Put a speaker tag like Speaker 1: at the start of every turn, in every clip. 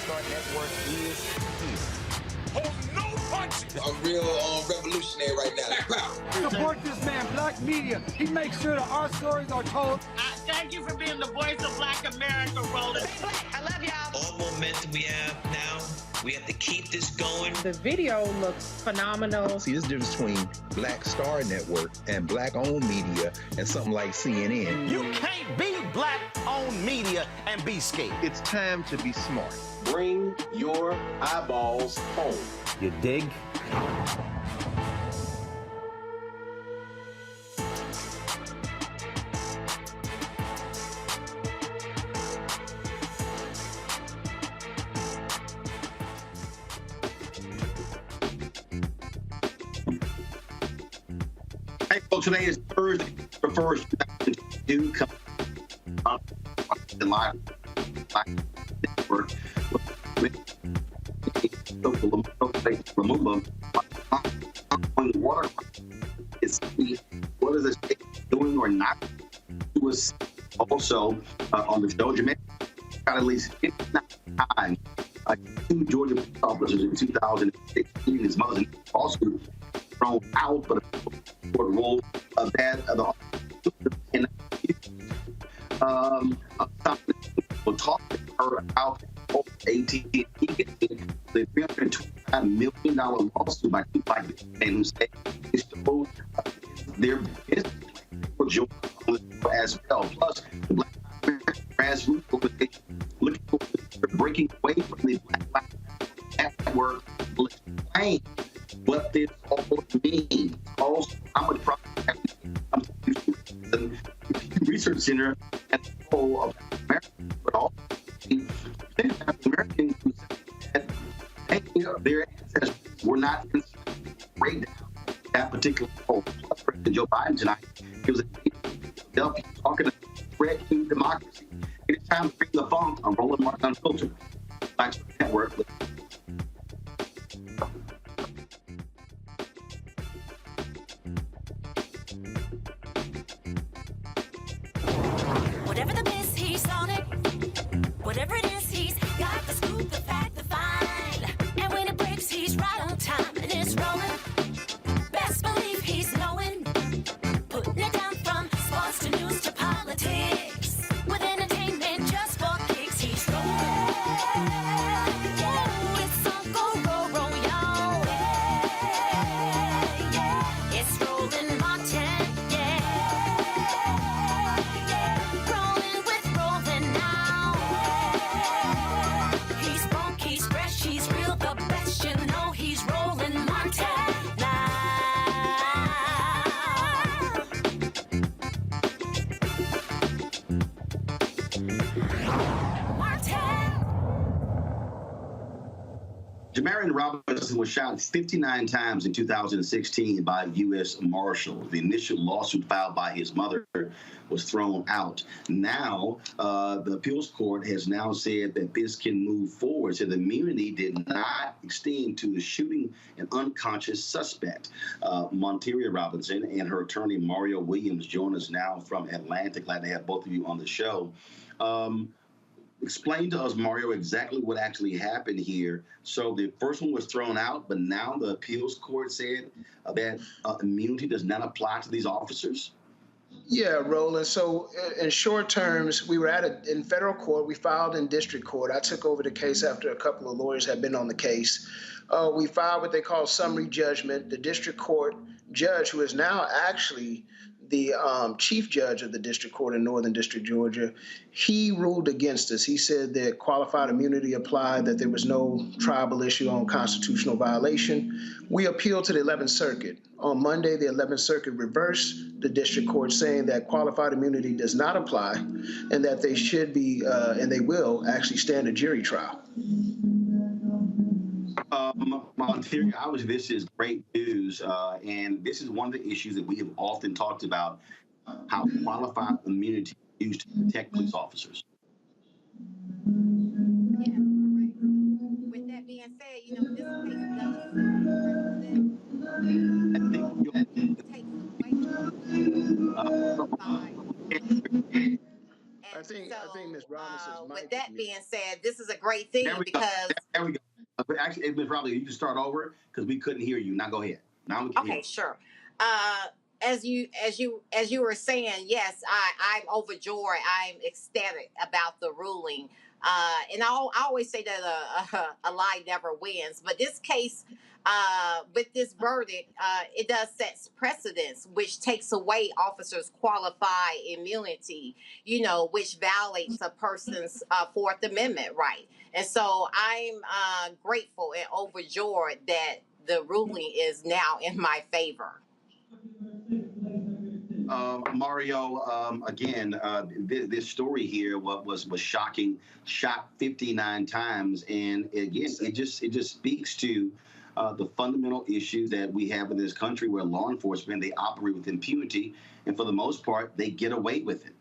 Speaker 1: Star Network is here.
Speaker 2: Hold no punches.
Speaker 3: I'm real revolutionary right now.
Speaker 4: Support this man, Black Media. He makes sure that our stories are told.
Speaker 5: Thank you for being the voice of Black America, Roland.
Speaker 6: I love y'all.
Speaker 7: All momentum we have now, we have to keep this going.
Speaker 8: The video looks phenomenal.
Speaker 9: See, this difference between Black Star Network and Black-owned media and something like CNN.
Speaker 1: You can't be Black-owned media and be scared.
Speaker 9: It's time to be smart.
Speaker 10: Bring your eyeballs home.
Speaker 1: You dig?
Speaker 10: Hey, folks, today is Thursday, the 1st, 2022. Come up the live network with Lumumba on the water. What is the state doing or not? It was also on the show. Jamarion got at least 59 times. Two Georgia police officers in 2016. His mother's lawsuit thrown out, but for the role of that of the we'll talk to her about AT&T getting the $325 million lawsuit by and who said it's their business for Georgia as well. Plus, the Black grassroots organization looking for breaking away from the Black network will explain what this all means. Also, how much profit the Research Center at the whole of America, but also Americans who said that their ancestors were not in breakdown that particular poll. Plus, President Joe Biden tonight, he was talking about threat to democracy. It is time to bring the funk on Roland Martin Unfiltered. Black Star Network.
Speaker 11: Whatever the miss, he's on it. Whatever it is, he's got the scoop, the fact, the find. And when it breaks, he's right on time and it's rolling. Best believe he's knowing. Putting it down from sports to news to politics. With entertainment just for kicks, he's rolling. Yeah, it's Uncle Roro, y'all. Yeah, it's Roland Martin.
Speaker 10: Jamarion Robinson was shot 59 times in 2016 by U.S. Marshals. The initial lawsuit filed by his mother was thrown out. Now, the appeals court has now said that this can move forward. So the immunity did not extend to the shooting an unconscious suspect. Monteria Robinson and her attorney, Mario Williams, join us now from Atlanta. Glad to have both of you on the show. Explain to us, Mario, exactly what actually happened here. So the first one was thrown out, but now the appeals court said that immunity does not apply to these officers?
Speaker 12: Yeah, Roland. So in short terms, we were in federal court. We filed in district court. I took over the case after a couple of lawyers had been on the case. We filed what they call summary judgment. The district court judge, who is now actually the chief judge of the district court in Northern District, Georgia, he ruled against us. He said that qualified immunity applied, that there was no tribal issue on constitutional violation. We appealed to the 11th Circuit. On Monday, the 11th Circuit reversed the district court, saying that qualified immunity does not apply and that they should be, and they will actually stand a jury trial.
Speaker 10: Monteria, obviously this is great news, and this is one of the issues that we have often talked about, how qualified immunity is used to protect police officers.
Speaker 13: Yeah, correct. So with that being said, this case does take away
Speaker 12: think Ms. Robinson's
Speaker 13: with
Speaker 12: mic
Speaker 13: that
Speaker 12: is
Speaker 13: being said, this is a great thing because
Speaker 10: There we go. But actually, Ms. Robinson, you can start over because we couldn't hear you. Now go ahead. Now we can hear you.
Speaker 13: sure. As you were saying, yes, I'm overjoyed. I'm ecstatic about the ruling. And I always say that a lie never wins. But this case, with this verdict, it does set precedents, which takes away officers' qualified immunity, which violates a person's Fourth Amendment right. And so I'm grateful and overjoyed that the ruling is now in my favor.
Speaker 10: Mario, again, this story here was shocking, shot 59 times, and again, it just speaks to the fundamental issue that we have in this country, where law enforcement, they operate with impunity, and for the most part, they get away with it.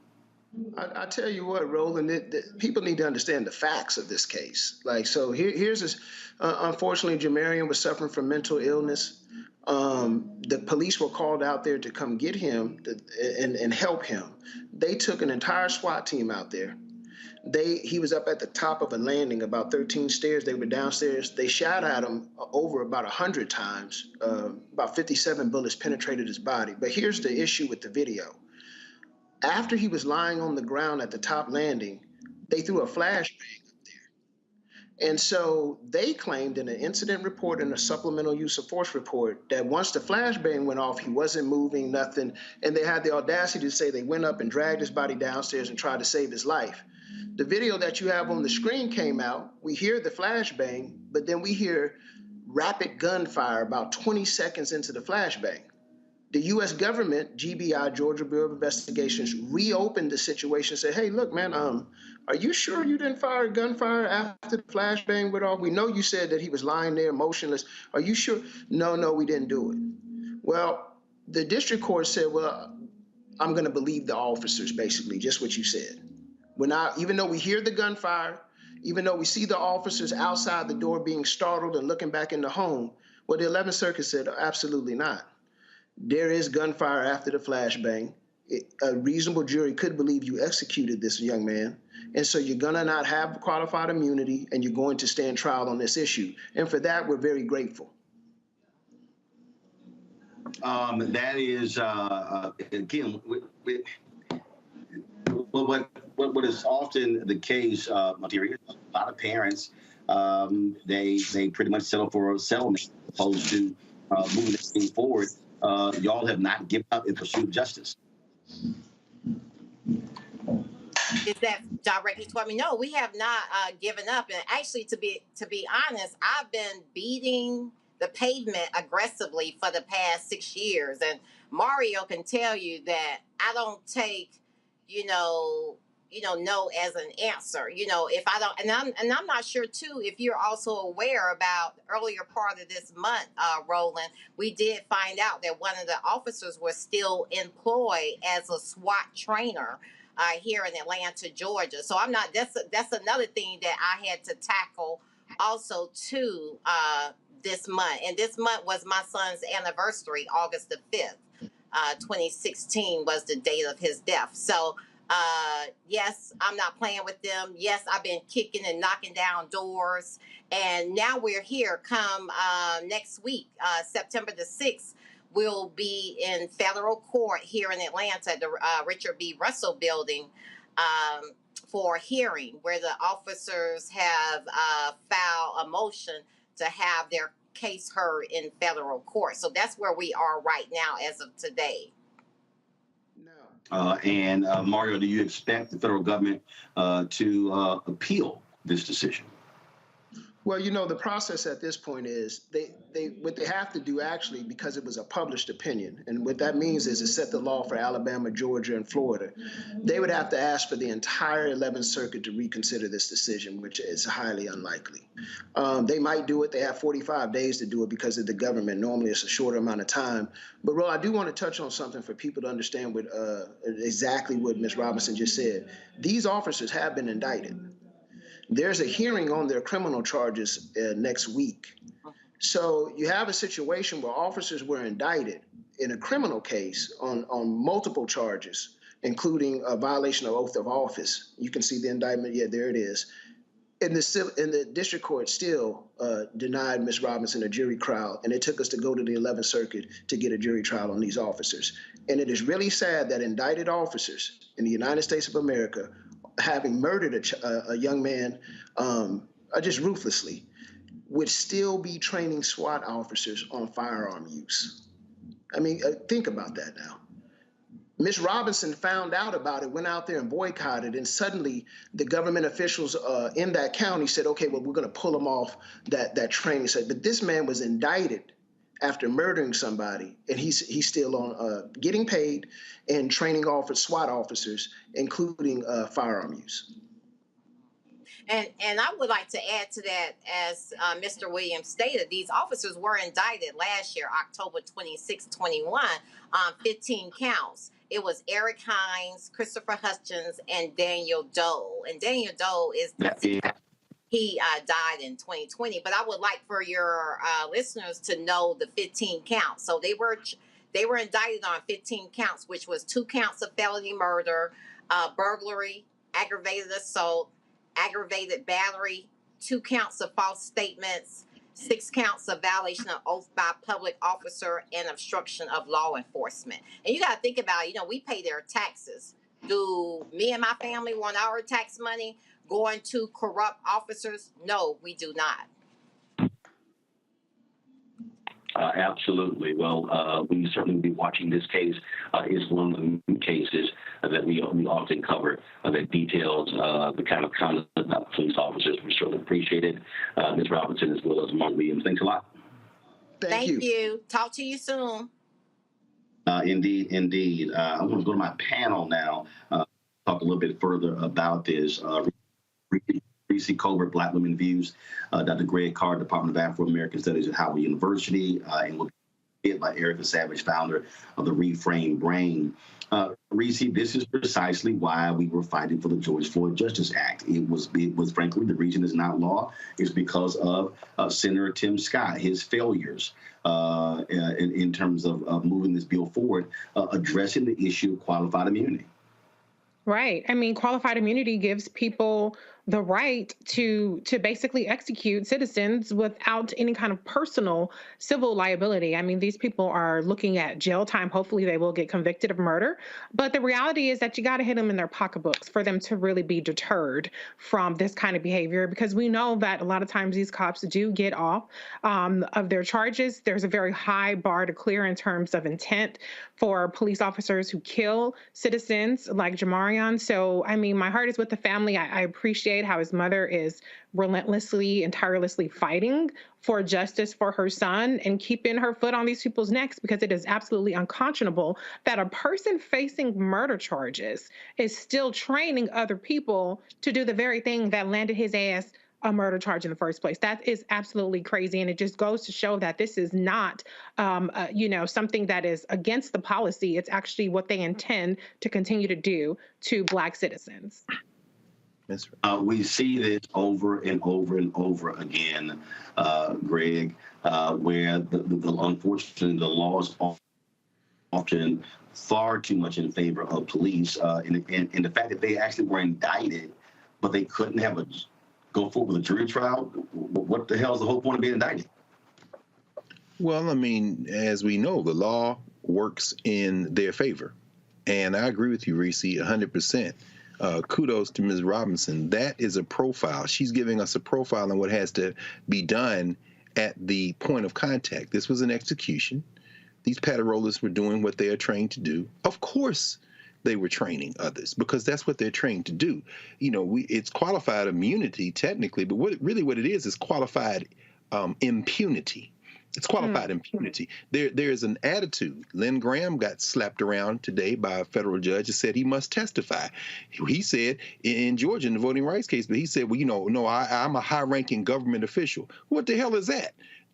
Speaker 12: I tell you what, Roland, people need to understand the facts of this case. So here's this. Unfortunately, Jamarion was suffering from mental illness. The police were called out there to come get him and help him. They took an entire SWAT team out there. He was up at the top of a landing, about 13 stairs. They were downstairs. They shot at him over about 100 times. About 57 bullets penetrated his body. But here's the issue with the video. After he was lying on the ground at the top landing, they threw a flashbang up there. And so they claimed in an incident report and a supplemental use of force report that once the flashbang went off, he wasn't moving, nothing. And they had the audacity to say they went up and dragged his body downstairs and tried to save his life. The video that you have on the screen came out. We hear the flashbang, but then we hear rapid gunfire about 20 seconds into the flashbang. The U.S. government, GBI, Georgia Bureau of Investigations, reopened the situation and said, hey, look, man, are you sure you didn't fire gunfire after the flashbang went off? We know you said that he was lying there motionless. Are you sure? No, we didn't do it. Well, the district court said, well, I'm going to believe the officers, basically, just what you said. Even though we hear the gunfire, even though we see the officers outside the door being startled and looking back in the home, well, the 11th Circuit said, absolutely not. There is gunfire after the flashbang. A reasonable jury could believe you executed this young man. And so you're going to not have qualified immunity, and you're going to stand trial on this issue. And for that, we're very grateful.
Speaker 10: That is, again, what is often the case, Materia, a lot of parents, they pretty much settle for a settlement as opposed to moving this thing forward. Y'all have not given up in pursuit of justice.
Speaker 13: Is that directly toward me? No, we have not given up. And actually, to be honest, I've been beating the pavement aggressively for the past 6 years. And Mario can tell you that I don't take, no as an answer. If I don't, and I'm not sure too if you're also aware about the earlier part of this month, Roland, we did find out that one of the officers was still employed as a SWAT trainer here in Atlanta, Georgia. So I'm not. That's another thing that I had to tackle also too this month. And this month was my son's anniversary, August the 5th, 2016 was the date of his death. So. Yes, I'm not playing with them. Yes, I've been kicking and knocking down doors. And now we're here. Come next week, September the 6th, we'll be in federal court here in Atlanta, the Richard B. Russell building, for a hearing where the officers have filed a motion to have their case heard in federal court. So that's where we are right now as of today.
Speaker 10: And Mario, do you expect the federal government to appeal this decision?
Speaker 12: Well, the process at this point is what they have to do actually, because it was a published opinion, and what that means is it set the law for Alabama, Georgia, and Florida. They would have to ask for the entire 11th Circuit to reconsider this decision, which is highly unlikely. They might do it. They have 45 days to do it because of the government. Normally, it's a shorter amount of time. But, Ro, I do want to touch on something for people to understand exactly what Ms. Robinson just said. These officers have been indicted. There's a hearing on their criminal charges next week. So you have a situation where officers were indicted in a criminal case on multiple charges. including a violation of oath of office. You can see the indictment. Yeah, there it is. And the district court still denied Ms. Robinson a jury trial, and it took us to go to the 11th Circuit to get a jury trial on these officers. And it is really sad that indicted officers in the United States of America, having murdered a young man just ruthlessly, would still be training SWAT officers on firearm use. I mean, think about that now. Ms. Robinson found out about it, went out there and boycotted, and suddenly the government officials in that county said, okay, well, we're going to pull him off that training. But this man was indicted after murdering somebody, and he's still on getting paid and training SWAT officers, including firearm use.
Speaker 13: And I would like to add to that, as Mr. Williams stated, these officers were indicted last year, October 26, 21, on 15 counts. It was Eric Hines, Christopher Hutchins, and Daniel Doe. And Daniel Doe is he died in 2020. But I would like for your listeners to know the 15 counts. So they were indicted on 15 counts, which was 2 counts of felony murder, burglary, aggravated assault, aggravated battery, 2 counts of false statements, 6 counts of violation of oath by public officer, and obstruction of law enforcement. And you got to think about, we pay their taxes. Do me and my family want our tax money going to corrupt officers? No, we do not.
Speaker 2: Absolutely. Well, we certainly will be watching this case. It's one of the cases that we often cover that details the kind of conduct of police officers. We certainly appreciate it. Ms. Robinson, as well as Mark Williams. Thanks a lot.
Speaker 13: Thank you. Talk to you soon.
Speaker 6: Indeed. I want to go to my panel now, talk a little bit further about this. Reese Colbert, Black Women Views, Dr. Greg Carr, Department of Afro-American Studies at Howard University, and will be by Erica Savage, founder of the Reframe Brain. Reese, this is precisely why we were fighting for the George Floyd Justice Act. It was frankly, the reason it's not law is because of Senator Tim Scott, his failures in terms of moving this bill forward, addressing the issue of qualified immunity.
Speaker 8: Right. I mean, qualified immunity gives people the right to basically execute citizens without any kind of personal civil liability. I mean, these people are looking at jail time. Hopefully they will get convicted of murder. But the reality is that you got to hit them in their pocketbooks for them to really be deterred from this kind of behavior, because we know that a lot of times these cops do get off of their charges. There's a very high bar to clear in terms of intent for police officers who kill citizens like Jamarion. So, I mean, my heart is with the family. I appreciate how his mother is relentlessly and tirelessly fighting for justice for her son and keeping her foot on these people's necks, because it is absolutely unconscionable that a person facing murder charges is still training other people to do the very thing that landed his ass a murder charge in the first place. That is absolutely crazy. And it just goes to show that this is not, something that is against the policy. It's actually what they intend to continue to do to Black citizens.
Speaker 6: We see this over and over and over again, Greg, where unfortunately the laws are often far too much in favor of police, and the fact that they actually were indicted, but they couldn't have go forward with a jury trial. What the hell is the whole point of being indicted?
Speaker 9: Well, I mean, as we know, the law works in their favor, and I agree with you, Reese, 100%. Kudos to Ms. Robinson. That is a profile. She's giving us a profile on what has to be done at the point of contact. This was an execution. These patrollers were doing what they are trained to do. Of course, they were training others because that's what they're trained to do. It's qualified immunity technically, but what it is qualified impunity. It's qualified impunity. There's an attitude. Lynn Graham got slapped around today by a federal judge and said he must testify. He said in Georgia in the voting rights case, but he said, well, no, I'm a high-ranking government official. What the hell is that?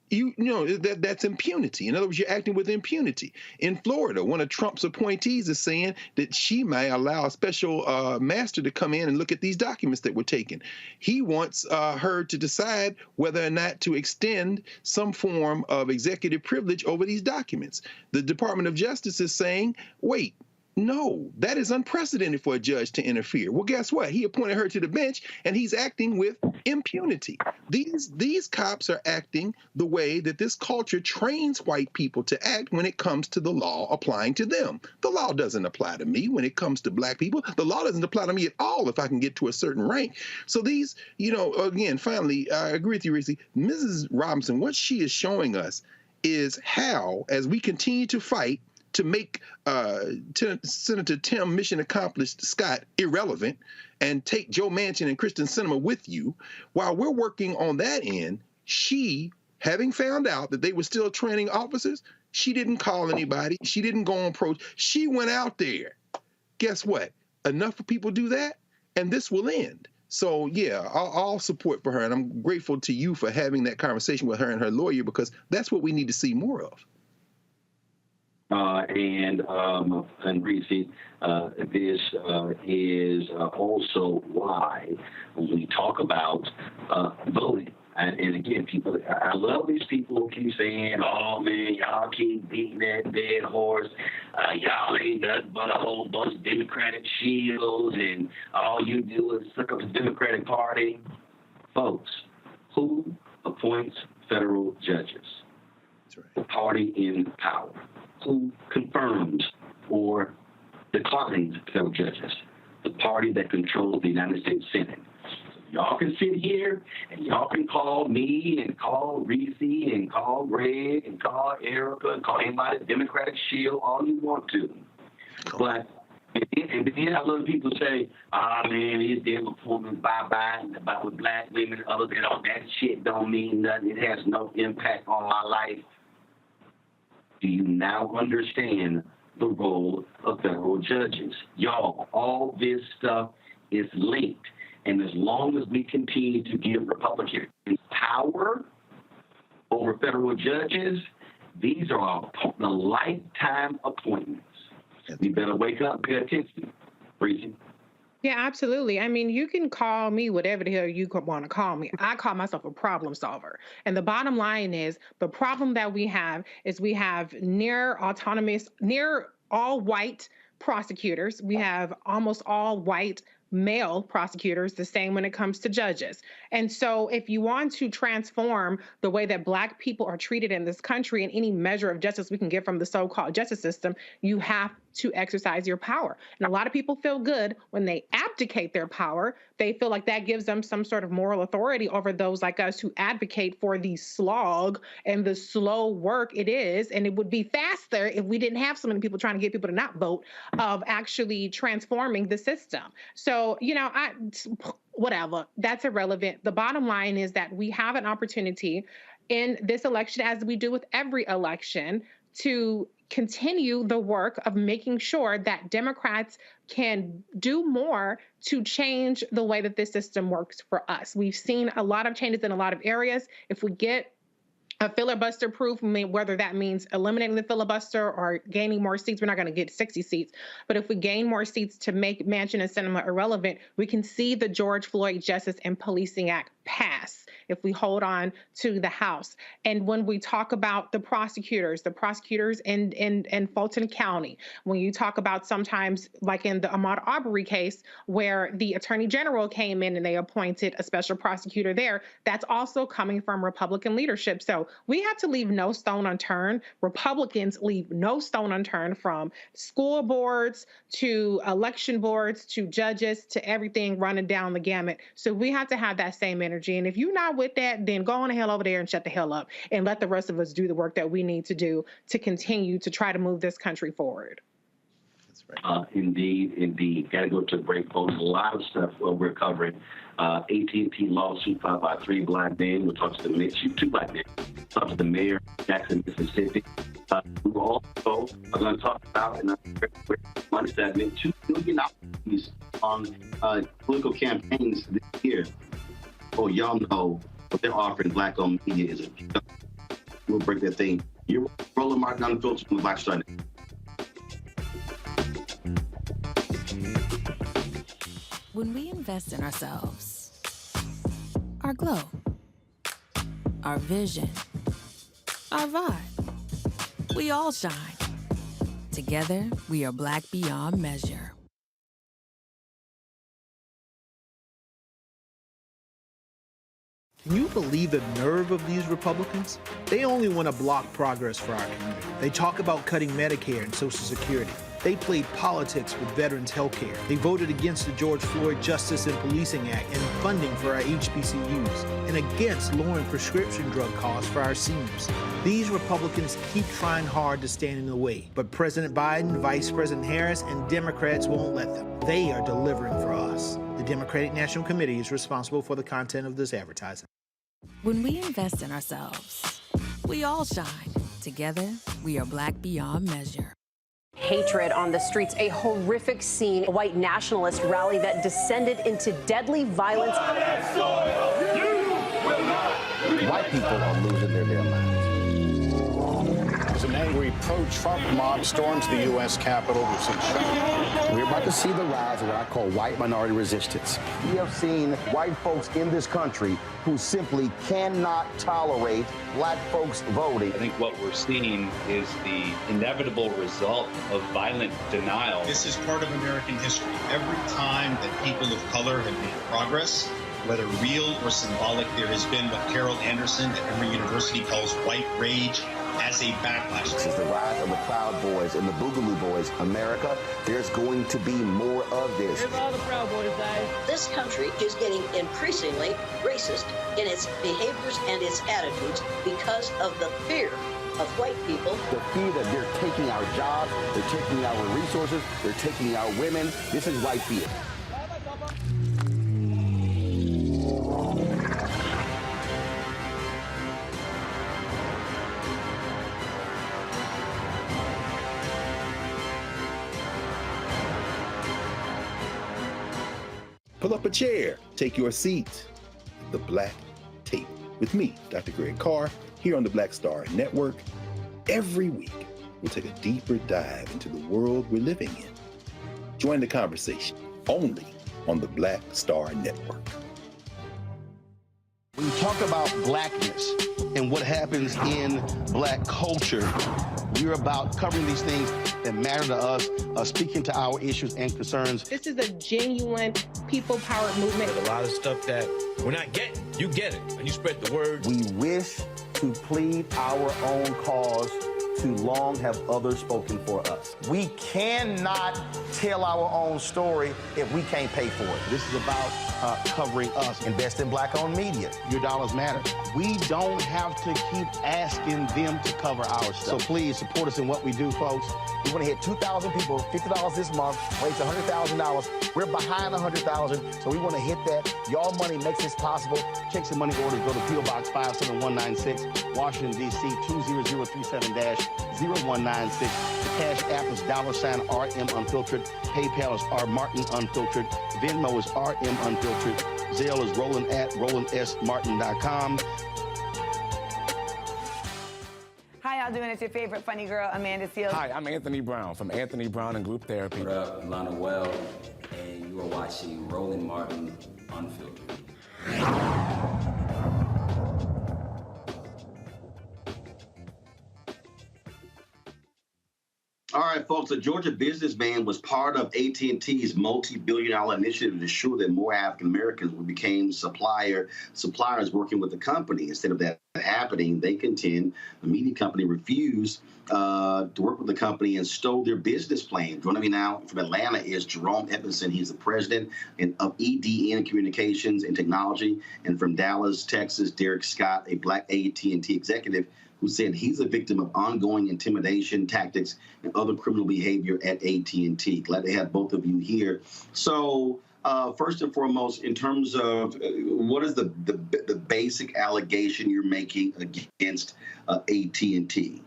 Speaker 9: That's impunity. In other words, you're acting with impunity. In Florida, one of Trump's appointees is saying that she may allow a special master to come in and look at these documents that were taken. He wants her to decide whether or not to extend some form of executive privilege over these documents. The Department of Justice is saying, wait, No, that is unprecedented for a judge to interfere. Well, guess what? He appointed her to the bench, and he's acting with impunity. These cops are acting the way that this culture trains white people to act when it comes to the law applying to them. The law doesn't apply to me when it comes to black people. The law doesn't apply to me at all if I can get to a certain rank. So these, again, finally, I agree with you, Reese. Mrs. Robinson, what she is showing us is how, as we continue to fight to make Senator Tim Mission Accomplished Scott irrelevant and take Joe Manchin and Kristen Sinema with you, while we're working on that end, she, having found out that they were still training officers, she didn't call anybody. She didn't go on approach. She went out there. Guess what? Enough of people do that, and this will end. So, yeah, all support for her, and I'm grateful to you for having that conversation with her and her lawyer, because that's what we need to see more of.
Speaker 2: And Reese, this is also why when we talk about voting, and again, people, I love these people who keep saying, "Oh man, y'all keep beating that dead horse. Y'all ain't nothing but a whole bunch of Democratic shields, and all you do is suck up the Democratic Party." Folks, who appoints federal judges?
Speaker 9: That's right.
Speaker 2: The party in power. Who confirms or declines federal judges? The party that controls the United States Senate. So y'all can sit here and y'all can call me and call Reese and call Greg and call Erica and call anybody Democratic shield all you want to. But and then I love people say, man, it's their performance bye-bye about with black women, other than all that shit don't mean nothing. It has no impact on my life. Do you now understand the role of federal judges? Y'all, all this stuff is linked. And as long as we continue to give Republicans power over federal judges, these are the lifetime appointments. We better wake up and pay attention. Breezy.
Speaker 8: Yeah, absolutely. I mean, you can call me whatever the hell you want to call me. I call myself a problem solver. And the bottom line is the problem that we have is we have near all white prosecutors. We have almost all white male prosecutors, the same when it comes to judges. And so if you want to transform the way that black people are treated in this country and any measure of justice we can get from the so-called justice system, you have to exercise your power. And a lot of people feel good when they abdicate their power. They feel like that gives them some sort of moral authority over those like us who advocate for the slog and the slow work it is. And it would be faster if we didn't have so many people trying to get people to not vote, of actually transforming the system. So, whatever, that's irrelevant. The bottom line is that we have an opportunity in this election, as we do with every election, to continue the work of making sure that Democrats can do more to change the way that this system works for us. We've seen a lot of changes in a lot of areas. If we get a filibuster proof, whether that means eliminating the filibuster or gaining more seats, we're not going to get 60 seats. But if we gain more seats to make Manchin and Sinema irrelevant, we can see the George Floyd Justice and Policing Act pass if we hold on to the House. And when we talk about the prosecutors in Fulton County, when you talk about sometimes like in the Ahmaud Arbery case where the Attorney General came in and they appointed a special prosecutor there, that's also coming from Republican leadership. So we have to leave no stone unturned. Republicans leave no stone unturned, from school boards to election boards to judges to everything running down the gamut. So we have to have that same energy. And if you're not with that, then go on the hell over there and shut the hell up and let the rest of us do the work that we need to do to continue to try to move this country forward.
Speaker 9: That's right.
Speaker 2: Indeed. Got to go to break, folks. A lot of stuff we're covering. AT&T lawsuit filed by 3 black men. We'll talk to the 2 black men. We'll talk to the mayor of Jackson, Mississippi. We will also going to talk about in a quick money segment $2 billion on political campaigns this year. Oh, y'all know what they're offering black-owned media is a joke. We'll break that thing. You're Roland Martin Unfiltered from the Black Star.
Speaker 14: When we invest in ourselves, our glow, our vision, our vibe, we all shine. Together, we are Black beyond measure.
Speaker 15: Can you believe the nerve of these Republicans? They only want to block progress for our community. They talk about cutting Medicare and Social Security. They played politics with veterans' health care. They voted against the George Floyd Justice and Policing Act and funding for our HBCUs, and against lowering prescription drug costs for our seniors. These Republicans keep trying hard to stand in the way, but President Biden, Vice President Harris, and Democrats won't let them. They are delivering for us. The Democratic National Committee is responsible for the content of this advertising.
Speaker 14: When we invest in ourselves, we all shine. Together, we are Black beyond measure.
Speaker 16: Hatred on the streets, a horrific scene, a white nationalist rally that descended into deadly violence.
Speaker 1: White people are losing their damn minds.
Speaker 17: As an angry pro-Trump mob storms the U.S. Capitol,
Speaker 1: We're about to see the rise of what I call white minority resistance. We have seen white folks in this country who simply cannot tolerate black folks voting.
Speaker 18: I think what we're seeing is the inevitable result of violent denial.
Speaker 19: This is part of American history. Every time that people of color have made progress, whether real or symbolic, there has been what Carol Anderson at Emory University calls white rage as a backlash.
Speaker 1: This is the rise of the Proud Boys and the Boogaloo Boys. America, there's going to be more of this.
Speaker 20: Here's all the Proud Boys, guys.
Speaker 21: This country is getting increasingly racist in its behaviors and its attitudes because of the fear of white people.
Speaker 1: The fear that they're taking our jobs, they're taking our resources, they're taking our women. This is white fear.
Speaker 9: Pull up a chair, take your seat. The Black Tape with me, Dr. Greg Carr, here on the Black Star Network. Every week, we'll take a deeper dive into the world we're living in. Join the conversation only on the Black Star Network.
Speaker 1: When you talk about blackness and what happens in black culture, we're about covering these things that matter to us, speaking to our issues and concerns.
Speaker 8: This is a genuine people-powered movement.
Speaker 22: A lot of stuff that we're not getting, you get it, and you spread the word.
Speaker 1: We wish to plead our own cause. Too long have others spoken for us. We cannot tell our own story if we can't pay for it. This is about covering us. Invest in black-owned media. Your dollars matter. We don't have to keep asking them to cover our stuff. So please support us in what we do, folks. We want to hit 2,000 people, $50 this month, raise $100,000. We're behind $100,000, so we want to hit that. Y'all money makes this possible. Check some money orders. Go to P.O. Box 57196, Washington, D.C. 20037-0196. The Cash App is $RM Unfiltered. PayPal is R Martin Unfiltered. Venmo is RM Unfiltered. Zelle is Roland at RolandSMartin.com.
Speaker 23: How y'all doing? It's your favorite funny girl, Amanda Seals.
Speaker 24: Hi, I'm Anthony Brown from Anthony Brown and Group Therapy.
Speaker 25: What up, Lana Well, and you are watching Roland Martin Unfiltered.
Speaker 6: All right, folks, a Georgia businessman was part of AT&T's multi-billion-dollar initiative to ensure that more African Americans became suppliers working with the company. Instead of that happening, they contend the media company refused to work with the company and stole their business plan. Joining me now from Atlanta is Jerome Edmondson. He's the president of EDN Communications and Technology. And from Dallas, Texas, Derek Scott, a black AT&T executive, who said he's a victim of ongoing intimidation tactics and other criminal behavior at AT&T. Glad to have both of you here. So first and foremost, in terms of what is the basic allegation you're making against AT&T?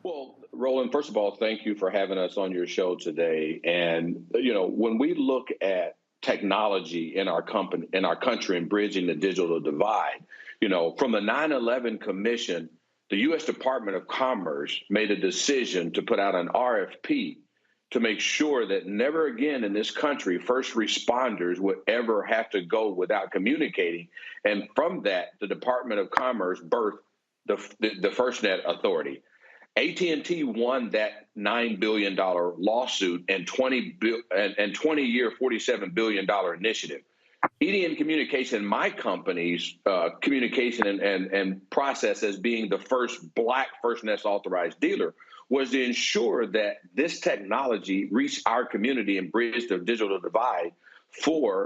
Speaker 26: Well, Roland, first of all, thank you for having us on your show today. And, you know, when we look at technology in our country and bridging the digital divide, you know, from the 9/11 Commission, the U.S. Department of Commerce made a decision to put out an RFP to make sure that never again in this country first responders would ever have to go without communicating. And from that, the Department of Commerce birthed the FirstNet Authority. AT&T won that $9 billion lawsuit and 20-year, $47 billion initiative. EDM Communication, my company's communication and process as being the first Black FirstNet authorized dealer, was to ensure that this technology reached our community and bridged the digital divide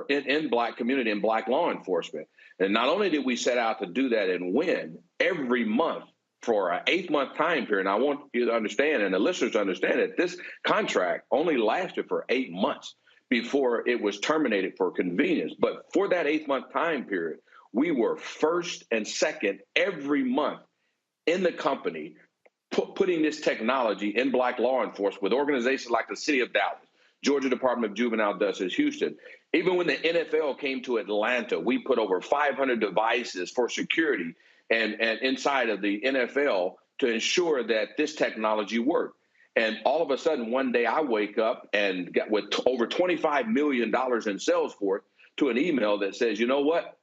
Speaker 26: in Black community and Black law enforcement. And not only did we set out to do that and win every month for an 8-month time period, and I want you to understand and the listeners to understand that this contract only lasted for 8 months before it was terminated for convenience. But for that 8-month time period, we were first and second every month in the company, putting this technology in Black law enforcement with organizations like the City of Dallas, Georgia Department of Juvenile Justice, Houston. Even when the NFL came to Atlanta, we put over 500 devices for security and inside of the NFL to ensure that this technology worked. And all of a sudden, one day I wake up and got with over $25 million in sales for it to an email that says, you know what?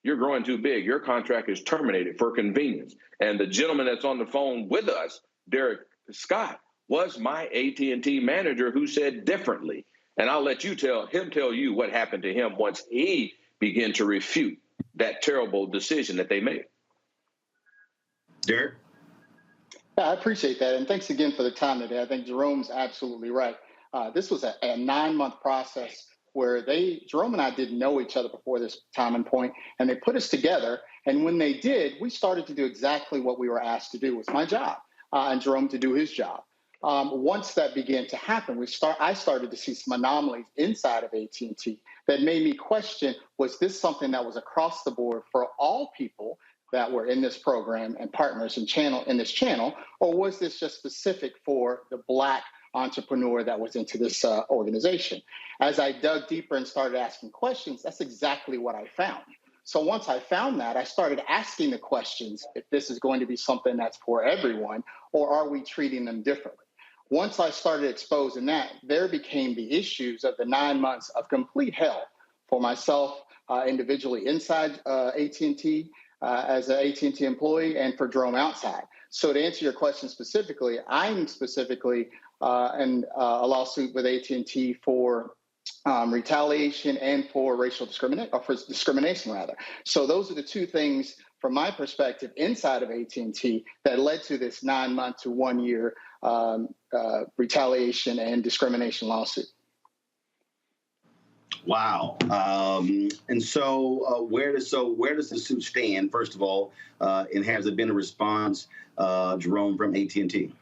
Speaker 26: You're growing too big. Your contract is terminated for convenience. And the gentleman that's on the phone with us, Derek Scott, was my AT&T manager who said differently. And I'll let you tell you what happened to him once he began to refute that terrible decision that they made.
Speaker 6: Derek?
Speaker 3: Yeah, I appreciate that. And thanks again for the time today. I think Jerome's absolutely right. This was a 9-month process where Jerome and I didn't know each other before this time and point, and they put us together. And when they did, we started to do exactly what we were asked to do. It was my job, and Jerome to do his job. Once that began to happen, I started to see some anomalies inside of AT&T that made me question, was this something that was across the board for all people that were in this program and partners in this channel, or was this just specific for the Black entrepreneur that was into this organization? As I dug deeper and started asking questions, that's exactly what I found. So once I found that, I started asking the questions, if this is going to be something that's for everyone, or are we treating them differently? Once I started exposing that, there became the issues of the 9 months of complete hell for myself individually inside AT&T, as an AT&T employee, and for Jerome outside. So to answer your question specifically, I'm specifically in a lawsuit with AT&T for retaliation and for racial discrimination, or for discrimination rather. So those are the two things from my perspective inside of AT&T that led to this 9-month to 1 year retaliation and discrimination lawsuit.
Speaker 6: Wow. And so where does the suit stand, first of all, and has there been a response, Jerome, from AT&T?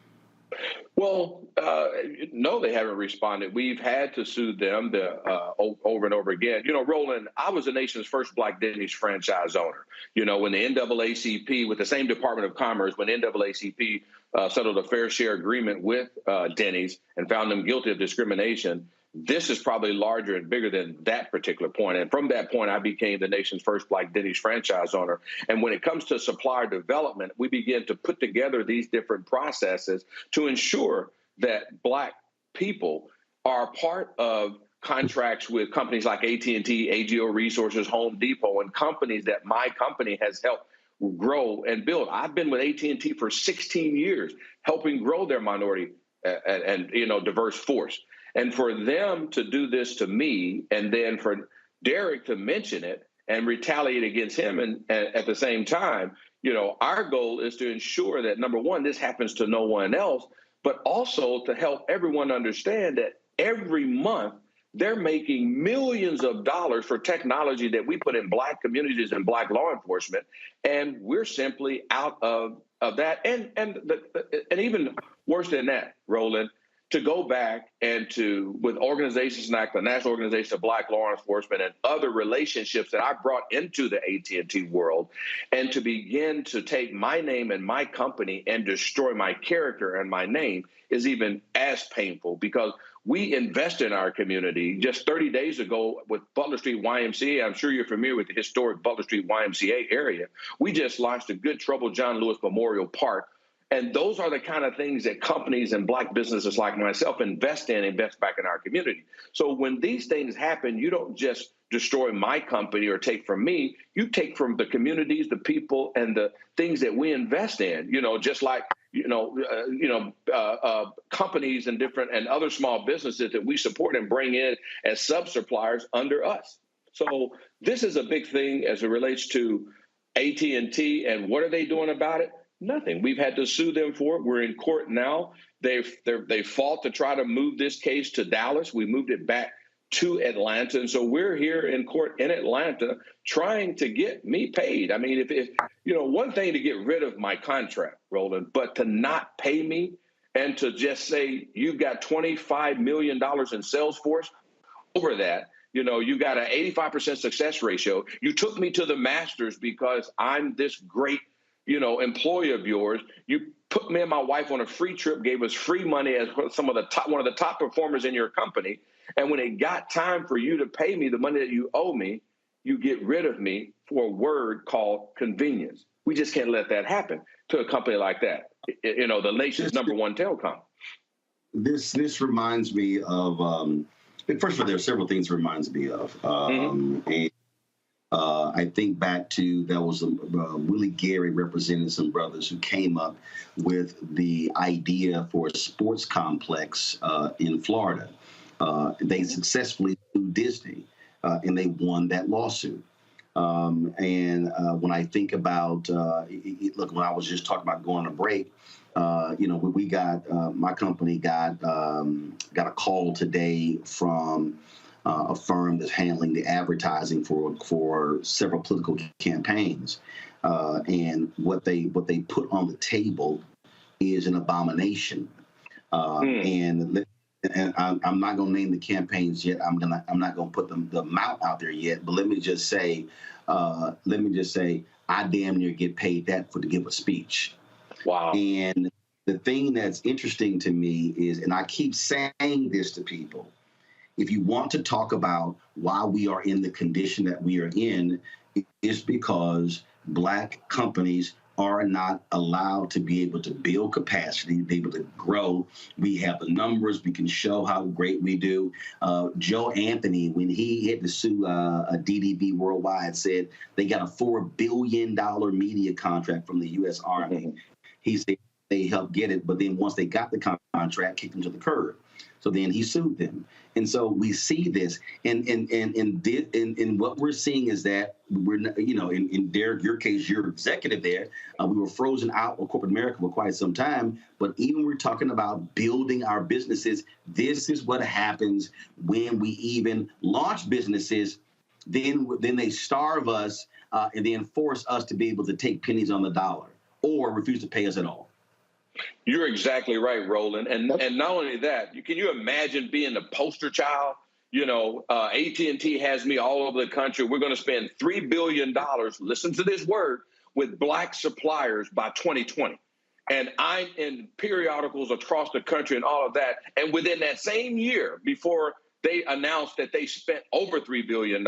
Speaker 26: Well, no, they haven't responded. We've had to sue them over and over again. You know, Roland, I was the nation's first Black Denny's franchise owner. You know, when the NAACP, with the same Department of Commerce, when NAACP settled a fair share agreement with Denny's and found them guilty of discrimination, this is probably larger and bigger than that particular point. And from that point, I became the nation's first Black Denny's franchise owner. And when it comes to supplier development, we begin to put together these different processes to ensure that Black people are part of contracts with companies like AT&T, AGO Resources, Home Depot, and companies that my company has helped grow and build. I've been with AT&T for 16 years, helping grow their minority and diverse force. And for them to do this to me, and then for Derek to mention it and retaliate against him, and at the same time, you know, our goal is to ensure that, number one, this happens to no one else, but also to help everyone understand that every month they're making millions of dollars for technology that we put in Black communities and Black law enforcement, and we're simply out of that. And even worse than that, Roland, to go back and with organizations like the National Organization of Black Law Enforcement and other relationships that I brought into the AT&T world, and to begin to take my name and my company and destroy my character and my name is even as painful, because we invest in our community. Just 30 days ago with Butler Street YMCA, I'm sure you're familiar with the historic Butler Street YMCA area, we just launched a Good Trouble John Lewis Memorial Park. And those are the kind of things that companies and Black businesses like myself invest back in our community. So when these things happen, you don't just destroy my company or take from me, you take from the communities, the people, and the things that we invest in. You know, just like companies and other small businesses that we support and bring in as sub-suppliers under us. So this is a big thing as it relates to AT&T, and what are they doing about it? Nothing. We've had to sue them for it. We're in court now. They fought to try to move this case to Dallas. We moved it back to Atlanta, and so we're here in court in Atlanta trying to get me paid. I mean, if one thing to get rid of my contract, Roland, but to not pay me and to just say you've got $25 million in sales force over that. You got an 85% success ratio. You took me to the Masters because I'm this great, employee of yours. You put me and my wife on a free trip, gave us free money as one of the top performers in your company. And when it got time for you to pay me the money that you owe me, you get rid of me for a word called convenience. We just can't let that happen to a company like that. The nation's #1 telecom. This reminds me of. First of all, there are several things it reminds me of. And I think back to there was Willie Gary representing some brothers who came up with the idea for a sports complex in Florida. They successfully sued Disney, and they won that lawsuit. And when I think about, look, when I was just talking about going on a break, we got my company got a call today from a firm that's handling the advertising for several political campaigns, and what they put on the table is an abomination. And I'm not going to name the campaigns yet. I'm not going to put the amount out there yet. But let me just say, I damn near get paid that to give a speech. Wow. And the thing that's interesting to me is, and I keep saying this to people, if you want to talk about why we are in the condition that we are in, it's because Black companies are not allowed to be able to build capacity, be able to grow. We have the numbers. We can show how great we do. Joe Anthony, when he had to sue a DDB Worldwide, said they got a $4 billion media contract from the U.S. Army. He said they helped get it, but then once they got the contract, kicked them to the curb. So then he sued them. And so we see this, and what we're seeing is that we're, in Derek, your case, you're executive there. We were frozen out of corporate America for quite some time. But even we're talking about building our businesses. This is what happens when we even launch businesses. Then they starve us and then force us to be able to take pennies on the dollar or refuse to pay us at all. You're exactly right, Roland. And not only that, can you imagine being the poster child? AT&T has me all over the country. We're going to spend $3 billion, listen to this word, with Black suppliers by 2020. And I'm in periodicals across the country and all of that. And within that same year, before they announced that they spent over $3 billion,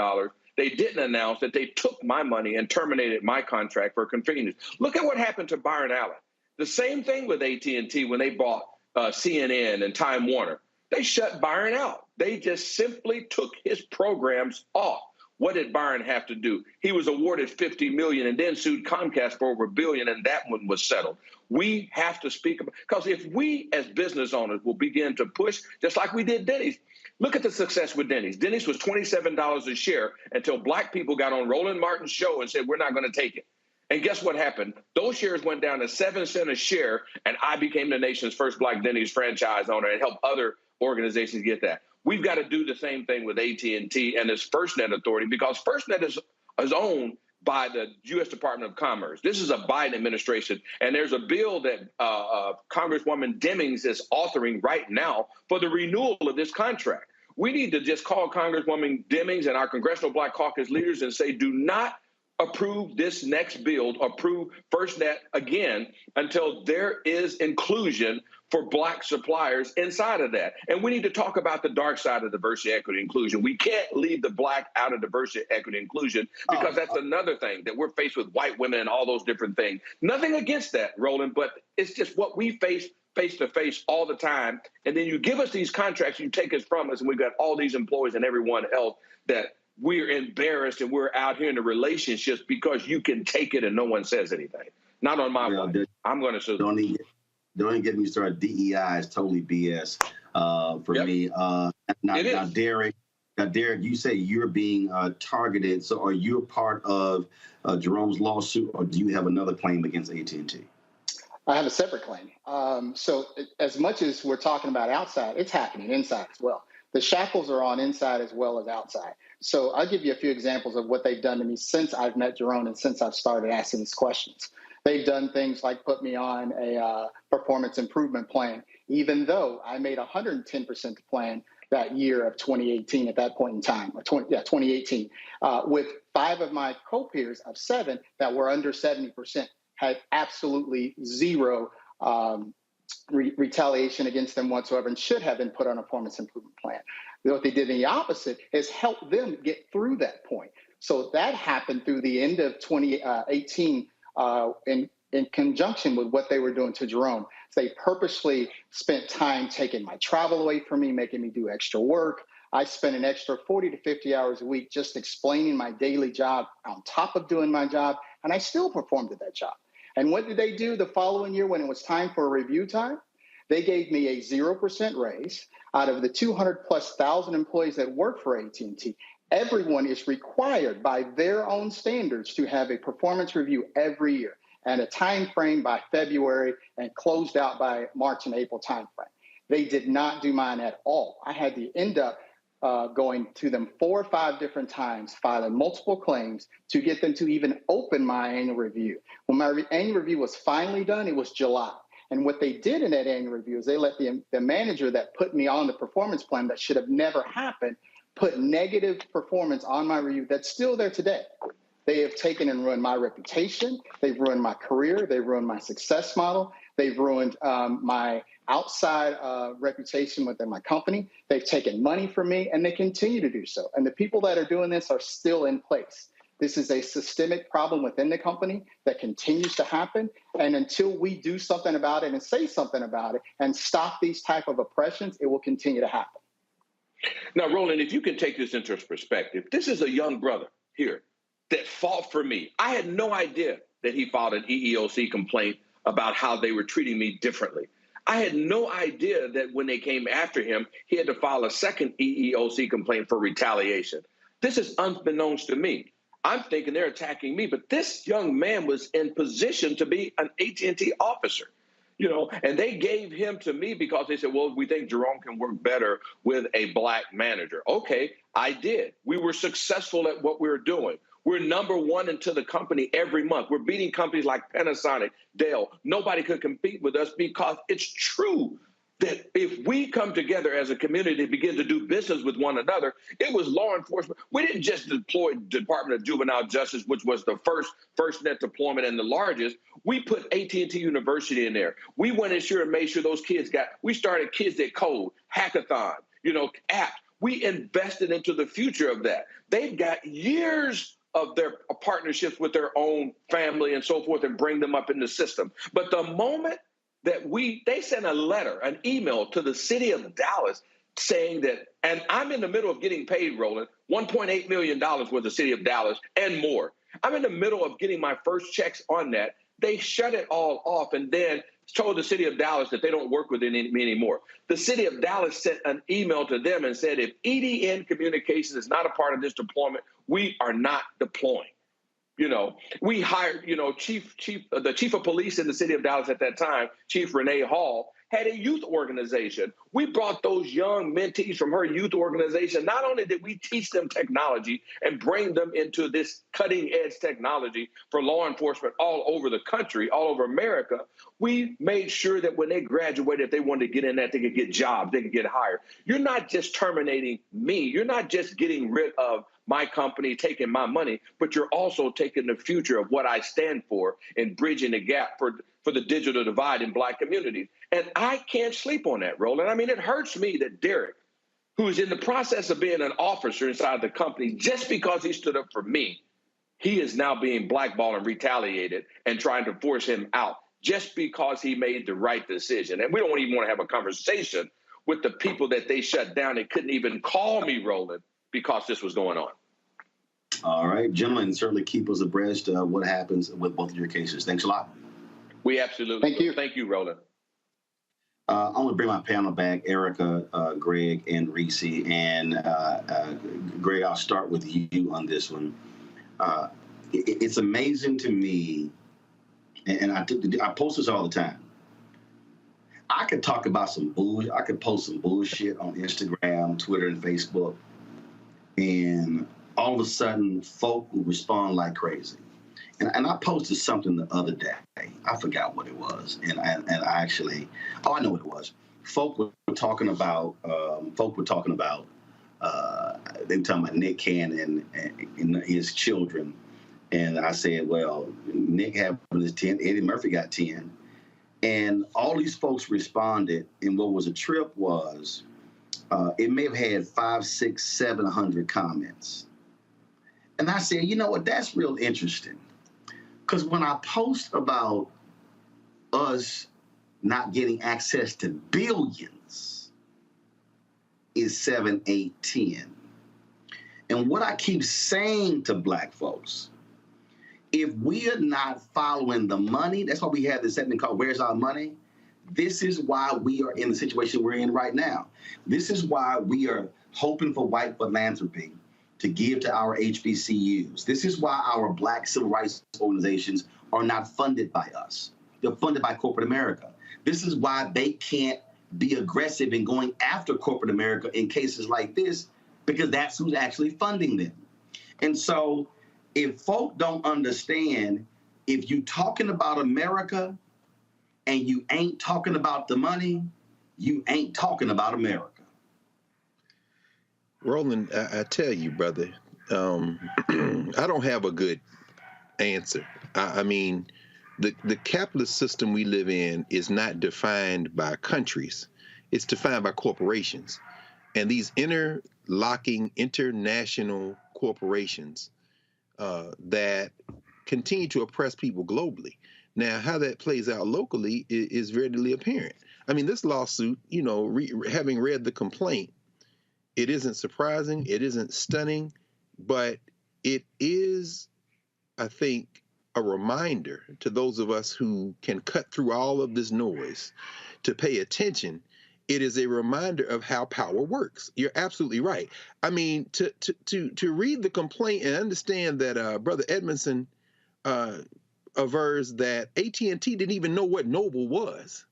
Speaker 26: they didn't announce that they took my money and terminated my contract for convenience. Look at what happened to Byron Allen. The same thing with AT&T when they bought CNN and Time Warner. They shut Byron out. They just simply took his programs off. What did Byron have to do? He was awarded $50 million and then sued Comcast for over $1 billion, and that one was settled. We have to speak about, because if we as business owners will begin to push, just like we did Denny's. Look at the success with Denny's. Denny's was $27 a share until Black people got on Roland Martin's show and said, we're not going to take it. And guess what happened? Those shares went down to 7 cents a share, and I became the nation's first Black Denny's franchise owner and helped other organizations get that. We've got to do the same thing with AT&T and its FirstNet authority, because FirstNet is owned by the U.S. Department of Commerce. This is a Biden administration, and there's a bill that Congresswoman Demings is authoring right now for the renewal of this contract. We need to just call Congresswoman Demings and our Congressional Black Caucus leaders and say, do not approve this next bill, approve FirstNet again until there is inclusion for Black suppliers inside of that. And we need to talk about the dark side of diversity, equity, inclusion. We can't leave the Black out of diversity, equity, inclusion, because that's another thing that we're faced with, white women and all those different things. Nothing against that, Roland, but it's just what we face to face all the time. And then you give us these contracts, you take us from us, and we've got all these employees and everyone else that we're embarrassed and we're out here in the relationships because you can take it and no one says anything. Not on my watch. I'm going to sue them.
Speaker 6: don't even get me started. DEI is totally BS for me. Now, Derek, you say you're being targeted. So are you a part of Jerome's lawsuit, or do you have another claim against AT&T?
Speaker 3: I have a separate claim. So as much as we're talking about outside, it's happening inside as well. The shackles are on inside as well as outside. So I'll give you a few examples of what they've done to me since I've met Jerome and since I've started asking these questions. They've done things like put me on a performance improvement plan, even though I made 110% plan that year of 2018 at that point in time, 2018, with 5 of my co-peers of 7 that were under 70%. Had absolutely zero retaliation against them whatsoever and should have been put on a performance improvement plan. What they did in the opposite is help them get through that point. So that happened through the end of 2018 in conjunction with what they were doing to Jerome. They purposely spent time taking my travel away from me, making me do extra work. I spent an extra 40 to 50 hours a week just explaining my daily job on top of doing my job, and I still performed at that job. And what did they do the following year when it was time for a review time? They gave me a 0% raise. Out of the 200,000+ employees that work for AT&T, everyone is required by their own standards to have a performance review every year and a time frame by February and closed out by March and April time frame. They did not do mine at all. I had to end up going to them 4 or 5 different times, filing multiple claims to get them to even open my annual review. When my annual review was finally done, it was July. And what they did in that annual review is they let the manager that put me on the performance plan that should have never happened put negative performance on my review that's still there today. They have taken and ruined my reputation. They've ruined my career. They've ruined my success model. They've ruined my outside reputation within my company. They've taken money from me, and they continue to do so. And the people that are doing this are still in place. This is a systemic problem within the company that continues to happen. And until we do something about it and say something about it and stop these type of oppressions, it will continue to happen.
Speaker 26: Now, Roland, if you can take this into perspective, this is a young brother here that fought for me. I had no idea that he filed an EEOC complaint about how they were treating me differently. I had no idea that when they came after him, he had to file a second EEOC complaint for retaliation. This is unbeknownst to me. I'm thinking they're attacking me, but this young man was in position to be an AT&T officer, you know, and they gave him to me because they said, well, we think Jerome can work better with a black manager. Okay, I did. We were successful at what we were doing. We're #1 into the company every month. We're beating companies like Panasonic, Dell. Nobody could compete with us because it's true that if we come together as a community, begin to do business with one another, it was law enforcement. We didn't just deploy Department of Juvenile Justice, which was the first net deployment and the largest. We put AT&T University in there. We went in sure and made sure those kids we started Kids That Code, hackathon, apps. We invested into the future of that. They've got years of their partnerships with their own family and so forth and bring them up in the system. But the moment that they sent a letter, an email to the city of Dallas saying that, and I'm in the middle of getting paid, Roland, $1.8 million with the city of Dallas and more. I'm in the middle of getting my first checks on that. They shut it all off and then told the city of Dallas that they don't work with me anymore. The city of Dallas sent an email to them and said, if EDN Communications is not a part of this deployment, we are not deploying. We hired, the chief of police in the city of Dallas at that time, Chief Renee Hall, had a youth organization. We brought those young mentees from her youth organization. Not only did we teach them technology and bring them into this cutting edge technology for law enforcement all over the country, all over America, we made sure that when they graduated, if they wanted to get in that, they could get jobs, they could get hired. You're not just terminating me. You're not just getting rid of my company, taking my money, but you're also taking the future of what I stand for and bridging the gap for the digital divide in black communities. And I can't sleep on that, Roland. I mean, it hurts me that Derek, who is in the process of being an officer inside the company, just because he stood up for me, he is now being blackballed and retaliated and trying to force him out just because he made the right decision. And we don't even want to have a conversation with the people that they shut down and couldn't even call me, Roland, because this was going on.
Speaker 6: All right, gentlemen, certainly keep us abreast of what happens with both of your cases. Thanks a lot.
Speaker 26: We absolutely.
Speaker 3: Thank you.
Speaker 26: Thank you, Roland.
Speaker 6: I'm going to bring my panel back, Erica, Greg, and Reese. And Greg, I'll start with you on this one. It's amazing to me, and I post this all the time. I could talk about some bullshit. I could post some bullshit on Instagram, Twitter, and Facebook, and all of a sudden, folk will respond like crazy. And I posted something the other day. I forgot what it was, and I actually, I know what it was. Folk were talking about. They were talking about Nick Cannon and his children, and I said, well, Nick had his 10, Eddie Murphy got 10. And all these folks responded, and what was a trip was, it may have had 500, 600, 700 comments. And I said, you know what, that's real interesting. Because when I post about us not getting access to billions, is 7, 8, 10. And what I keep saying to Black folks, if we are not following the money, that's why we have this segment called Where's Our Money? This is why we are in the situation we're in right now. This is why we are hoping for white philanthropy to give to our HBCUs. This is why our Black civil rights organizations are not funded by us. They're funded by corporate America. This is why they can't be aggressive in going after corporate America in cases like this, because that's who's actually funding them. And so, if folk don't understand, if you talking about America and you ain't talking about the money, you ain't talking about America.
Speaker 9: Roland, I tell you, brother, I don't have a good answer. I mean, the capitalist system we live in is not defined by countries. It's defined by corporations. And these interlocking international corporations that continue to oppress people globally. Now, how that plays out locally is readily apparent. I mean, this lawsuit, you know, having read the complaint, it isn't surprising, it isn't stunning, but it is, I think, a reminder to those of us who can cut through all of this noise to pay attention. It is a reminder of how power works. You're absolutely right. I mean, to read the complaint and understand that Brother Edmondson avers that AT&T didn't even know what Noble was,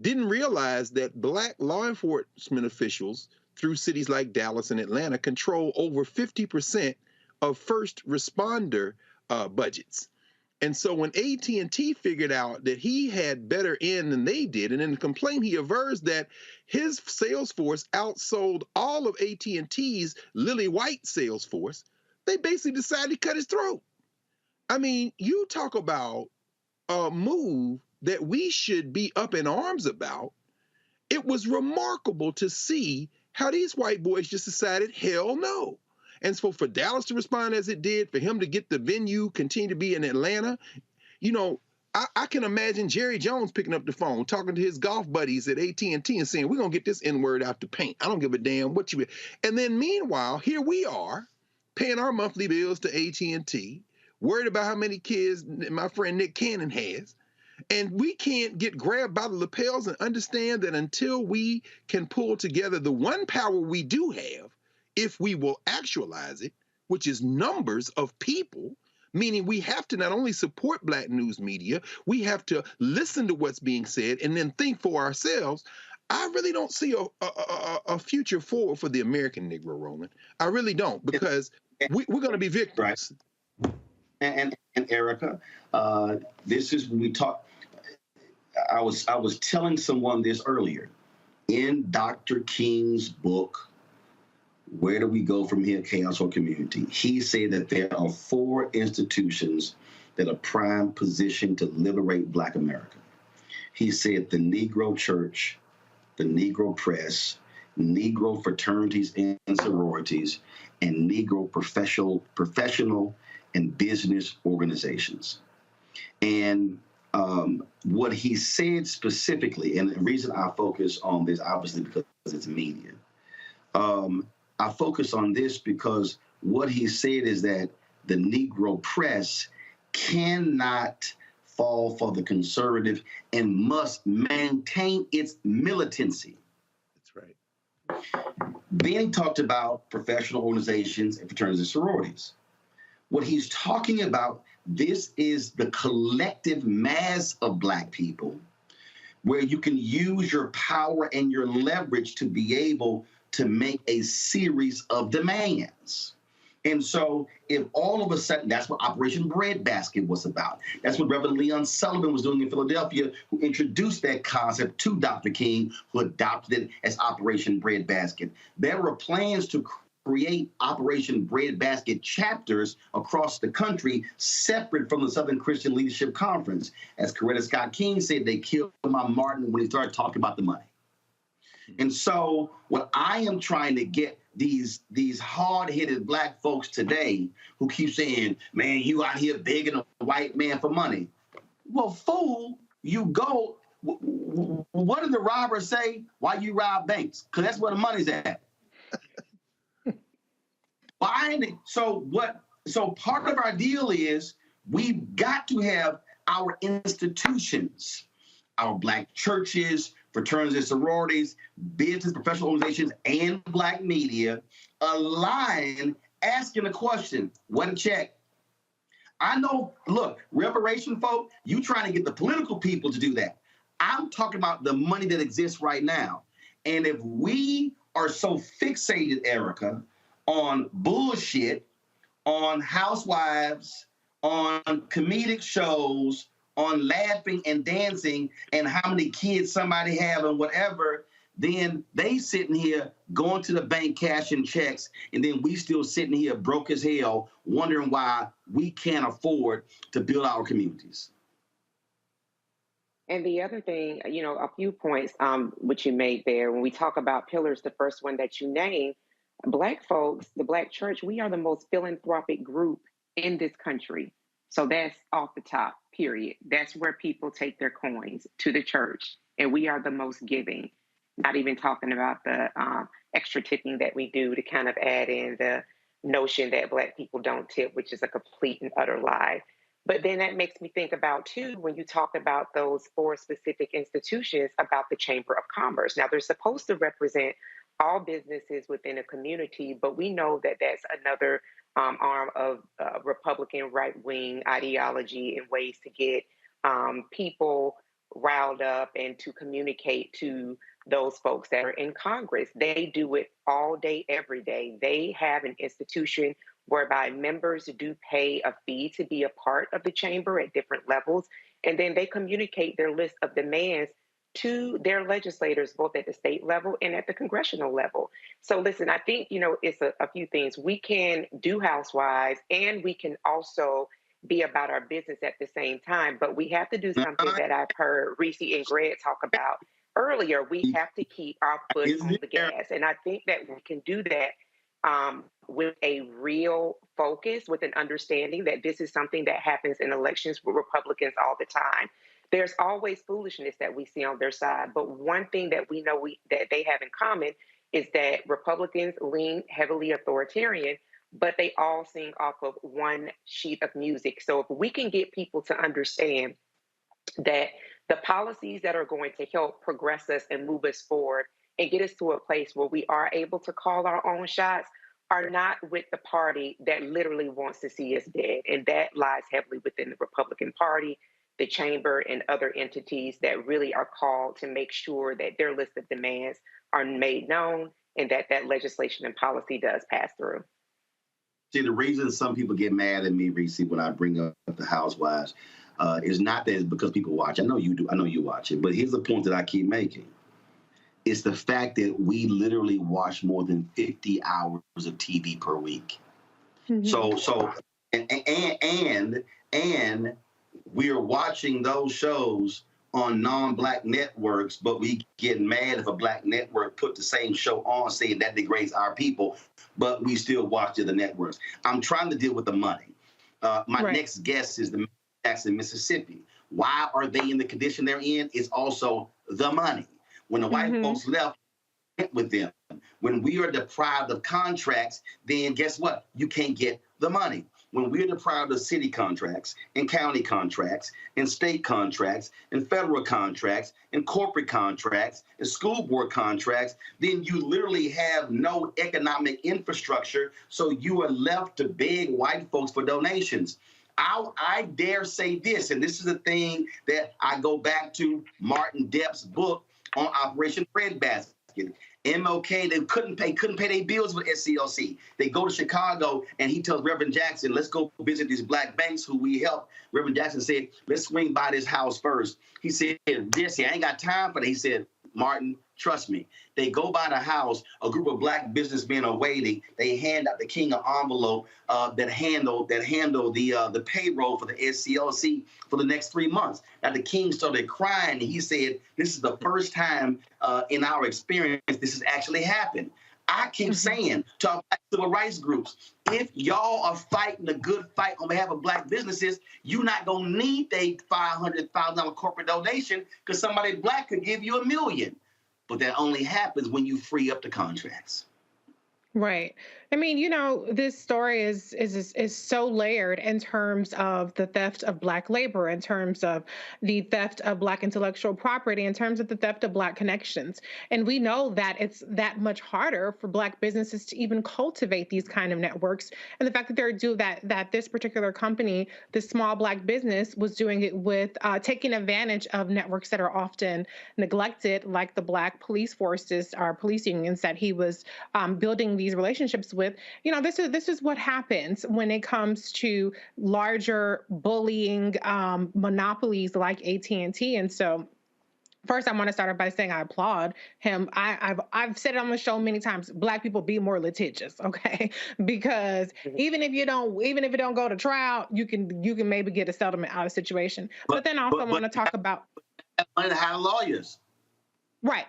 Speaker 9: didn't realize that Black law enforcement officials through cities like Dallas and Atlanta control over 50% of first responder budgets. And so when AT&T figured out that he had better in than they did, and in the complaint he avers that his sales force outsold all of AT&T's Lily White sales force, they basically decided to cut his throat. I mean, you talk about a move that we should be up in arms about. It was remarkable to see how these white boys just decided, hell no. And so for Dallas to respond as it did, for him to get the venue, continue to be in Atlanta, you know, I can imagine Jerry Jones picking up the phone, talking to his golf buddies at AT&T and saying, we're going to get this N-word out the paint. I don't give a damn what you... And then meanwhile, here we are paying our monthly bills to AT&T, worried about how many kids my friend Nick Cannon has. And we can't get grabbed by the lapels and understand that until we can pull together the one power we do have, if we will actualize it, which is numbers of people, meaning we have to not only support Black news media, we have to listen to what's being said and then think for ourselves. I really don't see a future forward for the American Negro, Roland. I really don't, because we're going to be victims.
Speaker 6: Right. And Erica, this is when we talk. I was telling someone this earlier. In Dr. King's book, Where Do We Go From Here, Chaos or Community? He said that there are 4 institutions that are prime positioned to liberate Black America. He said the Negro Church, the Negro Press, Negro fraternities and sororities, and Negro professional and business organizations. And what he said specifically, and the reason I focus on this, obviously because it's media, I focus on this because what he said is that the Negro press cannot fall for the conservative and must maintain its militancy.
Speaker 9: That's right.
Speaker 6: Then he talked about professional organizations and fraternities and sororities. What he's talking about, this is the collective mass of Black people where you can use your power and your leverage to be able to make a series of demands. And so if all of a sudden, that's what Operation Breadbasket was about. That's what Reverend Leon Sullivan was doing in Philadelphia, who introduced that concept to Dr. King, who adopted it as Operation Breadbasket. There were plans to create Operation Breadbasket chapters across the country, separate from the Southern Christian Leadership Conference. As Coretta Scott King said, they killed my Martin when he started talking about the money. And so what I am trying to get these hard-headed Black folks today who keep saying, man, you out here begging a white man for money. Well, fool, you go. What did the robbers say? Why you rob banks? Because that's where the money's at. So part of our deal is we've got to have our institutions, our Black churches, fraternities and sororities, business, professional organizations, and Black media align, asking the question, what a check. I know, look, reparation folk, you trying to get the political people to do that. I'm talking about the money that exists right now. And if we are so fixated, Erica, on bullshit, on housewives, on comedic shows, on laughing and dancing and how many kids somebody have and whatever, then they sitting here going to the bank cashing checks, and then we still sitting here broke as hell wondering why we can't afford to build our communities.
Speaker 4: And the other thing, you know, a few points which you made there, when we talk about pillars, the first one that you named, Black folks, the Black church, we are the most philanthropic group in this country. So that's off the top, period. That's where people take their coins, to the church. And we are the most giving, not even talking about the extra tipping that we do to kind of add in the notion that Black people don't tip, which is a complete and utter lie. But then that makes me think about, too, when you talk about those 4 specific institutions, about the Chamber of Commerce. Now, they're supposed to represent all businesses within a community, but we know that that's another arm of Republican right-wing ideology and ways to get people riled up and to communicate to those folks that are in Congress. They do it all day, every day. They have an institution whereby members do pay a fee to be a part of the chamber at different levels, and then they communicate their list of demands to their legislators, both at the state level and at the congressional level. So listen, I think, you know, it's a few things. We can do housewives and we can also be about our business at the same time, but we have to do something that I've heard Reese and Greg talk about earlier. We have to keep our foot on the gas. And I think that we can do that with a real focus, with an understanding that this is something that happens in elections with Republicans all the time. There's always foolishness that we see on their side. But one thing that we know that they have in common is that Republicans lean heavily authoritarian, but they all sing off of one sheet of music. So if we can get people to understand that the policies that are going to help progress us and move us forward and get us to a place where we are able to call our own shots are not with the party that literally wants to see us dead. And that lies heavily within the Republican Party, the chamber, and other entities that really are called to make sure that their list of demands are made known and that that legislation and policy does pass through.
Speaker 6: See, the reason some people get mad at me, Reese, when I bring up the housewives is not that it's because people watch. I know you do. I know you watch it. But here's the point that I keep making. It's the fact that we literally watch more than 50 hours of TV per week. Mm-hmm. And we are watching those shows on non-Black networks, but we get mad if a Black network put the same show on, saying that degrades our people, but we still watch the other networks. I'm trying to deal with the money. My next guest is the Jackson, Mississippi. Why are they in the condition they're in? It's also the money. When the white folks left with them, when we are deprived of contracts, then guess what? You can't get the money. when we're deprived of city contracts and county contracts and state contracts and federal contracts and corporate contracts and school board contracts, then you literally have no economic infrastructure. So you are left to beg white folks for donations. I dare say this, and this is the thing that I go back to Martin Depp's book on Operation Breadbasket. MLK, they couldn't pay their bills with SCLC. They go to Chicago, and he tells Reverend Jackson, let's go visit these black banks who we help. Reverend Jackson said, let's swing by this house first. He said, Jesse, I ain't got time for that. He said, Martin, trust me. They go by the house, a group of black businessmen are waiting. They hand out the king an envelope that handle the payroll for the SCLC for the next 3 months. Now the king started crying, and he said, this is the first time in our experience this has actually happened. I keep saying to our black civil rights groups, if y'all are fighting a good fight on behalf of black businesses, you're not going to need a $500,000 corporate donation because somebody black could give you $1 million. But that only happens when you free up the contracts.
Speaker 8: Right. I mean, you know, this story is so layered in terms of the theft of black labor, in terms of the theft of black intellectual property, in terms of the theft of black connections. And we know that it's that much harder for black businesses to even cultivate these kind of networks. And the fact that that this particular company, this small black business, was doing it with taking advantage of networks that are often neglected, like the black police forces, our police unions that he was building these relationships with. You know, this is what happens when it comes to larger bullying monopolies like AT&T. And so first, I want to start off by saying I applaud him. I've said it on the show many times. Black people, be more litigious, okay? Because even if it don't go to trial, you can maybe get a settlement out of the situation. But then I also want to talk about
Speaker 6: hire lawyers.
Speaker 8: Right.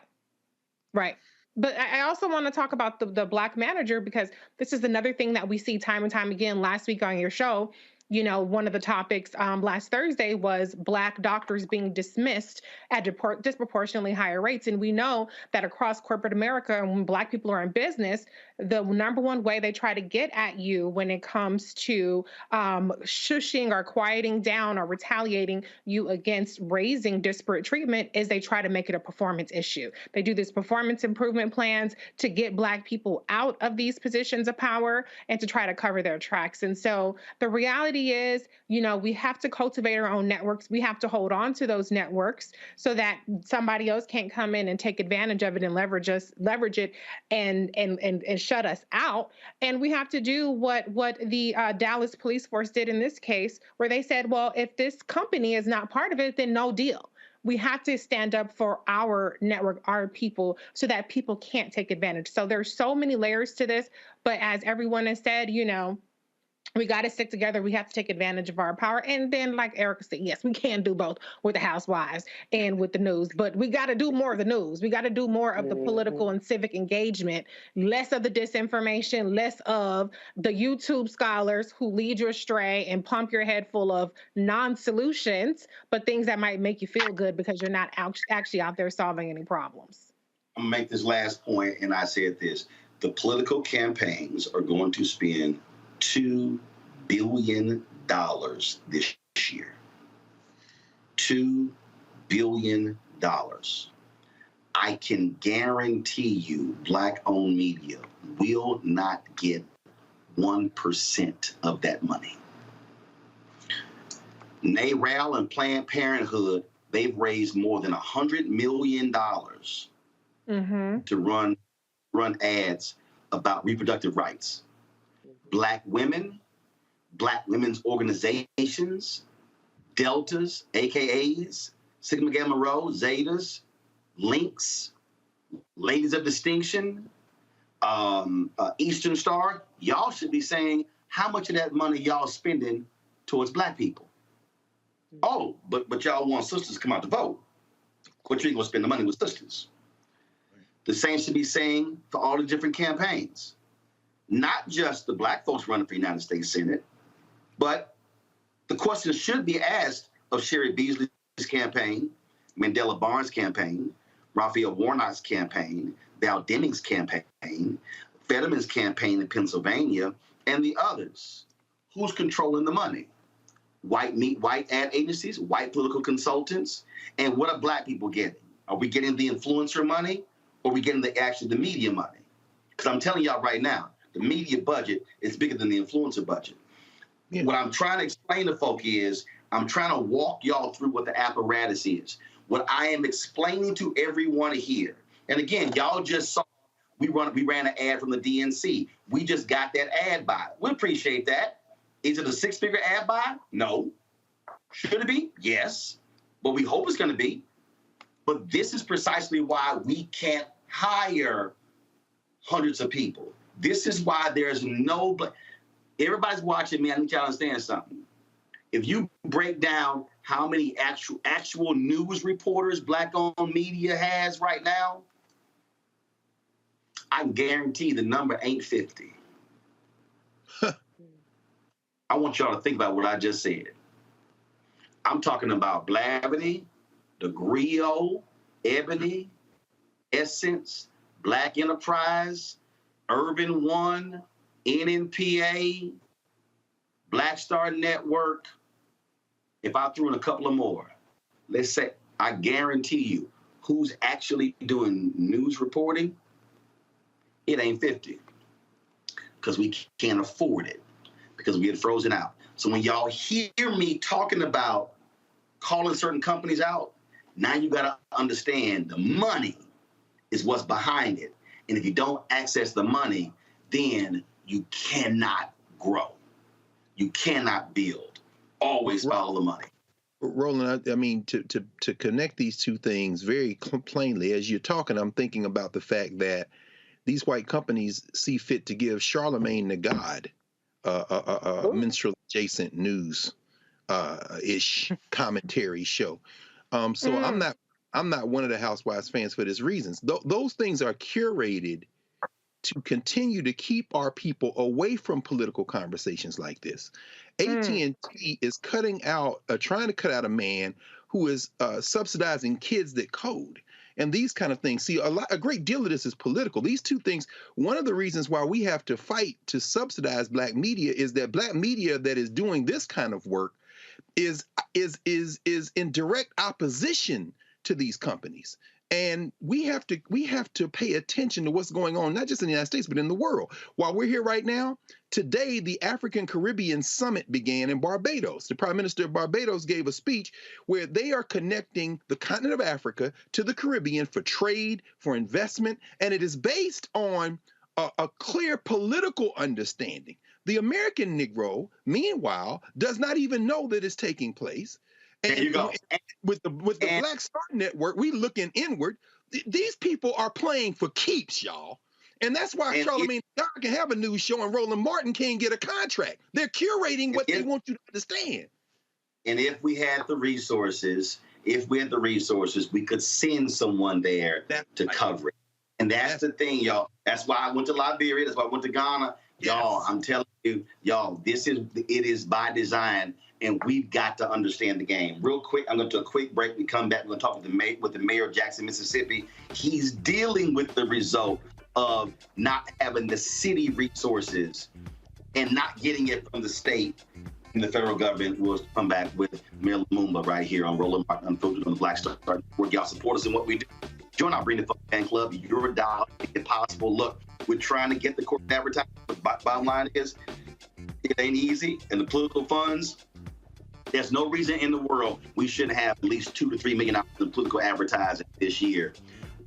Speaker 8: But I also want to talk about the black manager, because this is another thing that we see time and time again. Last week on your show, you know, one of the topics last Thursday was black doctors being dismissed at disproportionately higher rates. And we know that across corporate America, when black people are in business, the number one way they try to get at you when it comes to shushing or quieting down or retaliating you against raising disparate treatment is they try to make it a performance issue. They do this performance improvement plans to get black people out of these positions of power and to try to cover their tracks. And so the reality is, you know, we have to cultivate our own networks. We have to hold on to those networks so that somebody else can't come in and take advantage of it and leverage it and shut us out. And we have to do what the Dallas police force did in this case, where they said, well, if this company is not part of it, then no deal. We have to stand up for our network, our people, so that people can't take advantage. So there's so many layers to this. But as everyone has said, you know, we got to stick together. We have to take advantage of our power. And then, like Erica said, yes, we can do both with the housewives and with the news. But we got to do more of the news. We got to do more of the political and civic engagement, less of the disinformation, less of the YouTube scholars who lead you astray and pump your head full of non-solutions, but things that might make you feel good because you're not actually out there solving any problems.
Speaker 6: I'm going to make this last point, and I said this. The political campaigns are going to spend $2 billion this year. $2 billion. I can guarantee you black-owned media will not get 1% of that money. NARAL and Planned Parenthood, they've raised more than $100 million to run ads about reproductive rights. Black women, black women's organizations, Deltas, AKAs, Sigma Gamma Rho, Zetas, Links, Ladies of Distinction, Eastern Star, y'all should be saying how much of that money y'all spending towards black people. Oh, but y'all want sisters to come out to vote. But you ain't gonna spend the money with sisters. The same should be saying for all the different campaigns. Not just the black folks running for the United States Senate, but the question should be asked of Sherry Beasley's campaign, Mandela Barnes' campaign, Raphael Warnock's campaign, Val Deming's campaign, Fetterman's campaign in Pennsylvania, and the others. who's controlling the money? White ad agencies, white political consultants, and what are black people getting? Are we getting the influencer money, or are we getting the media money? Because I'm telling y'all right now, the media budget is bigger than the influencer budget. Yeah. What I'm trying to explain to folk is, I'm trying to walk y'all through what the apparatus is. What I am explaining to everyone here, and again, y'all just saw we ran an ad from the DNC. We just got that ad buy. We appreciate that. Is it a six-figure ad buy? No. Should it be? Yes. But we hope it's going to be. But this is precisely why we can't hire hundreds of people. This is why there's no... Everybody's watching me. I need y'all to understand something. If you break down how many actual news reporters Black-owned media has right now, I guarantee the number ain't 50. I want y'all to think about what I just said. I'm talking about Blavity, The Griot, Ebony, Essence, Black Enterprise, Urban One, NNPA, Black Star Network. If I threw in a couple of more, let's say, I guarantee you, who's actually doing news reporting? It ain't 50, because we can't afford it, because we get frozen out. So when y'all hear me talking about calling certain companies out, now you got to understand the money is what's behind it. And if you don't access the money, then you cannot grow. You cannot build. Always follow the money.
Speaker 9: Roland, I mean, to connect these two things very plainly, as you're talking, I'm thinking about the fact that these white companies see fit to give Charlemagne the God a minstrel adjacent news ish commentary show. So I'm not one of the Housewives fans for this reasons. Those things are curated to continue to keep our people away from political conversations like this. AT&T is trying to cut out a man who is subsidizing kids that code. And these kind of things. See, a great deal of this is political. These two things, one of the reasons why we have to fight to subsidize black media is that black media that is doing this kind of work is in direct opposition to these companies. And we have to pay attention to what's going on, not just in the United States, but in the world. While we're here right now, today, the African Caribbean Summit began in Barbados. The Prime Minister of Barbados gave a speech where they are connecting the continent of Africa to the Caribbean for trade, for investment, and it is based on a clear political understanding. The American Negro, meanwhile, does not even know that it's taking place. And
Speaker 6: there you go.
Speaker 9: With the Black Star Network, we looking inward. These people are playing for keeps, y'all. And that's why Charlemagne God can have a news show and Roland Martin can't get a contract. They're curating what they want you to understand.
Speaker 6: And if we had the resources, we could send someone there to cover it. And that's the thing, y'all. That's why I went to Liberia. That's why I went to Ghana. Yes. Y'all, I'm telling you, y'all, it is by design. And we've got to understand the game. Real quick, I'm going to do a quick break. We come back. We're going to talk with the mayor of Jackson, Mississippi. He's dealing with the result of not having the city resources and not getting it from the state and the federal government. We'll come back with Mayor Lumumba right here on Roland Martin Unfiltered on the Black Star Network. Y'all support us in what we do. Join our Bring the Fun Fan Club. Your dollar, if possible. Look, we're trying to get the corporate advertising. But bottom line is, it ain't easy. And the political funds, there's no reason in the world we shouldn't have at least $2 to $3 million in political advertising this year.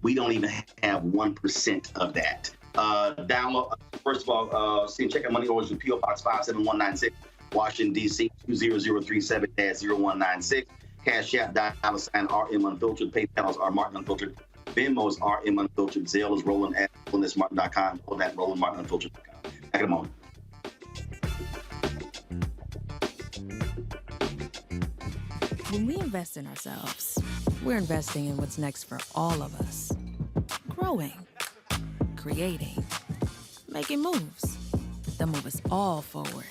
Speaker 6: We don't even have 1% of that. Download, first of all, check out money orders with P.O. Box 57196, Washington, D.C. 20037-0196. Cash App, $RM Unfiltered. PayPal is R Martin Unfiltered. Venmo is RM Unfiltered. Zelle is Roland at RolandSmartin.com or that RolandMartinUnfiltered.com. Back in a moment.
Speaker 14: When we invest in ourselves, we're investing in what's next for all of us. Growing, creating, making moves that move us all forward.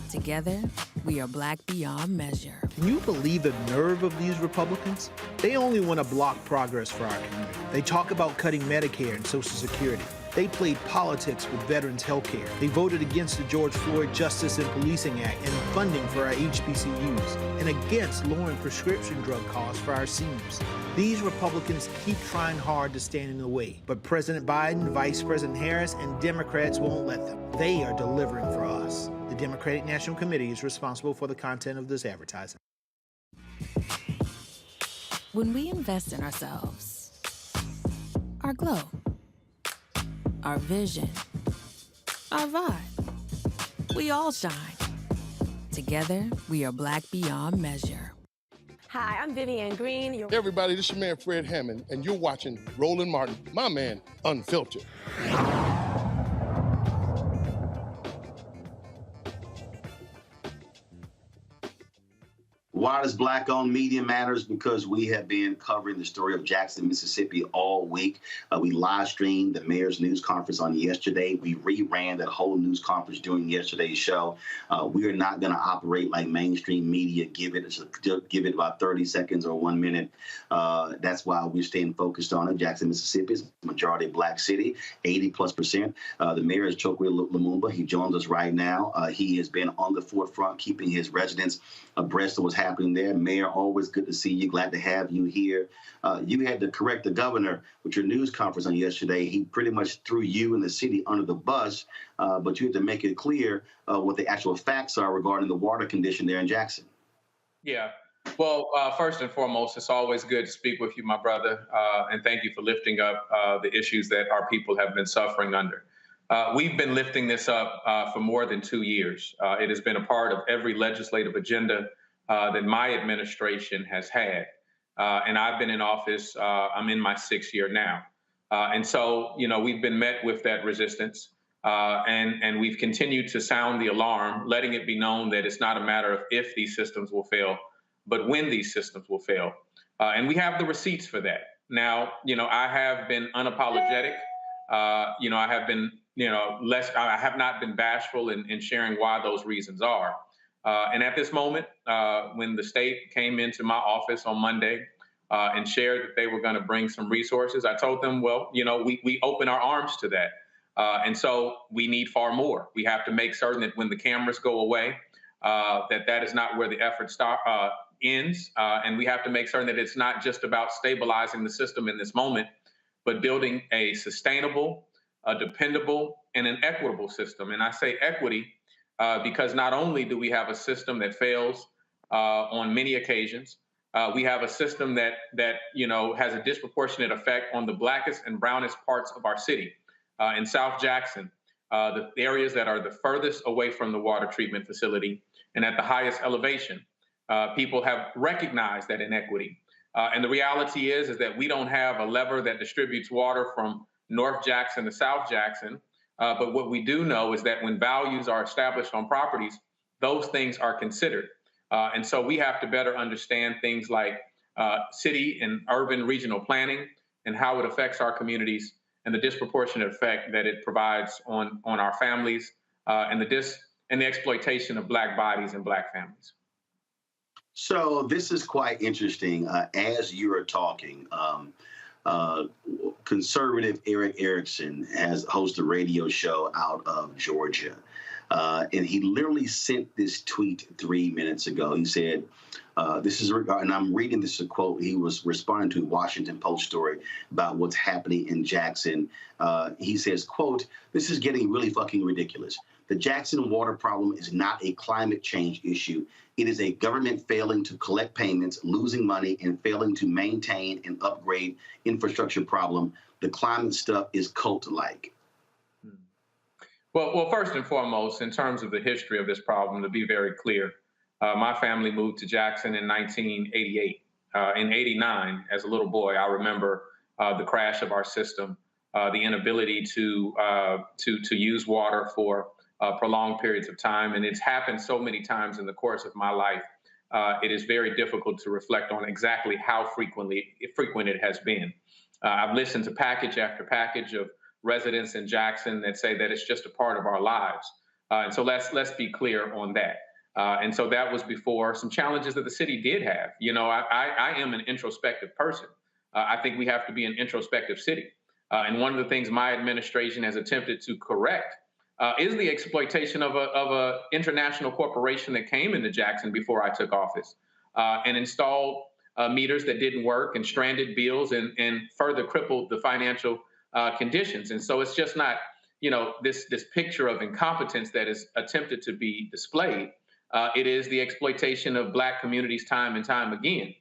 Speaker 14: Together, we are Black beyond measure.
Speaker 15: Can you believe the nerve of these Republicans? They only want to block progress for our community. They talk about cutting Medicare and Social Security. They played politics with veterans' health care. They voted against the George Floyd Justice and Policing Act and funding for our HBCUs, and against lowering prescription drug costs for our seniors. These Republicans keep trying hard to stand in the way, but President Biden, Vice President Harris, and Democrats won't let them. They are delivering for us. The Democratic National Committee is responsible for the content of this advertising.
Speaker 14: When we invest in ourselves, our glow, our vision, our vibe, we all shine. Together, we are Black beyond measure.
Speaker 5: Hi, I'm Vivian Green.
Speaker 7: Hey everybody, this is your man Fred Hammond, and you're watching Roland Martin, my man, Unfiltered.
Speaker 6: Why does Black-owned media matters? Because we have been covering the story of Jackson, Mississippi all week. We live streamed the mayor's news conference on yesterday. We reran that whole news conference during yesterday's show. We are not going to operate like mainstream media. Give it about 30 seconds or 1 minute. That's why we're staying focused on it. Jackson, Mississippi is a majority Black city, 80+%. The mayor is Chokwe Lumumba. He joins us right now. He has been on the forefront, keeping his residents abreast of what's happening there. Mayor, always good to see you. Glad to have you here. You had to correct the governor with your news conference on yesterday. He pretty much threw you and the city under the bus, but you had to make it clear what the actual facts are regarding the water condition there in Jackson.
Speaker 10: Yeah. Well, first and foremost, it's always good to speak with you, my brother, and thank you for lifting up the issues that our people have been suffering under. We've been lifting this up for more than 2 years. It has been a part of every legislative agenda that my administration has had. And I've been in office, I'm in my 6th year now. And so, we've been met with that resistance, and we've continued to sound the alarm, letting it be known that it's not a matter of if these systems will fail, but when these systems will fail. And we have the receipts for that. Now, I have been unapologetic. I have been I have not been bashful in sharing why those reasons are. And at this moment, when the state came into my office on Monday and shared that they were going to bring some resources, I told them, well, we open our arms to that. And so we need far more. We have to make certain that when the cameras go away, that is not where the effort ends. And we have to make certain that it's not just about stabilizing the system in this moment, but building a sustainable, a dependable, and an equitable system. And I say equity because not only do we have a system that fails on many occasions, we have a system that has a disproportionate effect on the blackest and brownest parts of our city. In South Jackson, the areas that are the furthest away from the water treatment facility and at the highest elevation, people have recognized that inequity. And the reality is that we don't have a lever that distributes water from North Jackson to South Jackson. But what we do know is that when values are established on properties, those things are considered. And so we have to better understand things like city and urban regional planning and how it affects our communities and the disproportionate effect that it provides on our families and the exploitation of Black bodies and Black families.
Speaker 6: So this is quite interesting. As you are talking, conservative Eric Erickson has hosted a radio show out of Georgia. And he literally sent this tweet 3 minutes ago. He said, and I'm reading this a quote. He was responding to a Washington Post story about what's happening in Jackson. He says, quote, "This is getting really fucking ridiculous. The Jackson water problem is not a climate change issue. It is a government failing to collect payments, losing money, and failing to maintain and upgrade infrastructure problem. The climate stuff is cult-like."
Speaker 10: Well, first and foremost, in terms of the history of this problem, to be very clear, my family moved to Jackson in 1988. In '89, as a little boy, I remember the crash of our system, the inability to use water for prolonged periods of time. And it's happened so many times in the course of my life. It is very difficult to reflect on exactly how frequent it has been. I've listened to package after package of residents in Jackson that say that it's just a part of our lives. And so let's be clear on that. And so that was before some challenges that the city did have. I am an introspective person. I think we have to be an introspective city. And one of the things my administration has attempted to correct is the exploitation of a international corporation that came into Jackson before I took office and installed meters that didn't work and stranded bills and further crippled the financial conditions. And so it's just not, this picture of incompetence that is attempted to be displayed. It is the exploitation of Black communities time and time again,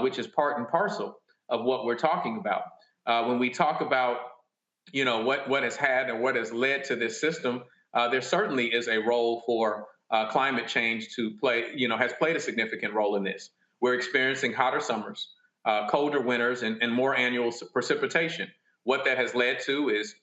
Speaker 10: which is part and parcel of what we're talking about. When we talk about, what has had and what has led to this system, there certainly is a role for climate change to play, has played a significant role in this. We're experiencing hotter summers, colder winters, and more annual precipitation. What that has led to is,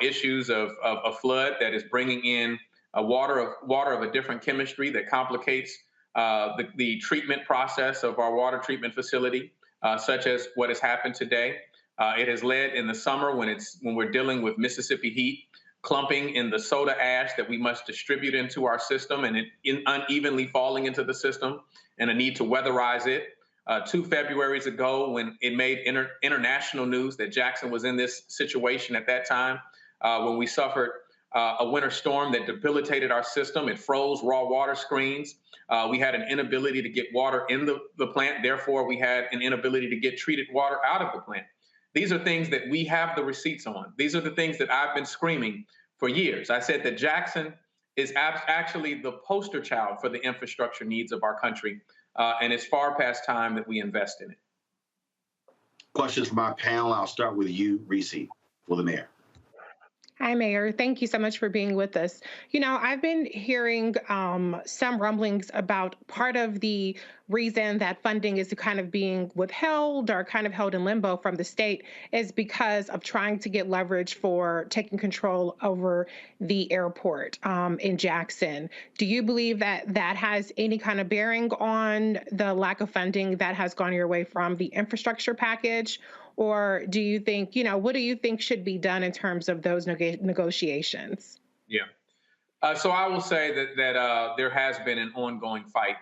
Speaker 10: issues of a flood that is bringing in water of a different chemistry that complicates the treatment process of our water treatment facility, such as what has happened today. It has led in the summer when we're dealing with Mississippi heat, clumping in the soda ash that we must distribute into our system and unevenly falling into the system, and a need to weatherize it. 2 Februaries ago, when it made international news that Jackson was in this situation at that time, when we suffered a winter storm that debilitated our system. It froze raw water screens. We had an inability to get water in the plant. Therefore, we had an inability to get treated water out of the plant. These are things that we have the receipts on. These are the things that I've been screaming for years. I said that Jackson is actually the poster child for the infrastructure needs of our country, and it's far past time that we invest in it.
Speaker 6: Questions from our panel. I'll start with you, Reese, for the mayor.
Speaker 8: Hi, Mayor. Thank you so much for being with us. I've been hearing some rumblings about part of the reason that funding is kind of being withheld or kind of held in limbo from the state is because of trying to get leverage for taking control over the airport in Jackson. Do you believe that that has any kind of bearing on the lack of funding that has gone your way from the infrastructure package? Or do you think, what do you think should be done in terms of those negotiations?
Speaker 10: Yeah. So I will say that there has been an ongoing fight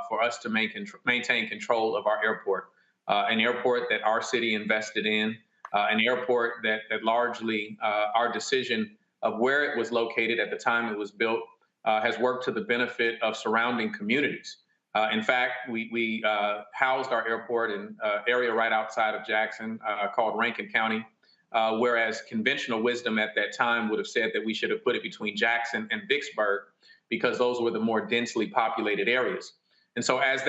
Speaker 10: for us to maintain control of our airport, an airport that our city invested in, an airport that largely our decision of where it was located at the time it was built has worked to the benefit of surrounding communities. In fact, we housed our airport in an area right outside of Jackson called Rankin County, whereas conventional wisdom at that time would have said that we should have put it between Jackson and Vicksburg because those were the more densely populated areas. And so as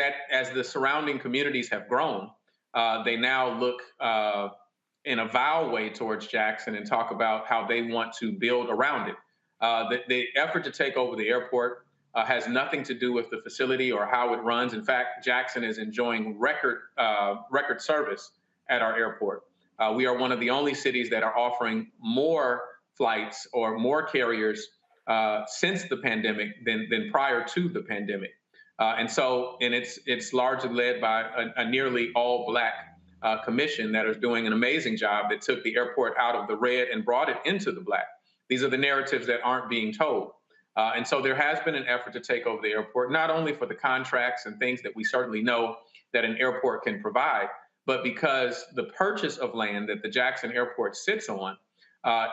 Speaker 10: the surrounding communities have grown, they now look in a vile way towards Jackson and talk about how they want to build around it. The effort to take over the airport has nothing to do with the facility or how it runs. In fact, Jackson is enjoying record service at our airport. We are one of the only cities that are offering more flights or more carriers since the pandemic than prior to the pandemic. And it's largely led by a nearly all Black commission that is doing an amazing job that took the airport out of the red and brought it into the Black. These are the narratives that aren't being told. And so there has been an effort to take over the airport, not only for the contracts and things that we certainly know that an airport can provide, but because the purchase of land that the Jackson Airport sits on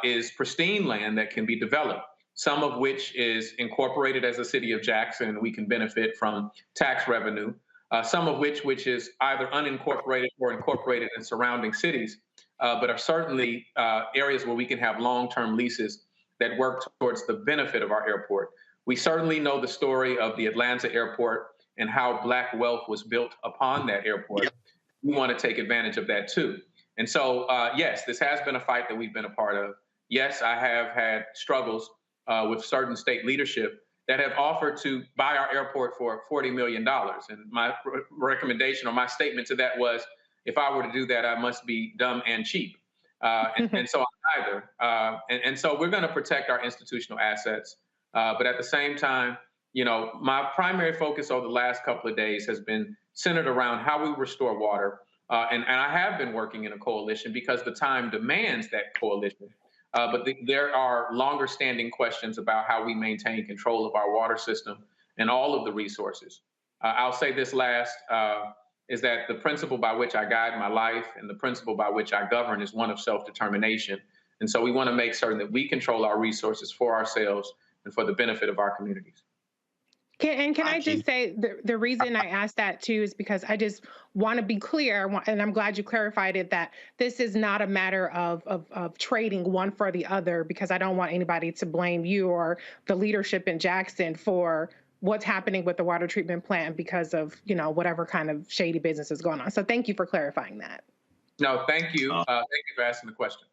Speaker 10: is pristine land that can be developed, some of which is incorporated as a city of Jackson, and we can benefit from tax revenue, some of which is either unincorporated or incorporated in surrounding cities, but are certainly areas where we can have long-term leases that work towards the benefit of our airport. We certainly know the story of the Atlanta airport and how Black wealth was built upon that airport. We want to take advantage of that too. And so, yes, this has been a fight that we've been a part of. Yes, I have had struggles with certain state leadership that have offered to buy our airport for $40 million. And my recommendation or my statement to that was, if I were to do that, I must be dumb and cheap. And so I'm neither. And so we're going to protect our institutional assets. But at the same time, my primary focus over the last couple of days has been centered around how we restore water. And I have been working in a coalition because the time demands that coalition. But there are longer standing questions about how we maintain control of our water system. and all of the resources. I'll say this last, is that the principle by which I guide my life and the principle by which I govern is one of self-determination. And so we want to make certain that we control our resources for ourselves and for the benefit of our communities.
Speaker 8: Can I just say the reason I asked that too is because I just want to be clear, and I'm glad you clarified it, that this is not a matter of trading one for the other, because I don't want anybody to blame you or the leadership in Jackson for what's happening with the water treatment plant because of, you know, whatever kind of shady business is going on. So thank you for clarifying that.
Speaker 10: No, thank you. Thank you for asking the question.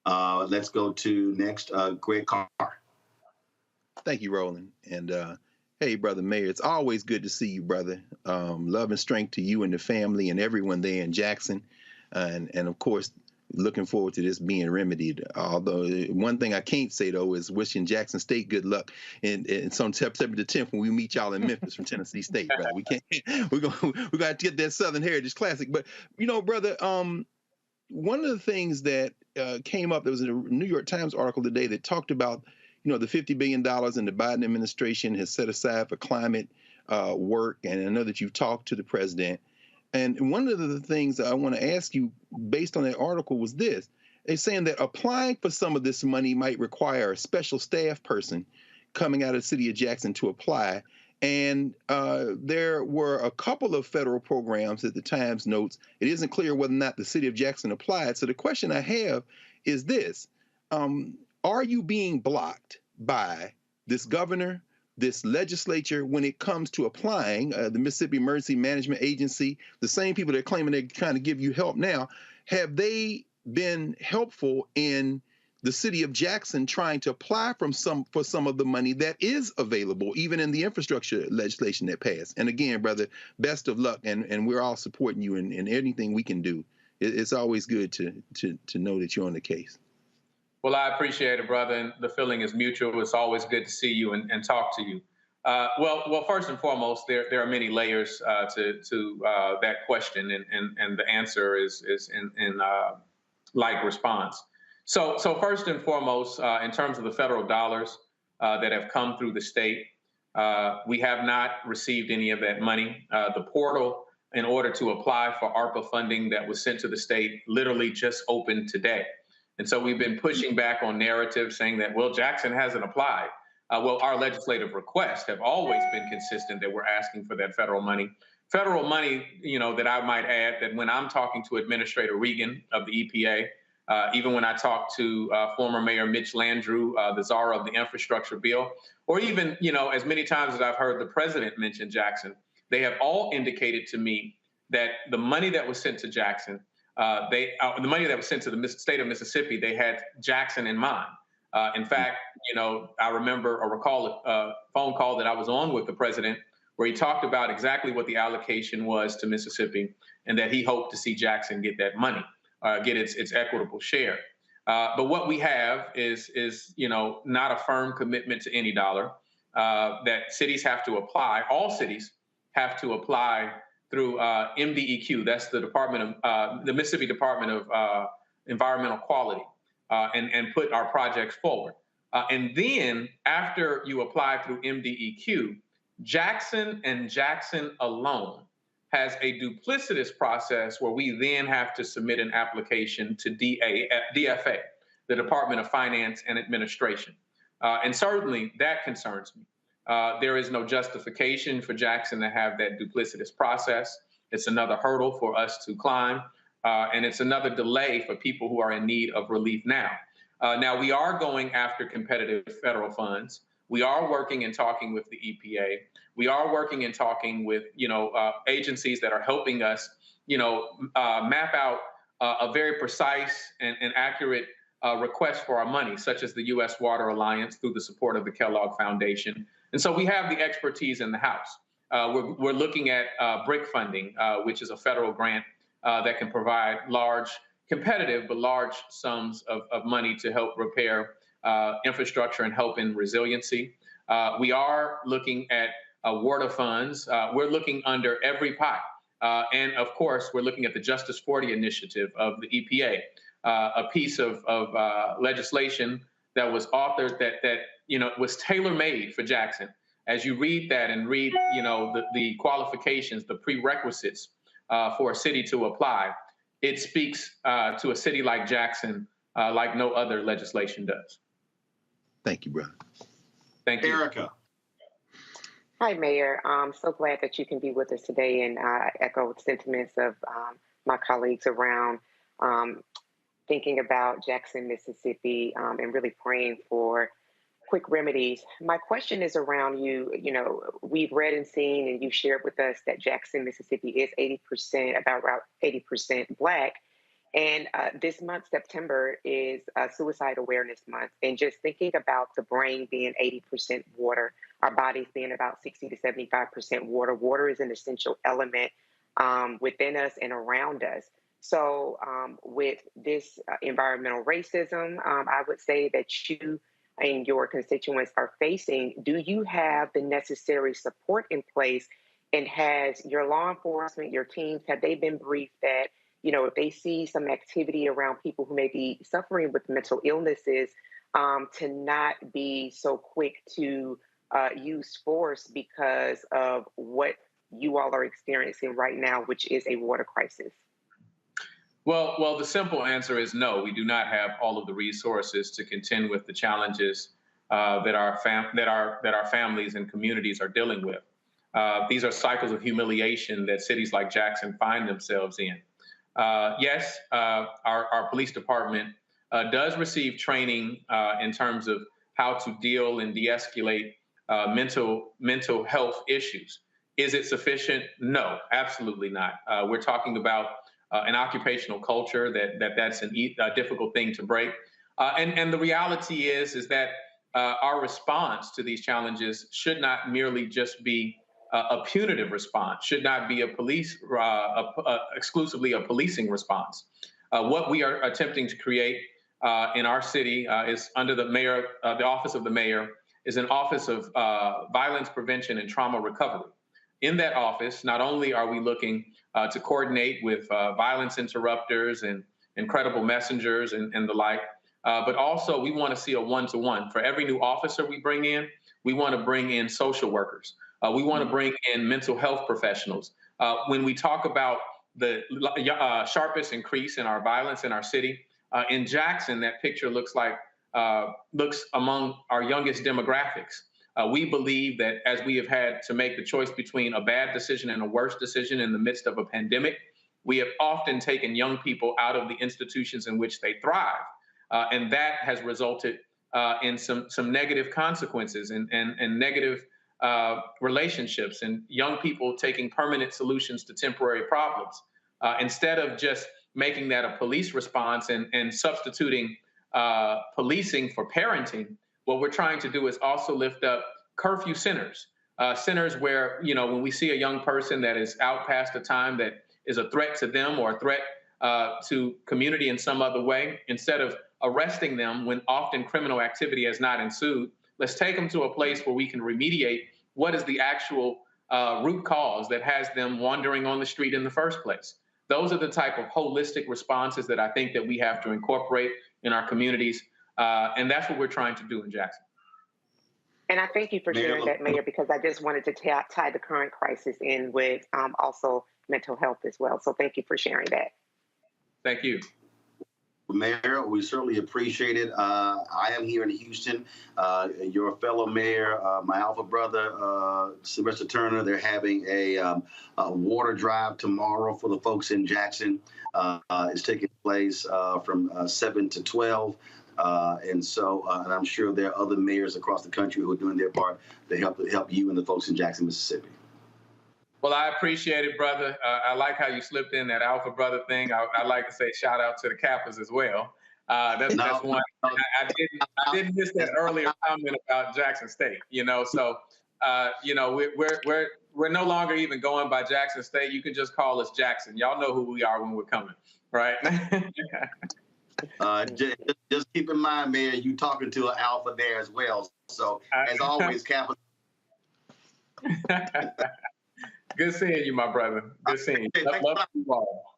Speaker 6: Let's go to next, Greg Carr.
Speaker 9: Thank you, Roland. And hey, Brother Mayor, it's always good to see you, brother. Love and strength to you and the family and everyone there in Jackson. And of course, looking forward to this being remedied. Although one thing I can't say, though, is wishing Jackson State good luck in some September the 10th when we meet y'all in Memphis from Tennessee State, brother. We got to get that Southern Heritage Classic. But, you know, brother, one of the things that came up, there was a New York Times article today that talked about, you know, the $50 billion in the Biden administration has set aside for climate work. And I know that you've talked to the president. And one of the things I want to ask you based on that article was this. They're saying that applying for some of this money might require a special staff person coming out of the city of Jackson to apply. And there were a couple of federal programs that the Times notes. It isn't clear whether or not the city of Jackson applied. So the question I have is this. Are you being blocked by this governor, this legislature, when it comes to applying? The Mississippi Emergency Management Agency, the same people that are claiming they're trying to give you help now, have they been helpful in the city of Jackson trying to apply for some of the money that is available, even in the infrastructure legislation that passed? And again, brother, best of luck, and we're all supporting you in anything we can do. It's always good to know that you're on the case.
Speaker 10: Well, I appreciate it, brother, and the feeling is mutual. It's always good to see you and talk to you. Well, first and foremost, there are many layers to that question, and the answer is in like response. So first and foremost, in terms of the federal dollars that have come through the state, we have not received any of that money. The portal in order to apply for ARPA funding that was sent to the state literally just opened today. And so we've been pushing back on narrative saying that, well, Jackson hasn't applied. Well, our legislative requests have always been consistent that we're asking for that federal money. Federal money, you know, that I might add that when I'm talking to Administrator Regan of the EPA, even when I talk to former Mayor Mitch Landrieu, the czar of the infrastructure bill, or even, you know, as many times as I've heard the president mention Jackson, they have all indicated to me that the money that was sent to Jackson, the money that was sent to the state of Mississippi, they had Jackson in mind. In fact, you know, I remember or recall a phone call that I was on with the president where he talked about exactly what the allocation was to Mississippi and that he hoped to see Jackson get that money, get its equitable share. But what we have is, you know, not a firm commitment to any dollar, that cities have to apply. All cities have to apply through MDEQ. That's the the Mississippi Department of Environmental Quality, and put our projects forward. And then after you apply through MDEQ, Jackson and Jackson alone has a duplicitous process where we then have to submit an application to DFA, the Department of Finance and Administration. And certainly that concerns me. There is no justification for Jackson to have that duplicitous process. It's another hurdle for us to climb, and it's another delay for people who are in need of relief now. Now, we are going after competitive federal funds. We are working and talking with the EPA. We are working and talking with, you know, agencies that are helping us, you know, map out a very precise and accurate request for our money, such as the U.S. Water Alliance through the support of the Kellogg Foundation. And so we have the expertise in the House. We're looking at BRIC funding, which is a federal grant that can provide large, competitive, but large sums of money to help repair infrastructure and help in resiliency. We are looking at WARTA funds. We're looking under every pot. And of course, we're looking at the Justice 40 initiative of the EPA, a piece of legislation that was authored that you know, was tailor-made for Jackson as you read that and read, the qualifications, the prerequisites for a city to apply, it speaks to a city like Jackson like no other legislation does.
Speaker 9: Thank you, brother.
Speaker 10: Thank you.
Speaker 26: Erica.
Speaker 4: Hi, Mayor. I'm so glad that you can be with us today, and I echo sentiments of my colleagues around thinking about Jackson, Mississippi, and really praying for quick remedies. My question is around we've read and seen, and you shared with us that Jackson, Mississippi is 80%, about 80% Black. And this month, September, is Suicide Awareness Month. And just thinking about the brain being 80% water, our bodies being about 60 to 75% water. Water is an essential element within us and around us. So with this environmental racism, I would say that you and your constituents are facing, do you have the necessary support in place? And has your law enforcement, your teams, have they been briefed that, if they see some activity around people who may be suffering with mental illnesses, to not be so quick to use force because of what you all are experiencing right now, which is a water crisis?
Speaker 10: Well, the simple answer is no. We do not have all of the resources to contend with the challenges that our families and communities are dealing with. These are cycles of humiliation that cities like Jackson find themselves in. Yes, our police department does receive training in terms of how to deal and de-escalate mental health issues. Is it sufficient? No, absolutely not. We're talking about an occupational culture that's a difficult thing to break. And the reality is that our response to these challenges should not merely just be a punitive response, should not be exclusively a policing response. What we are attempting to create in our city is under the mayor, the office of the mayor, is an office of violence prevention and trauma recovery. In that office, not only are we looking to coordinate with violence interrupters and credible messengers and the like, but also we want to see a one-to-one. For every new officer we bring in, we want to bring in social workers. We want to bring in mental health professionals. When we talk about the sharpest increase in our violence in our city, in Jackson, that picture looks among our youngest demographics. We believe that as we have had to make the choice between a bad decision and a worse decision in the midst of a pandemic, we have often taken young people out of the institutions in which they thrive. And that has resulted in some negative consequences and negative relationships and young people taking permanent solutions to temporary problems. Instead of just making that a police response and substituting policing for parenting, what we're trying to do is also lift up curfew centers, centers where, when we see a young person that is out past a time that is a threat to them or a threat to community in some other way, instead of arresting them when often criminal activity has not ensued, let's take them to a place where we can remediate what is the actual root cause that has them wandering on the street in the first place. Those are the type of holistic responses that I think that we have to incorporate in our communities. And that's what we're trying to do in Jackson.
Speaker 4: And I thank you for sharing that, Mayor, because I just wanted to tie the current crisis in with also mental health as well. So thank you for sharing that.
Speaker 10: Thank you.
Speaker 6: Mayor, we certainly appreciate it. I am here in Houston. Your fellow mayor, my alpha brother, Sylvester Turner, they're having a water drive tomorrow for the folks in Jackson. It's taking place from 7 to 12. And I'm sure there are other mayors across the country who are doing their part to help you and the folks in Jackson, Mississippi.
Speaker 10: Well, I appreciate it, brother. I like how you slipped in that alpha brother thing. I like to say shout out to the Kappas as well. That's one. I didn't miss that earlier comment about Jackson State. So we're no longer even going by Jackson State. You can just call us Jackson. Y'all know who we are when we're coming, right?
Speaker 6: Just keep in mind, Mayor, you talking to an alpha there as well. So as always, Kappa.
Speaker 10: Good seeing you, my brother. Good seeing you. Love you all.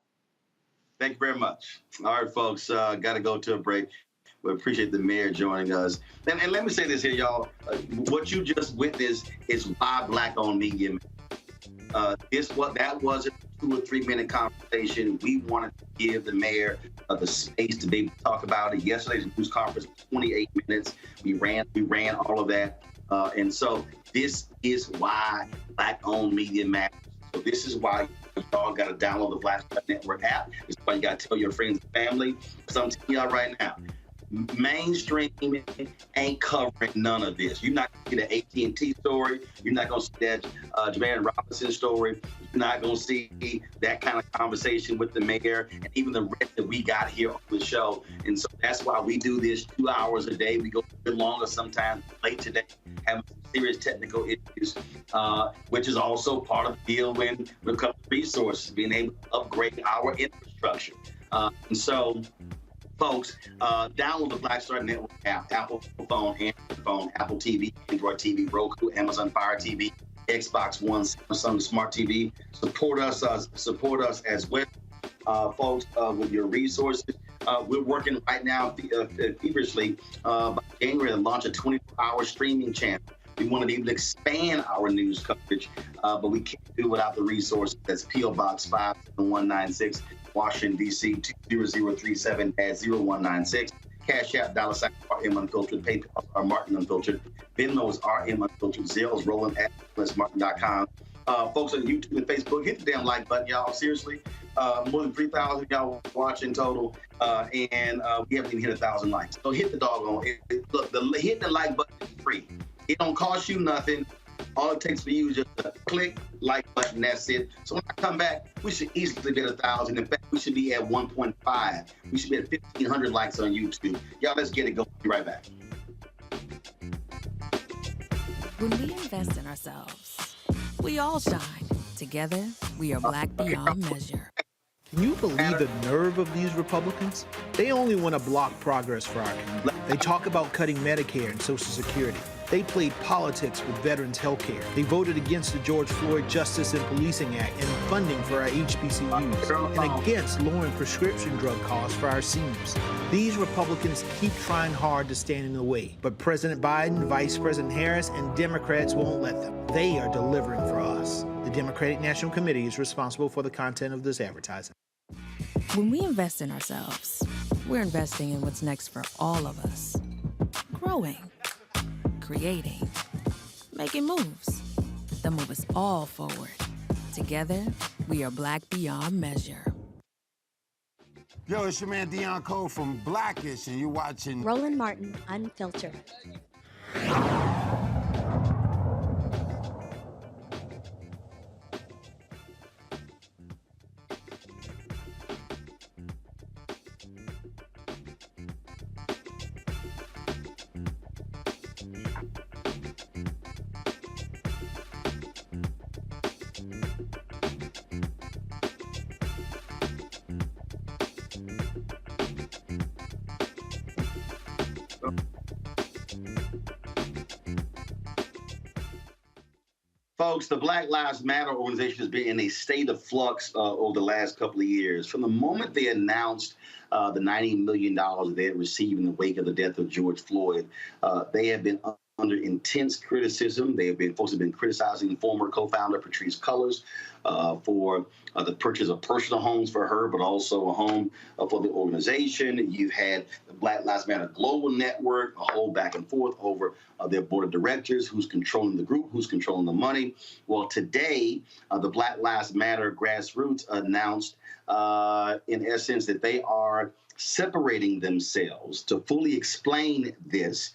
Speaker 6: Thank you very much. All right, folks, got to go to a break. We appreciate the mayor joining us. And let me say this here, y'all. What you just witnessed is why Black-owned media. That wasn't a 2 or 3 minute conversation. We wanted to give the mayor the space to be able to talk about it. Yesterday's news conference was 28 minutes. We ran all of that. And so this is why Black-owned media matters. So this is why y'all got to download the Black Star Network app. This is why you got to tell your friends and family. Because I'm telling y'all right now, mainstream ain't covering none of this. You're not going to see the AT&T story. You're not going to see that Jamarion Robinson story. You're not going to see that kind of conversation with the mayor and even the rest that we got here on the show. And so that's why we do this 2 hours a day. We go a bit longer sometimes, late today, having some serious technical issues, which is also part of the deal when it comes to resources, being able to upgrade our infrastructure. And so, folks, download the Black Star Network app, Apple phone, Android phone, Apple TV, Android TV, Roku, Amazon Fire TV, Xbox One, Samsung Smart TV. Support us as well, folks, with your resources. We're working right now feverishly by January to launch a 24-hour streaming channel. We want to be able to expand our news coverage, but we can't do it without the resources. That's P.O. Box 57196. Washington, D.C. 20037-0196. Cash App, $RM Unfiltered. PayPal, R Martin Unfiltered. Venmo is RM Unfiltered. Zelle is Roland at Martin.com. Folks on YouTube and Facebook, hit the damn like button, y'all. Seriously. More than 3,000 y'all watching total, and we haven't even hit 1,000 likes. So hit the doggone. Look, hit the like button is free. It don't cost you nothing. All it takes for you is just a click, like button, that's it. So when I come back, we should easily be at 1,000. In fact, we should be at 1.5. We should be at 1,500 likes on YouTube. Y'all, let's get it going. Be right back.
Speaker 14: When we invest in ourselves, we all shine. Together, we are Black beyond measure.
Speaker 15: Can you believe the nerve of these Republicans? They only want to block progress for our community. They talk about cutting Medicare and Social Security. They played politics with veterans' health care. They voted against the George Floyd Justice and Policing Act and funding for our HBCUs, and against lowering prescription drug costs for our seniors. These Republicans keep trying hard to stand in the way, but President Biden, Vice President Harris, and Democrats won't let them. They are delivering for us. The Democratic National Committee is responsible for the content of this advertising.
Speaker 14: When we invest in ourselves, we're investing in what's next for all of us. Growing, creating, making moves that move us all forward. Together, we are Black beyond measure.
Speaker 2: Yo, it's your man Dion Cole from Blackish, and you're watching
Speaker 5: Roland Martin Unfiltered.
Speaker 6: Folks, the Black Lives Matter organization has been in a state of flux over the last couple of years. From the moment they announced the $90 million they had received in the wake of the death of George Floyd, they have been under intense criticism. Folks have been criticizing former co-founder Patrisse Cullors for the purchase of personal homes for her, but also a home for the organization. You've had the Black Lives Matter Global Network, a whole back and forth over their board of directors, who's controlling the group, who's controlling the money. Well, today, the Black Lives Matter grassroots announced, in essence, that they are separating themselves to fully explain this.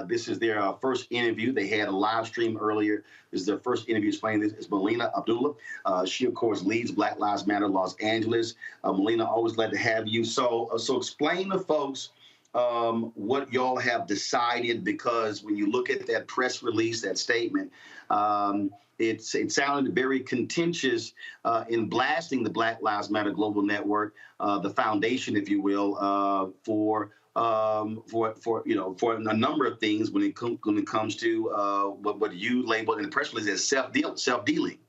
Speaker 6: This is their first interview. They had a live stream earlier. This is their first interview explaining this. It's Melina Abdullah. She, of course, leads Black Lives Matter Los Angeles. Melina, always glad to have you. So explain to folks what y'all have decided, because when you look at that press release, that statement, it sounded very contentious in blasting the Black Lives Matter Global Network, the foundation, if you will, for a number of things when it comes to what you labeled in the press release as self-dealing.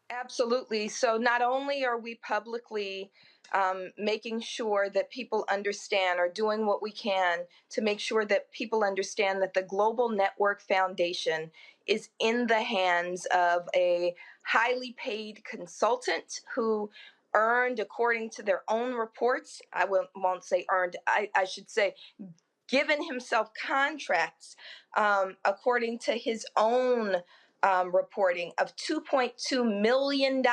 Speaker 11: Absolutely. So not only are we publicly making sure that people understand, or doing what we can to make sure that people understand that the Global Network Foundation is in the hands of a highly paid consultant who earned, according to their own reports, won't say earned, I should say given himself contracts, according to his own reporting, of $2.2 million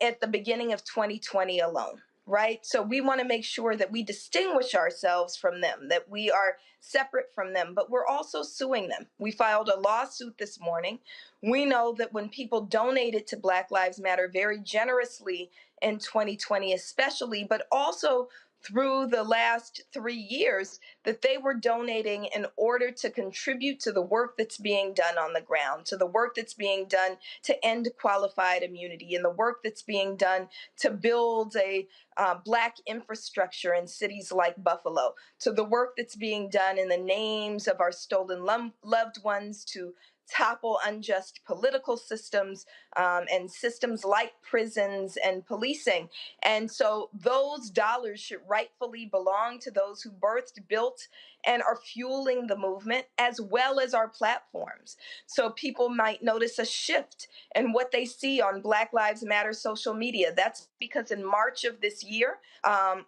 Speaker 11: at the beginning of 2020 alone. Right? So we want to make sure that we distinguish ourselves from them, that we are separate from them, but we're also suing them. We filed a lawsuit this morning. We know that when people donated to Black Lives Matter very generously in 2020, especially, but also through the last 3 years, that they were donating in order to contribute to the work that's being done on the ground, to the work that's being done to end qualified immunity, and the work that's being done to build a Black infrastructure in cities like Buffalo, to the work that's being done in the names of our stolen loved ones to topple unjust political systems and systems like prisons and policing. And so those dollars should rightfully belong to those who birthed, built, and are fueling the movement, as well as our platforms. So people might notice a shift in what they see on Black Lives Matter social media. That's because in March of this year,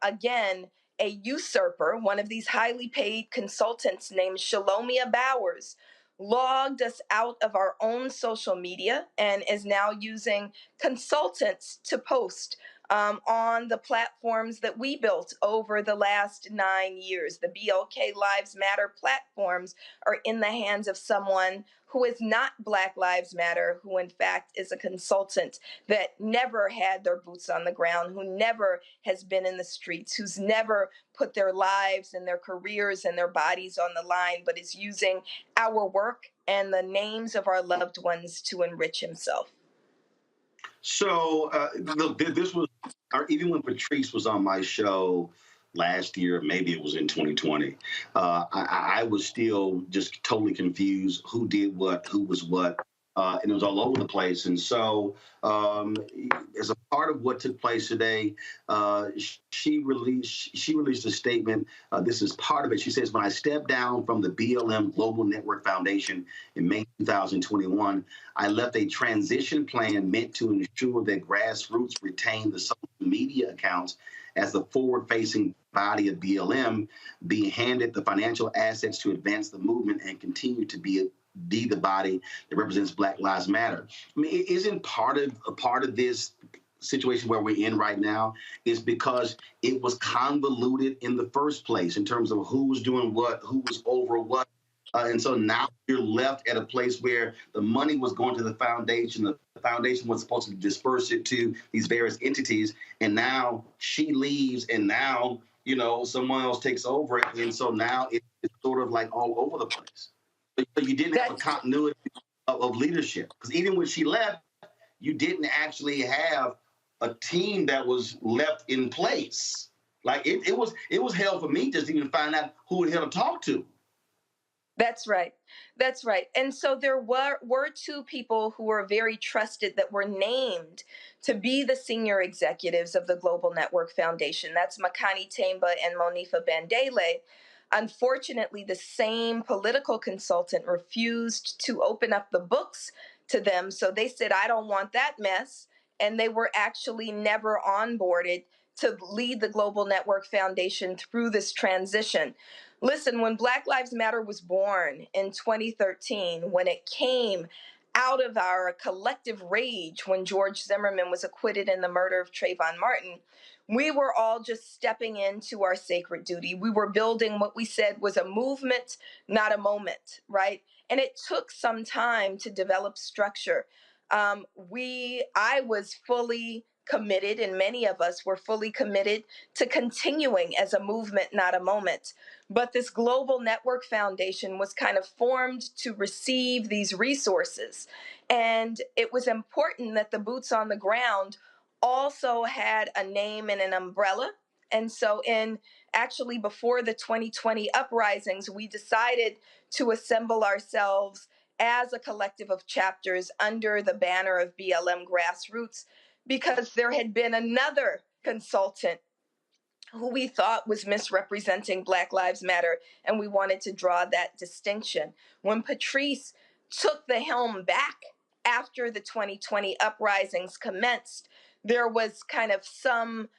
Speaker 11: again, a usurper, one of these highly paid consultants named Shalomia Bowers, logged us out of our own social media and is now using consultants to post on the platforms that we built over the last 9 years. The BLK Lives Matter platforms are in the hands of someone who is not Black Lives Matter, who in fact is a consultant that never had their boots on the ground, who never has been in the streets, who's never put their lives and their careers and their bodies on the line, but is using our work and the names of our loved ones to enrich himself.
Speaker 6: So, look, this was, or even when Patrice was on my show last year, maybe it was in 2020, I was still just totally confused who did what, who was what, and it was all over the place. And so, as a part of what took place today, she released a statement. This is part of it. She says, "When I stepped down from the BLM Global Network Foundation in May 2021, I left a transition plan meant to ensure that grassroots retain the social media accounts as the forward-facing body of BLM, being handed the financial assets to advance the movement and continue to be the body that represents Black Lives Matter." I mean, isn't part of this situation where we're in right now is because it was convoluted in the first place in terms of who was doing what, who was over what. And so now you're left at a place where the money was going to the foundation. The foundation was supposed to disperse it to these various entities. And now she leaves, and now, you know, someone else takes over it. And so now it's sort of like all over the place. But you didn't have a continuity of leadership. Because even when she left, you didn't actually have a team that was left in place. Like it was hell for me just to even find out who the hell to talk to.
Speaker 11: That's right. That's right. And so there were two people who were very trusted that were named to be the senior executives of the Global Network Foundation. That's Makani Temba and Monifa Bandele. Unfortunately, the same political consultant refused to open up the books to them. So they said, "I don't want that mess." And they were actually never onboarded to lead the Global Network Foundation through this transition. Listen, when Black Lives Matter was born in 2013, when it came out of our collective rage when George Zimmerman was acquitted in the murder of Trayvon Martin, we were all just stepping into our sacred duty. We were building what we said was a movement, not a moment, right? And it took some time to develop structure. I was fully committed, and many of us were fully committed to continuing as a movement, not a moment. But this Global Network Foundation was kind of formed to receive these resources. And it was important that the boots on the ground also had a name and an umbrella. And so actually before the 2020 uprisings, we decided to assemble ourselves as a collective of chapters under the banner of BLM Grassroots, because there had been another consultant who we thought was misrepresenting Black Lives Matter, and we wanted to draw that distinction. When Patrice took the helm back after the 2020 uprisings commenced, there was kind of some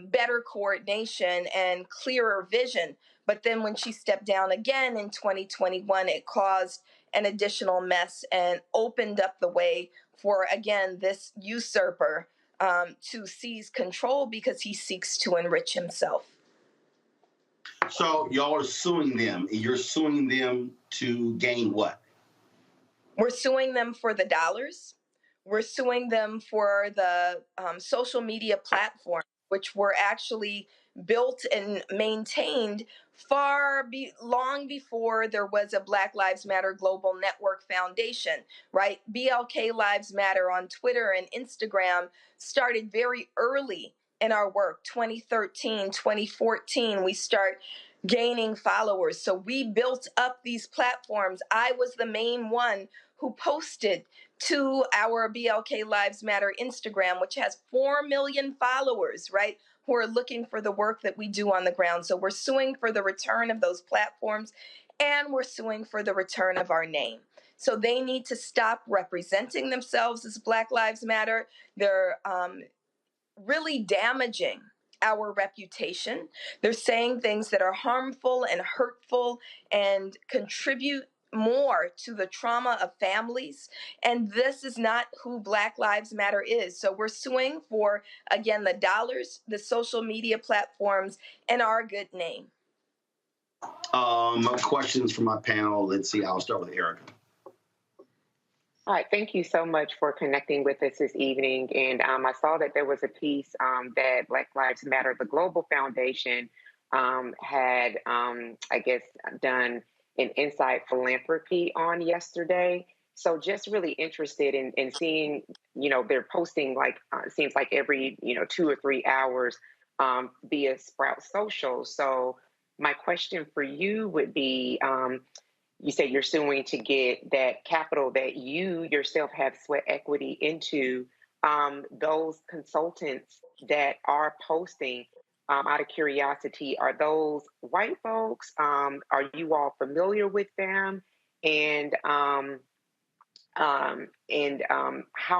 Speaker 11: better coordination and clearer vision. But then when she stepped down again in 2021, it caused an additional mess and opened up the way for, again, this usurper to seize control because he seeks to enrich himself.
Speaker 6: So y'all are suing them. You're suing them to gain what?
Speaker 11: We're suing them for the dollars. We're suing them for the social media platforms, which were actually built and maintained long before there was a Black Lives Matter Global Network Foundation, right? BLK Lives Matter on Twitter and Instagram started very early in our work. 2013, 2014, we start gaining followers. So we built up these platforms. I was the main one who posted to our BLK Lives Matter Instagram, which has 4 million followers, right, who are looking for the work that we do on the ground. So we're suing for the return of those platforms, and we're suing for the return of our name. So they need to stop representing themselves as Black Lives Matter. They're really damaging our reputation. They're saying things that are harmful and hurtful and contribute more to the trauma of families. And this is not who Black Lives Matter is. So we're suing for, again, the dollars, the social media platforms, and our good name.
Speaker 6: Questions from my panel. Let's see. I'll start with Erica.
Speaker 4: All right, thank you so much for connecting with us this evening. And I saw that there was a piece that Black Lives Matter, the Global Foundation, had, I guess, done an insight philanthropy on yesterday. So just really interested in seeing, they're posting like, it seems like every, 2 or 3 hours via Sprout Social. So my question for you would be, you say you're suing to get that capital that you yourself have sweat equity into. Those consultants that are posting, out of curiosity, are those white folks? Are you all familiar with them? And how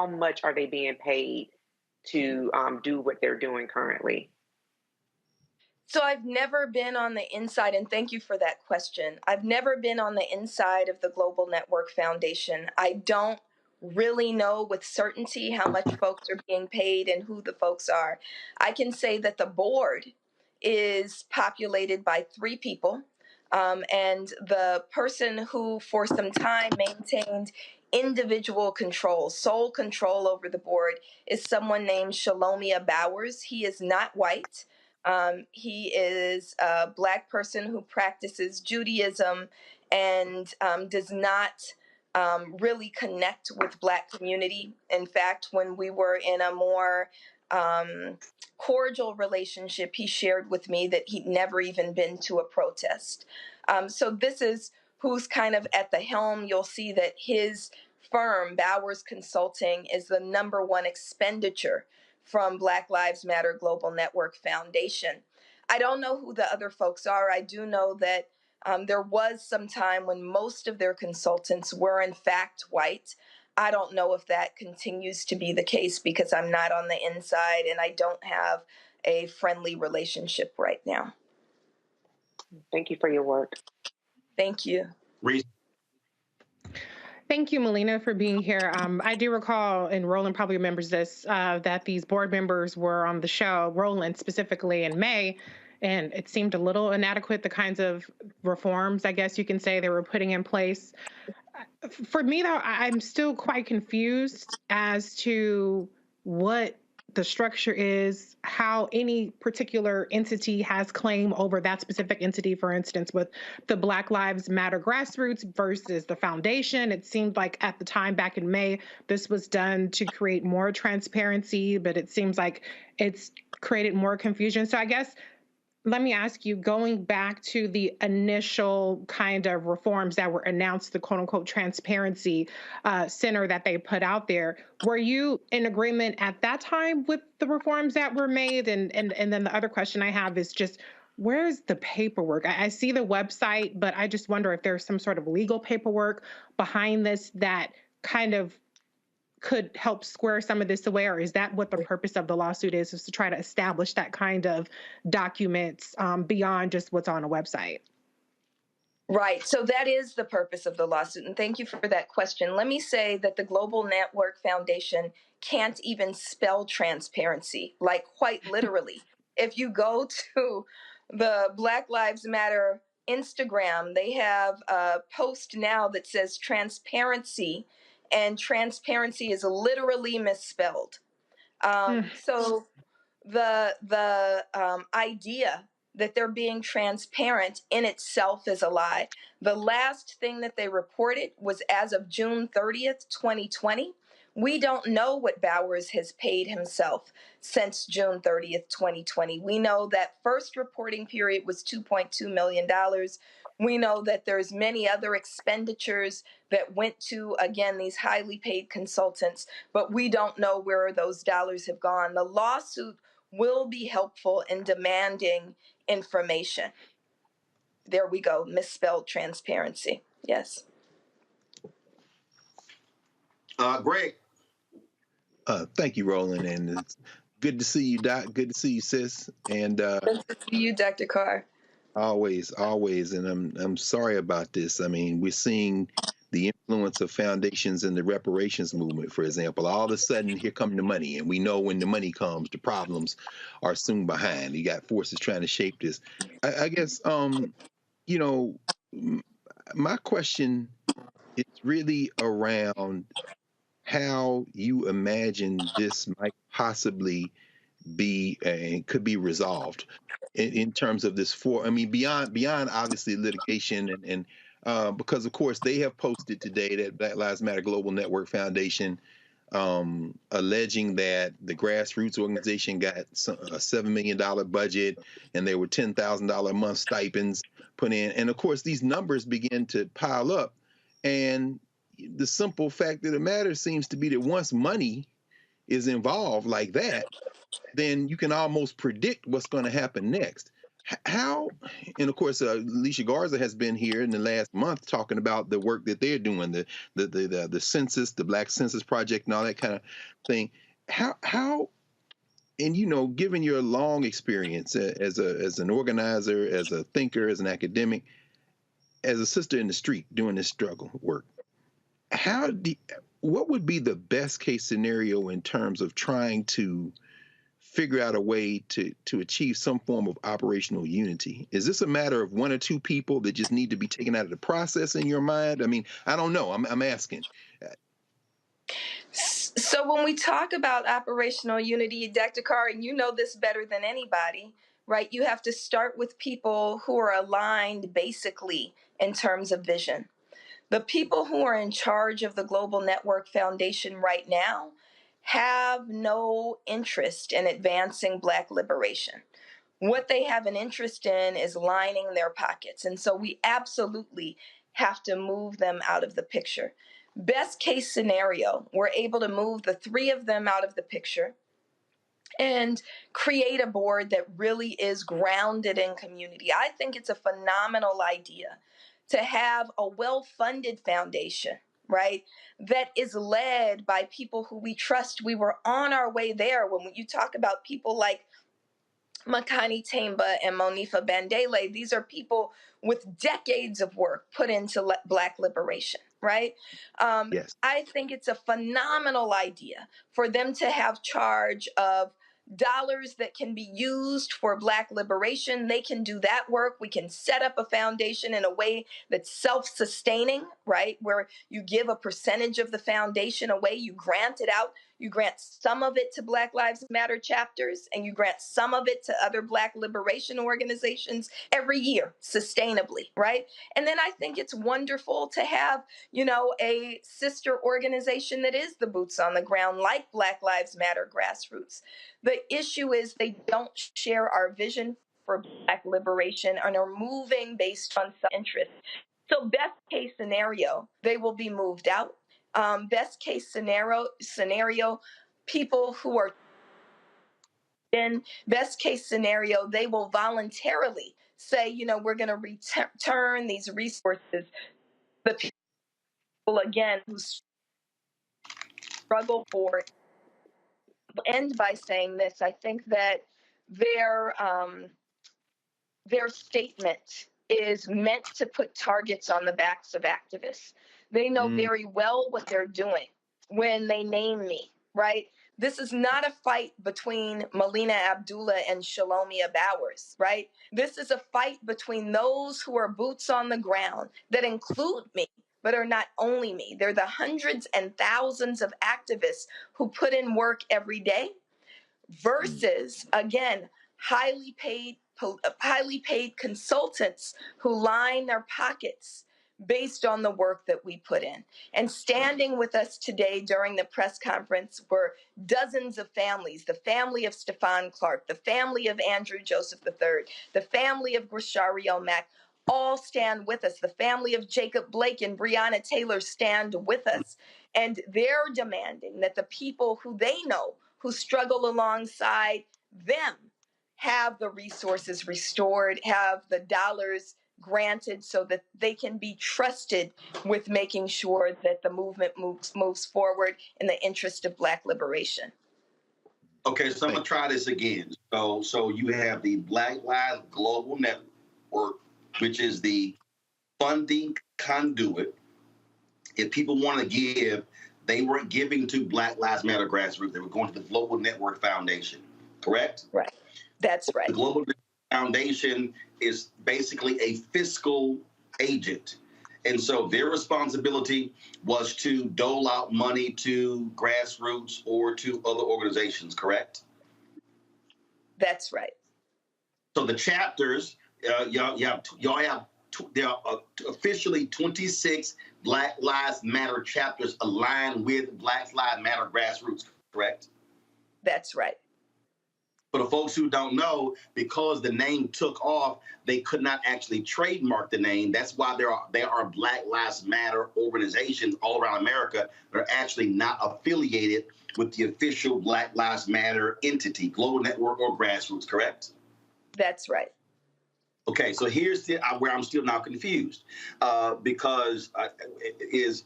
Speaker 4: much are they being paid to do what they're doing currently?
Speaker 11: So I've never been on the inside, and thank you for that question. I've never been on the inside of the Global Network Foundation. I don't really know with certainty how much folks are being paid and who the folks are. I can say that the board is populated by 3 people, and the person who for some time maintained individual control, sole control over the board, is someone named Shalomia Bowers. He is not white. He is a Black person who practices Judaism and does not really connect with Black community. In fact, when we were in a more cordial relationship, he shared with me that he'd never even been to a protest. So this is who's kind of at the helm. You'll see that his firm, Bowers Consulting, is the #1 expenditure from Black Lives Matter Global Network Foundation. I don't know who the other folks are. I do know that there was some time when most of their consultants were in fact white. I don't know if that continues to be the case because I'm not on the inside and I don't have a friendly relationship right now.
Speaker 4: Thank you for your work.
Speaker 11: Thank you.
Speaker 6: Reese.
Speaker 8: Thank you, Melina, for being here. I do recall, and Roland probably remembers this, that these board members were on the show, Roland specifically, in May, and it seemed a little inadequate, the kinds of reforms, I guess you can say, they were putting in place. For me, though, I'm still quite confused as to what the structure is, how any particular entity has claim over that specific entity, for instance, with the Black Lives Matter grassroots versus the foundation. It seemed like at the time back in May, this was done to create more transparency, but it seems like it's created more confusion. So I guess let me ask you, going back to the initial kind of reforms that were announced, the quote unquote transparency center that they put out there, were you in agreement at that time with the reforms that were made? And then the other question I have is just, where's the paperwork? I see the website, but I just wonder if there's some sort of legal paperwork behind this that kind of could help square some of this away, or is that what the purpose of the lawsuit is to try to establish that kind of documents beyond just what's on a website?
Speaker 11: Right. So that is the purpose of the lawsuit. And thank you for that question. Let me say that the Global Network Foundation can't even spell transparency, like quite literally. If you go to the Black Lives Matter Instagram, they have a post now that says transparency, and transparency is literally misspelled. So the idea that they're being transparent in itself is a lie. The last thing that they reported was as of June 30th, 2020. We don't know what Bowers has paid himself since June 30th, 2020. We know that first reporting period was $2.2 million. We know that there's many other expenditures that went to, again, these highly paid consultants, but we don't know where those dollars have gone. The lawsuit will be helpful in demanding information. There we go, misspelled transparency. Yes.
Speaker 6: Greg.
Speaker 9: Thank you, Roland, and it's good to see you, Doc. Good to see you, sis. And
Speaker 11: Good to see you, Dr. Carr.
Speaker 9: always, and I'm sorry about this. I mean, we're seeing the influence of foundations in the reparations movement, for example. All of a sudden, here come the money, and we know when the money comes, the problems are soon behind. You got forces trying to shape this. I guess, you know, my question is really around how you imagine this might possibly be and could be resolved in terms of this beyond obviously litigation and because of course they have posted today that Black Lives Matter Global Network Foundation alleging that the grassroots organization got a $7 million budget and there were $10,000 a month stipends put in, and of course these numbers begin to pile up, and the simple fact of the matter seems to be that once money is involved like that, then you can almost predict what's going to happen next. How, and of course, Alicia Garza has been here in the last month talking about the work that they're doing, the census, the Black Census Project, and all that kind of thing. How, and given your long experience as an organizer, as a thinker, as an academic, as a sister in the street doing this struggle work, what would be the best case scenario in terms of trying to figure out a way to achieve some form of operational unity? Is this a matter of one or two people that just need to be taken out of the process in your mind? I mean, I don't know. I'm asking.
Speaker 11: So when we talk about operational unity, Dr. Carr, and you know this better than anybody, right? You have to start with people who are aligned basically in terms of vision. The people who are in charge of the Global Network Foundation right now have no interest in advancing Black liberation. What they have an interest in is lining their pockets. And so we absolutely have to move them out of the picture. Best case scenario, we're able to move the three of them out of the picture and create a board that really is grounded in community. I think it's a phenomenal idea to have a well-funded foundation, right, that is led by people who we trust. We were on our way there when you talk about people like Makani Temba and Monifa Bandele. These are people with decades of work put into Black liberation, right?
Speaker 9: Yes.
Speaker 11: I think it's a phenomenal idea for them to have charge of dollars that can be used for Black liberation. They can do that work. We can set up a foundation in a way that's self-sustaining, right? Where you give a percentage of the foundation away, you grant it out. You grant some of it to Black Lives Matter chapters, and you grant some of it to other Black liberation organizations every year, sustainably, right? And then I think it's wonderful to have, a sister organization that is the boots on the ground, like Black Lives Matter Grassroots. The issue is they don't share our vision for Black liberation and are moving based on self-interest. So best case scenario, they will be moved out. Best case scenario, people who are in best case scenario, they will voluntarily say, you know, we're going to return these resources. The people, again, who struggle for it. I'll end by saying this. I think that their statement is meant to put targets on the backs of activists. They know very well what they're doing when they name me, right? This is not a fight between Melina Abdullah and Shalomia Bowers, right? This is a fight between those who are boots on the ground that include me, but are not only me. They're the hundreds and thousands of activists who put in work every day versus, again, highly paid consultants who line their pockets based on the work that we put in. And standing with us today during the press conference were dozens of families, the family of Stephon Clark, the family of Andrew Joseph III, the family of Grishario Mack, all stand with us. The family of Jacob Blake and Breonna Taylor stand with us. And they're demanding that the people who they know, who struggle alongside them, have the resources restored, have the dollars granted so that they can be trusted with making sure that the movement moves forward in the interest of Black liberation.
Speaker 6: Okay, so I'm gonna try this again. So you have the Black Lives Global Network, which is the funding conduit. If people want to give, they weren't giving to Black Lives Matter grassroots. They were going to the Global Network Foundation, correct?
Speaker 11: Right. That's right.
Speaker 6: The Global Network Foundation is basically a fiscal agent. And so their responsibility was to dole out money to grassroots or to other organizations, correct?
Speaker 11: That's right.
Speaker 6: So the chapters, y'all have there are officially 26 Black Lives Matter chapters aligned with Black Lives Matter grassroots, correct?
Speaker 11: That's right.
Speaker 6: For the folks who don't know, because the name took off, they could not actually trademark the name. That's why there are Black Lives Matter organizations all around America that are actually not affiliated with the official Black Lives Matter entity, Global Network or grassroots, correct?
Speaker 11: That's right.
Speaker 6: Okay, so here's where I'm still now confused, because if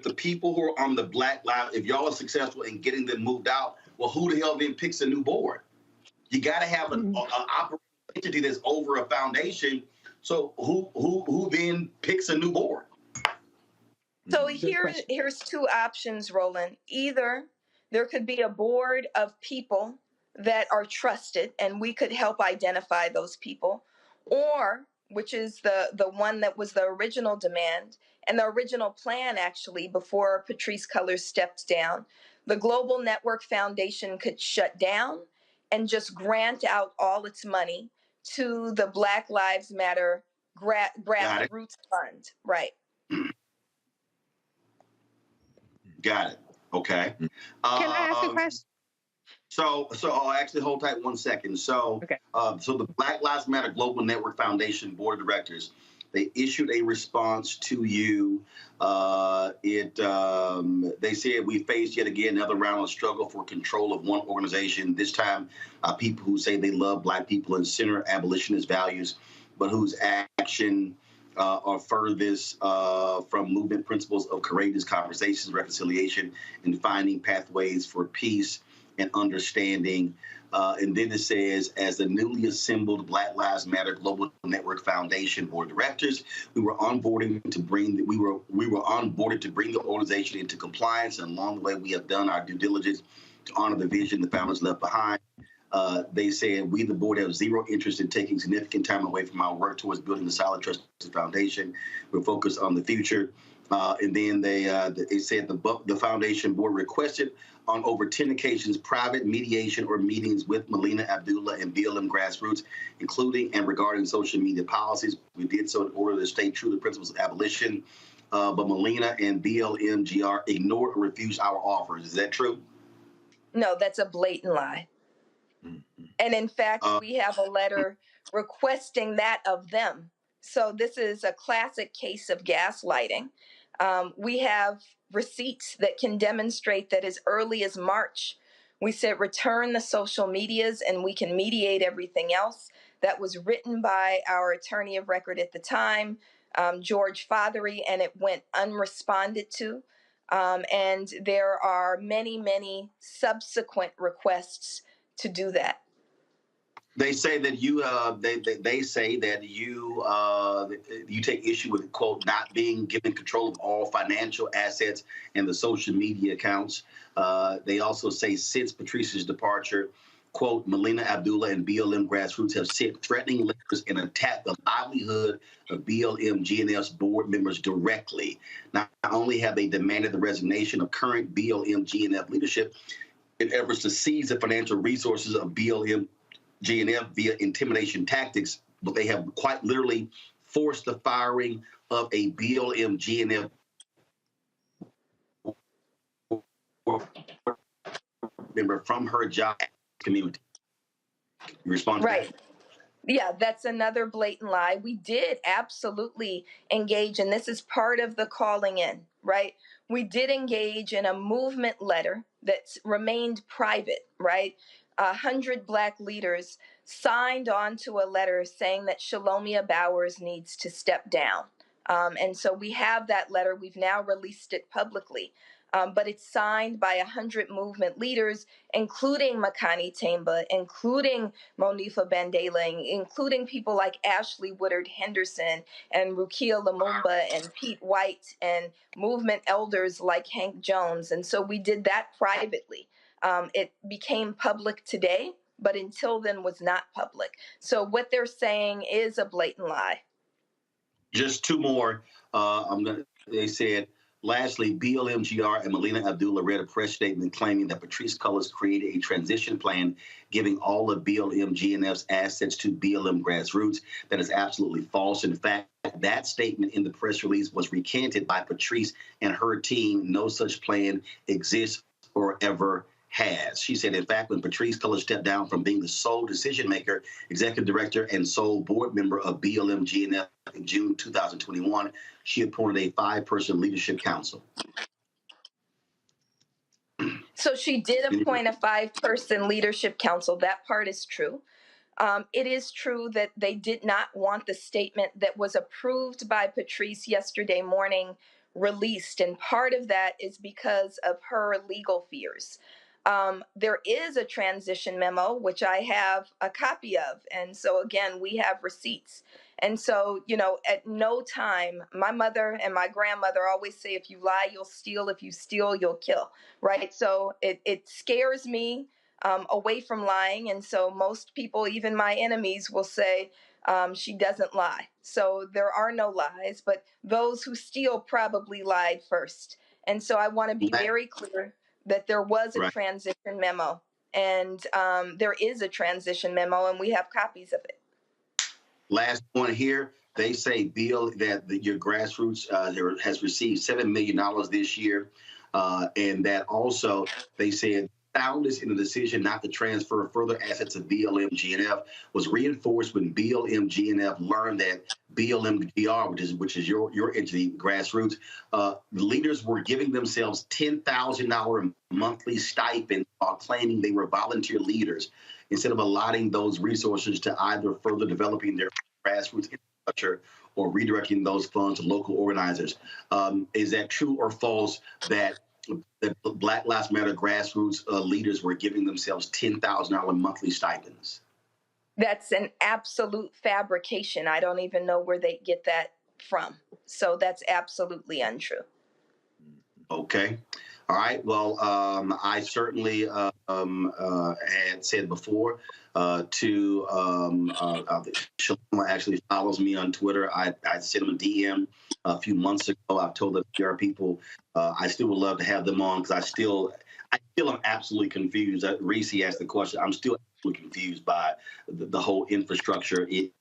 Speaker 6: the people who are on the Black Lives, if y'all are successful in getting them moved out, well, who the hell then picks a new board? You got to have an operating entity that's over a foundation. So who then picks a new board?
Speaker 11: So here's two options, Roland. Either there could be a board of people that are trusted, and we could help identify those people, or, which is the one that was the original demand and the original plan, actually, before Patrisse Cullors stepped down, the Global Network Foundation could shut down and just grant out all its money to the Black Lives Matter grassroots fund. Right.
Speaker 6: Got it. Okay.
Speaker 8: Can I ask a question?
Speaker 6: So I'll actually hold tight 1 second. So,
Speaker 8: okay.
Speaker 6: So the Black Lives Matter Global Network Foundation Board of Directors, they issued a response to you. They said we faced yet again another round of struggle for control of one organization. This time, people who say they love Black people and center abolitionist values, but whose action are furthest from movement principles of courageous conversations, reconciliation, and finding pathways for peace and understanding. And then it says, as the newly assembled Black Lives Matter Global Network Foundation Board of Directors, we were onboarded to bring the organization into compliance, and along the way we have done our due diligence to honor the vision the founders left behind. They said, we, the board, have zero interest in taking significant time away from our work towards building a solid, trusted foundation. We're focused on the future. And then they said the foundation board requested on over 10 occasions private mediation or meetings with Melina Abdullah and BLM grassroots, including and regarding social media policies. We did so in order to stay true to the principles of abolition. But Melina and BLM-GR ignored or refused our offers. Is that true?
Speaker 11: No, that's a blatant lie. And in fact, we have a letter requesting that of them. So this is a classic case of gaslighting. We have receipts that can demonstrate that as early as March, we said return the social medias and we can mediate everything else. That was written by our attorney of record at the time, George Fothery, and it went unresponded to. And there are many, many subsequent requests to do that.
Speaker 6: They say that you, they say that you take issue with, quote, not being given control of all financial assets and the social media accounts. They also say since Patrice's departure, quote, Melina Abdullah and BLM grassroots have sent threatening letters and attacked the livelihood of BLM GNF's board members directly. Not only have they demanded the resignation of current BLM GNF leadership in efforts to seize the financial resources of BLM GNF via intimidation tactics, but they have quite literally forced the firing of a BLM GNF member from her job community. You respond to
Speaker 11: right.
Speaker 6: that?
Speaker 11: Yeah, that's another blatant lie. We did absolutely engage, and this is part of the calling in, right? We did engage in a movement letter that's remained private, right? 100 Black leaders signed on to a letter saying that Shalomia Bowers needs to step down. And so we have that letter. We've now released it publicly. But it's signed by 100 movement leaders, including Makani Temba, including Monifa Bandela, including people like Ashley Woodard Henderson and Rukia Lumumba and Pete White and movement elders like Hank Jones. And so we did that privately. It became public today, but until then was not public. So what they're saying is a blatant lie.
Speaker 6: Just two more. They said, lastly, BLMGR and Melina Abdullah read a press statement claiming that Patrisse Cullors created a transition plan giving all of BLM GNF's assets to BLM grassroots. That is absolutely false. In fact, that statement in the press release was recanted by Patrisse and her team. No such plan exists or ever has. She said, in fact, when Patrisse Cullors stepped down from being the sole decision maker, executive director, and sole board member of BLM GNF in June 2021, she appointed a 5-person leadership council.
Speaker 11: So she did appoint a 5-person leadership council. That part is true. It is true that they did not want the statement that was approved by Patrisse yesterday morning released. And part of that is because of her legal fears. There is a transition memo, which I have a copy of. And so, again, we have receipts. And so, you know, at no time, my mother and my grandmother always say, if you lie, you'll steal. If you steal, you'll kill. Right. So it scares me away from lying. And so most people, even my enemies, will say she doesn't lie. So there are no lies. But those who steal probably lied first. And so I want to be very clear that there was a transition memo, and there is a transition memo, and we have copies of it.
Speaker 6: Last point here, they say, Bill, that your grassroots has received $7 million this year, and that also they said soundness in the decision not to transfer further assets of BLM GNF was reinforced when BLM GNF learned that BLM GR, which is your entity, grassroots, leaders were giving themselves $10,000 monthly stipend while claiming they were volunteer leaders instead of allotting those resources to either further developing their grassroots infrastructure or redirecting those funds to local organizers. Is that true or false that the Black Lives Matter grassroots leaders were giving themselves $10,000 monthly stipends?
Speaker 11: That's an absolute fabrication. I don't even know where they get that from. So that's absolutely untrue.
Speaker 6: Okay. All right. Well, I certainly had said before to Shalom actually follows me on Twitter. I sent him a DM a few months ago. I've told the PR people I still would love to have them on because I still am absolutely confused. Reese asked the question. I'm still absolutely confused by the whole infrastructure. It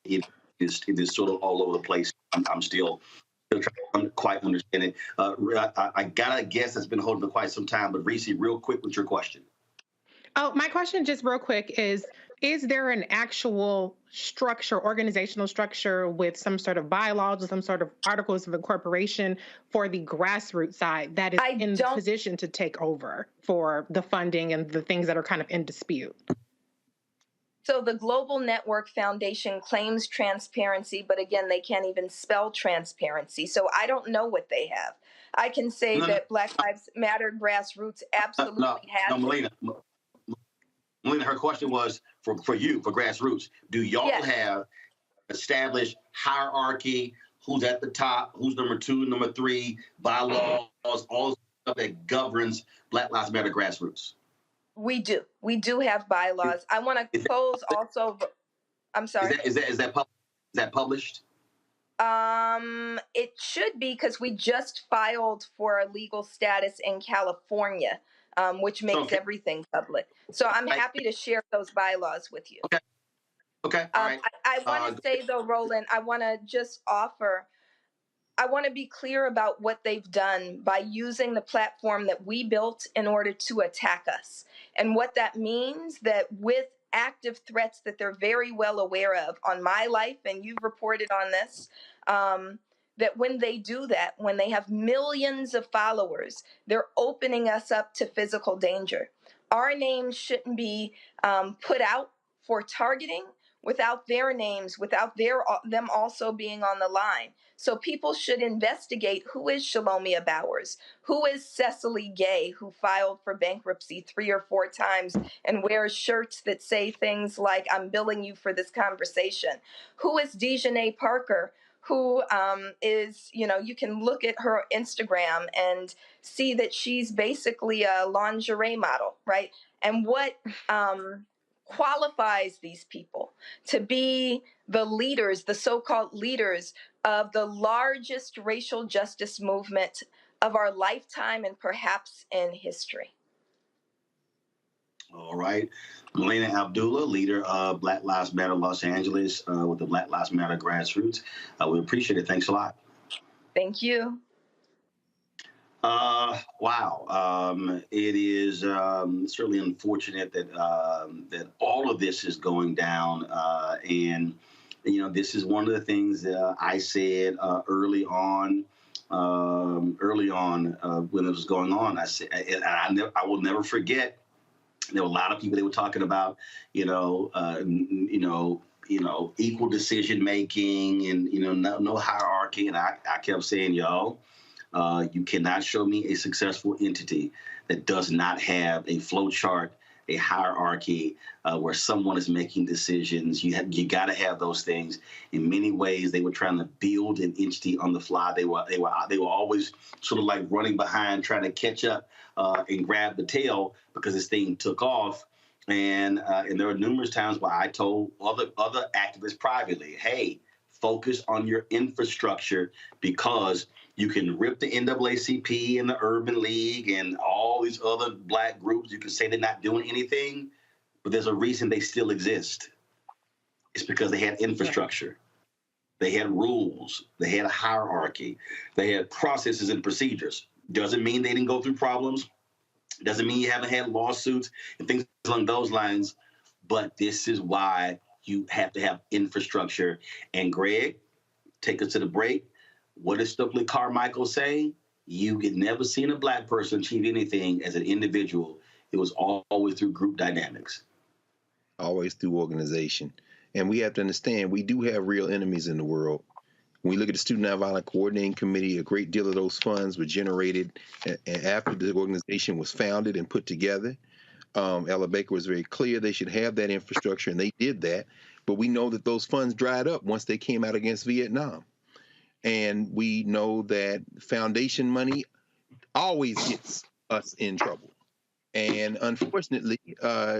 Speaker 6: is sort of all over the place. I'm still trying to quite understand it. I got a guess that's been holding for quite some time, but Reese, real quick with your question.
Speaker 8: Oh, my question just real quick is there an actual structure, organizational structure with some sort of bylaws or some sort of articles of incorporation for the grassroots side that is in the position to take over for the funding and the things that are kind of in dispute?
Speaker 11: So the Global Network Foundation claims transparency, but again, they can't even spell transparency. So I don't know what they have. I can say that Black Lives Matter grassroots absolutely has
Speaker 6: Melina, her question was for you, for grassroots. Do y'all have established hierarchy? Who's at the top? Who's number 2, number 3? Bylaws, all stuff that governs Black Lives Matter grassroots.
Speaker 11: We do. We do have bylaws. I want to close also. I'm sorry.
Speaker 6: Is that published?
Speaker 11: It should be, because we just filed for a legal status in California, which makes everything public. So I'm happy to share those bylaws with you.
Speaker 6: Okay. All right.
Speaker 11: I want to say though, Roland, I want to be clear about what they've done by using the platform that we built in order to attack us. And what that means, that with active threats that they're very well aware of on my life, and you've reported on this, that when they do that, when they have millions of followers, they're opening us up to physical danger. Our names shouldn't be put out for targeting without their names, without them also being on the line. So people should investigate who is Shalomia Bowers, who is Cecily Gay, who filed for bankruptcy 3 or 4 times and wears shirts that say things like, I'm billing you for this conversation. Who is Dejanay Parker, who is, you can look at her Instagram and see that she's basically a lingerie model, right? And what qualifies these people to be the leaders, the so-called leaders of the largest racial justice movement of our lifetime and perhaps in history.
Speaker 6: All right. Melina Abdullah, leader of Black Lives Matter Los Angeles with the Black Lives Matter grassroots. We appreciate it. Thanks a lot.
Speaker 11: Thank you.
Speaker 6: Wow. It is certainly unfortunate that that all of this is going down. And, this is one of the things that I said early on when it was going on. I said, and I will never forget. There were a lot of people that were talking about, equal decision making and no hierarchy. And I kept saying, y'all, you cannot show me a successful entity that does not have a flow chart, a hierarchy where someone is making decisions. You got to have those things. In many ways, they were trying to build an entity on the fly. They were always sort of like running behind, trying to catch up and grab the tail because this thing took off. And there were numerous times where I told other activists privately, hey, focus on your infrastructure, because you can rip the NAACP and the Urban League and all these other Black groups. You can say they're not doing anything, but there's a reason they still exist. It's because they had infrastructure. They had rules. They had a hierarchy. They had processes and procedures. Doesn't mean they didn't go through problems. Doesn't mean you haven't had lawsuits and things along those lines. But this is why you have to have infrastructure. And Greg, take us to the break. What does Stokely Carmichael say? You had never seen a Black person achieve anything as an individual. It was always through group dynamics.
Speaker 9: Always through organization. And we have to understand, we do have real enemies in the world. When we look at the Student Nonviolent Coordinating Committee, a great deal of those funds were generated after the organization was founded and put together. Ella Baker was very clear they should have that infrastructure, and they did that. But we know that those funds dried up once they came out against Vietnam. And we know that foundation money always gets us in trouble. And unfortunately,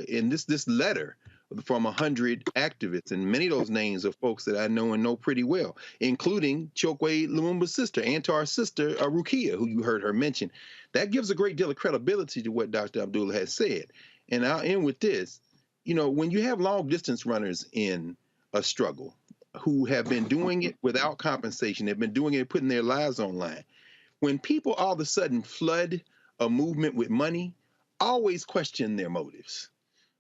Speaker 9: in this letter from 100 activists, and many of those names are folks that I know and know pretty well, including Chokwe Lumumba's sister, Antar's sister, Rukia, who you heard her mention. That gives a great deal of credibility to what Dr. Abdullah has said. And I'll end with this. When you have long distance runners in a struggle who have been doing it without compensation, they've been doing it, putting their lives on line. When people all of a sudden flood a movement with money, always question their motives.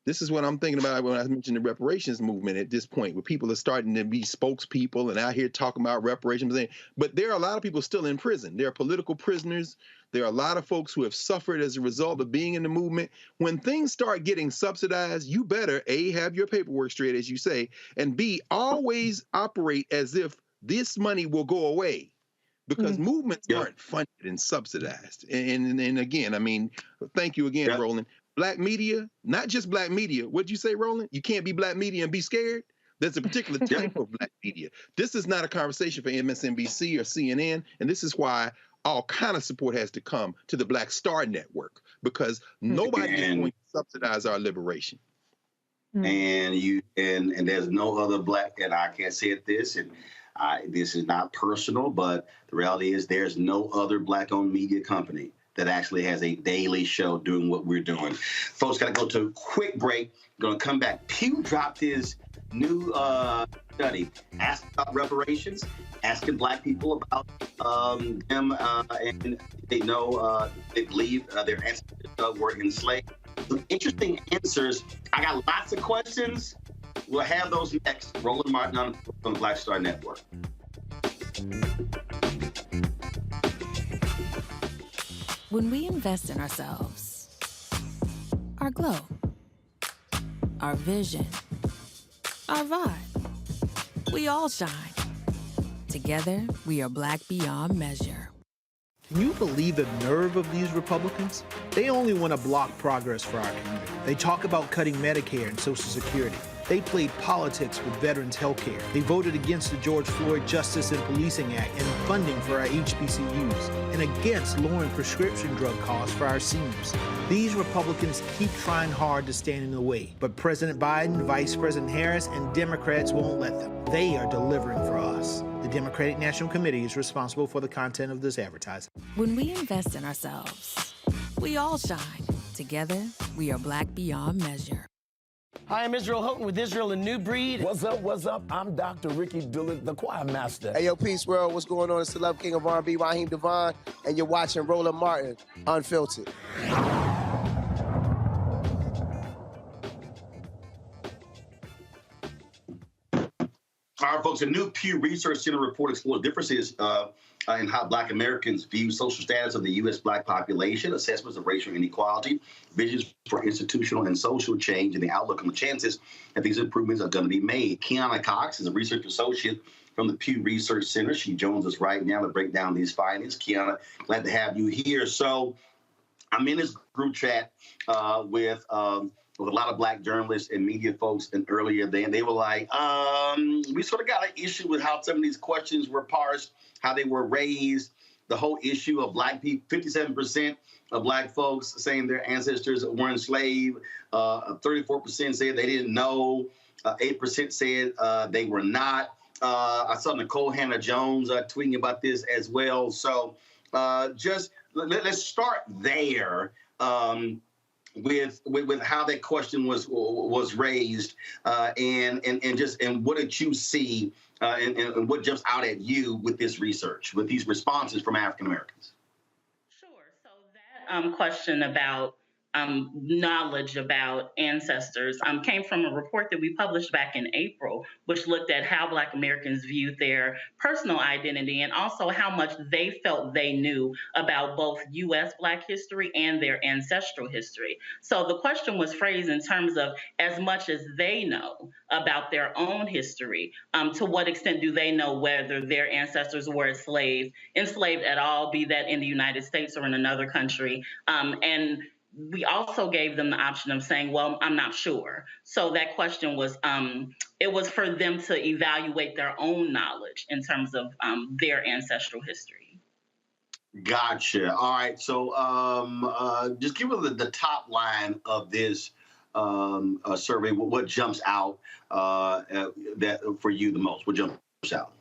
Speaker 9: This is what I'm thinking about when I mentioned the reparations movement at this point, where people are starting to be spokespeople and out here talking about reparations. But there are a lot of people still in prison. There are political prisoners. There are a lot of folks who have suffered as a result of being in the movement. When things start getting subsidized, you better, A, have your paperwork straight, as you say, and B, always operate as if this money will go away. Because movements aren't funded and subsidized. And again, I mean, thank you again, Roland. Black media, not just black media. What'd you say, Roland? You can't be black media and be scared? There's a particular type of black media. This is not a conversation for MSNBC or CNN, and this is why all kind of support has to come to the Black Star Network, because nobody is going to subsidize our liberation.
Speaker 6: And there's no other black, and I can't say it this, and this is not personal, but the reality is there's no other black-owned media company that actually has a daily show doing what we're doing. Folks, got to go to a quick break. We're going to come back. Pew dropped his new study, asking about reparations, asking black people about them, and they know, they believe their ancestors were enslaved. Some interesting answers. I got lots of questions. We'll have those next. Roland Martin on the Black Star Network.
Speaker 14: When we invest in ourselves, our glow, our vision, our vibe, we all shine. Together, we are black beyond measure.
Speaker 15: Can you believe the nerve of these Republicans? They only want to block progress for our community. They talk about cutting Medicare and Social Security. They played politics with veterans' health care. They voted against the George Floyd Justice and Policing Act and funding for our HBCUs, and against lowering prescription drug costs for our seniors. These Republicans keep trying hard to stand in the way, but President Biden, Vice President Harris, and Democrats won't let them. They are delivering for us. The Democratic National Committee is responsible for the content of this advertising.
Speaker 14: When we invest in ourselves, we all shine. Together, we are black beyond measure.
Speaker 12: Hi, I'm Israel Houghton with Israel, a New Breed. What's up, what's up? I'm Dr. Ricky Dillard, the choir master.
Speaker 13: Hey, yo, peace, world. What's going on? It's the Love King of R&B, Raheem Devon, and you're watching Roland Martin, Unfiltered.
Speaker 6: All right, folks, a new Pew Research Center report explores differences in how Black Americans view social status of the U.S. Black population, assessments of racial inequality, visions for institutional and social change, and the outlook on the chances that these improvements are going to be made. Kiana Cox is a research associate from the Pew Research Center. She joins us right now to break down these findings. Kiana, glad to have you here. So I'm in this group chat with a lot of Black journalists and media folks, and earlier they were like, we sort of got an issue with how some of these questions were parsed, how they were raised, the whole issue of Black people, 57% of Black folks saying their ancestors were enslaved, 34% said they didn't know, 8% said they were not. I saw Nicole Hannah-Jones tweeting about this as well. So just let's start there. With how that question was raised, and what did you see, and what jumps out at you with this research, with these responses from African Americans?
Speaker 16: Sure. So that question about knowledge about ancestors came from a report that we published back in April, which looked at how Black Americans viewed their personal identity and also how much they felt they knew about both U.S. Black history and their ancestral history. So the question was phrased in terms of as much as they know about their own history, to what extent do they know whether their ancestors were enslaved at all, be that in the United States or in another country, and we also gave them the option of saying, well, I'm not sure. So that question was, it was for them to evaluate their own knowledge in terms of their ancestral history.
Speaker 6: Gotcha. All right. So just give us the top line of this survey. What jumps out that for you the most? What jumps out?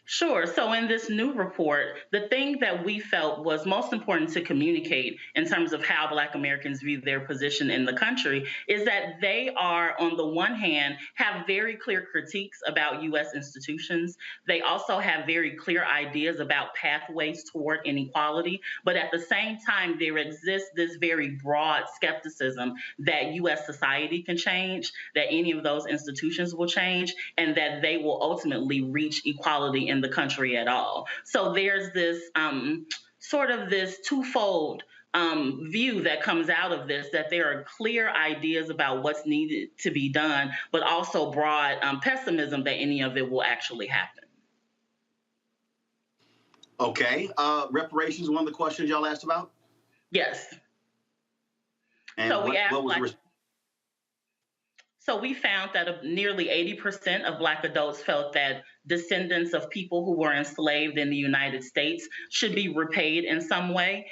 Speaker 16: Sure. So in this new report, the thing that we felt was most important to communicate in terms of how Black Americans view their position in the country is that they are, on the one hand, have very clear critiques about U.S. institutions. They also have very clear ideas about pathways toward inequality. But at the same time, there exists this very broad skepticism that U.S. society can change, that any of those institutions will change, and that they will ultimately reach equality in the country at all. So there's this sort of this twofold view that comes out of this, that there are clear ideas about what's needed to be done, but also broad pessimism that any of it will actually happen.
Speaker 6: Okay. Reparations, one of the questions y'all asked about?
Speaker 16: Yes.
Speaker 6: And
Speaker 16: so we asked
Speaker 6: what was
Speaker 16: So we found that nearly 80% of Black adults felt that descendants of people who were enslaved in the United States should be repaid in some way.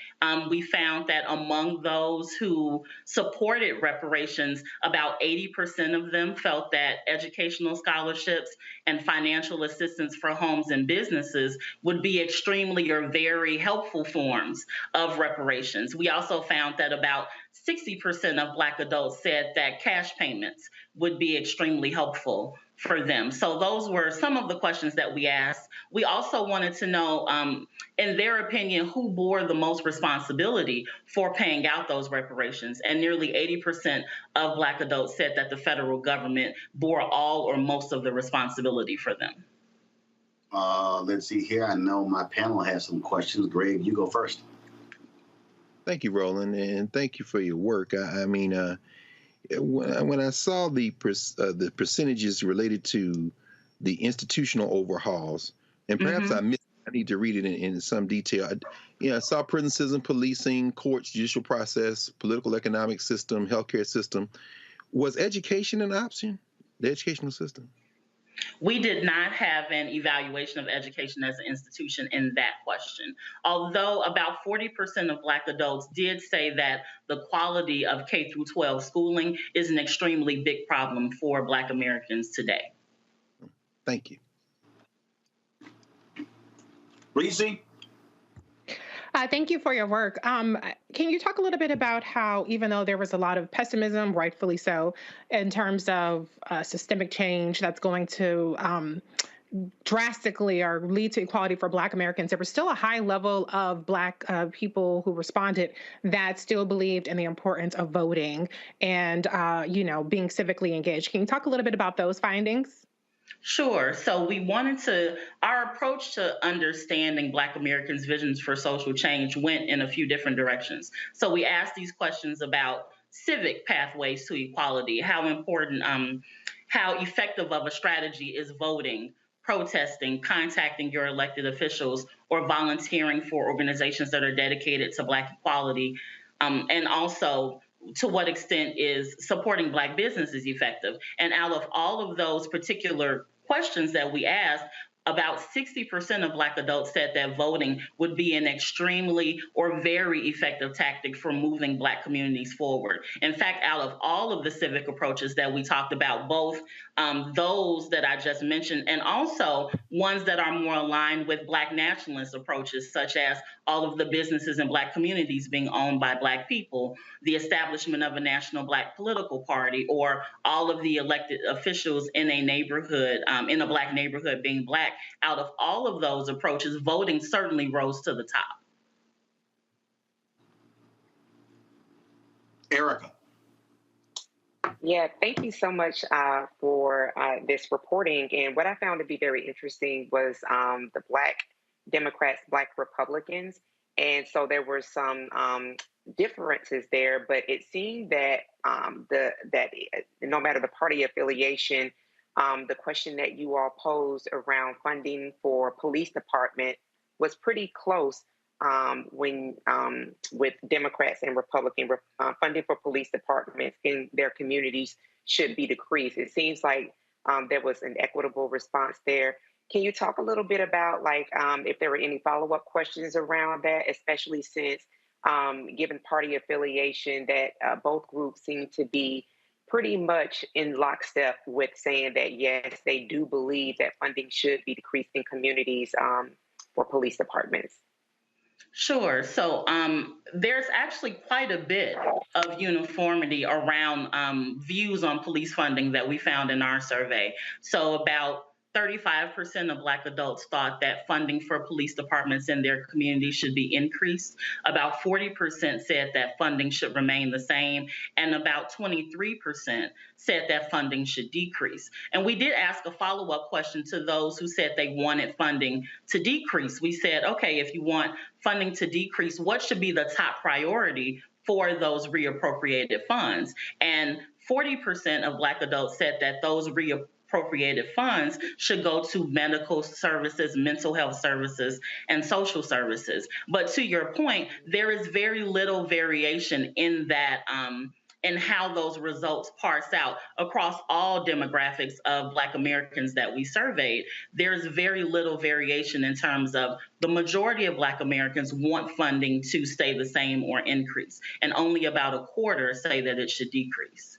Speaker 16: We found that among those who supported reparations, about 80% of them felt that educational scholarships and financial assistance for homes and businesses would be extremely or very helpful forms of reparations. We also found that about 60% of Black adults said that cash payments would be extremely helpful for them. So those were some of the questions that we asked. We also wanted to know, in their opinion, who bore the most responsibility for paying out those reparations. And nearly 80% of Black adults said that the federal government bore all or most of the responsibility for them.
Speaker 6: Let's see here. I know my panel has some questions. Greg, you go first.
Speaker 9: Thank you, Roland, and thank you for your work. I mean, when I saw the percentages related to the institutional overhauls, and perhaps I missed, I need to read it in some detail. I saw prison system, policing, courts, judicial process, political economic system, healthcare system. Was education an option? The educational system?
Speaker 16: We did not have an evaluation of education as an institution in that question. Although about 40% of Black adults did say that the quality of K through 12 schooling is an extremely big problem for Black Americans today.
Speaker 9: Thank you.
Speaker 6: Reese?
Speaker 8: Thank you for your work. Can you talk a little bit about how, even though there was a lot of pessimism, rightfully so, in terms of systemic change that's going to drastically or lead to equality for Black Americans, there was still a high level of Black people who responded that still believed in the importance of voting and, being civically engaged. Can you talk a little bit about those findings?
Speaker 16: Sure. So our approach to understanding Black Americans' visions for social change went in a few different directions. So we asked these questions about civic pathways to equality, how important, how effective of a strategy is voting, protesting, contacting your elected officials, or volunteering for organizations that are dedicated to Black equality, and also to what extent is supporting Black businesses effective. And out of all of those particular questions that we asked, about 60% of Black adults said that voting would be an extremely or very effective tactic for moving Black communities forward. In fact, out of all of the civic approaches that we talked about, both those that I just mentioned and also ones that are more aligned with Black nationalist approaches, such as all of the businesses in Black communities being owned by Black people, the establishment of a national Black political party, or all of the elected officials in a neighborhood, in a Black neighborhood being Black. Out of all of those approaches, voting certainly rose to the top.
Speaker 6: Erica.
Speaker 4: Yeah, thank you so much for this reporting. And what I found to be very interesting was the Black Democrats, Black Republicans. And so there were some differences there, but it seemed that that no matter the party affiliation, the question that you all posed around funding for police department was pretty close with Democrats and Republicans. Funding for police departments in their communities should be decreased. It seems like there was an equitable response there. Can you talk a little bit about if there were any follow-up questions around that, especially since given party affiliation that both groups seem to be pretty much in lockstep with saying that, yes, they do believe that funding should be decreased in communities for police departments.
Speaker 16: Sure. So there's actually quite a bit of uniformity around views on police funding that we found in our survey. So about 35% of Black adults thought that funding for police departments in their community should be increased. About 40% said that funding should remain the same, and about 23% said that funding should decrease. And we did ask a follow-up question to those who said they wanted funding to decrease. We said, okay, if you want funding to decrease, what should be the top priority for those reappropriated funds? And 40% of Black adults said that those reappropriated funds should go to medical services, mental health services, and social services. But to your point, there is very little variation in that and how those results parse out across all demographics of Black Americans that we surveyed. There's very little variation in terms of the majority of Black Americans want funding to stay the same or increase, and only about a quarter say that it should decrease.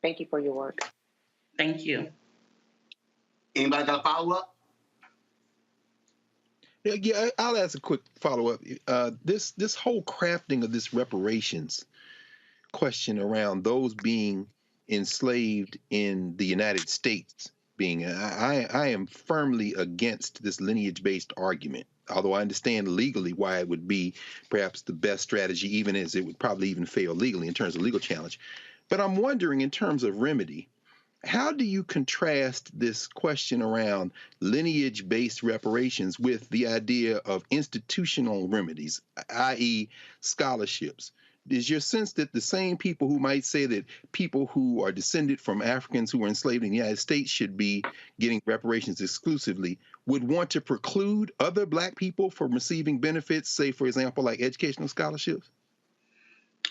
Speaker 4: Thank you for your work.
Speaker 16: Thank you.
Speaker 6: Anybody got a follow-up?
Speaker 9: Yeah, I'll ask a quick follow-up. This whole crafting of this reparations question around those being enslaved in the United States I am firmly against this lineage-based argument, although I understand legally why it would be perhaps the best strategy, even as it would probably even fail legally in terms of legal challenge. But I'm wondering, in terms of remedy, how do you contrast this question around lineage-based reparations with the idea of institutional remedies, i.e. scholarships? Is your sense that the same people who might say that people who are descended from Africans who were enslaved in the United States should be getting reparations exclusively would want to preclude other Black people from receiving benefits, say, for example, like educational scholarships?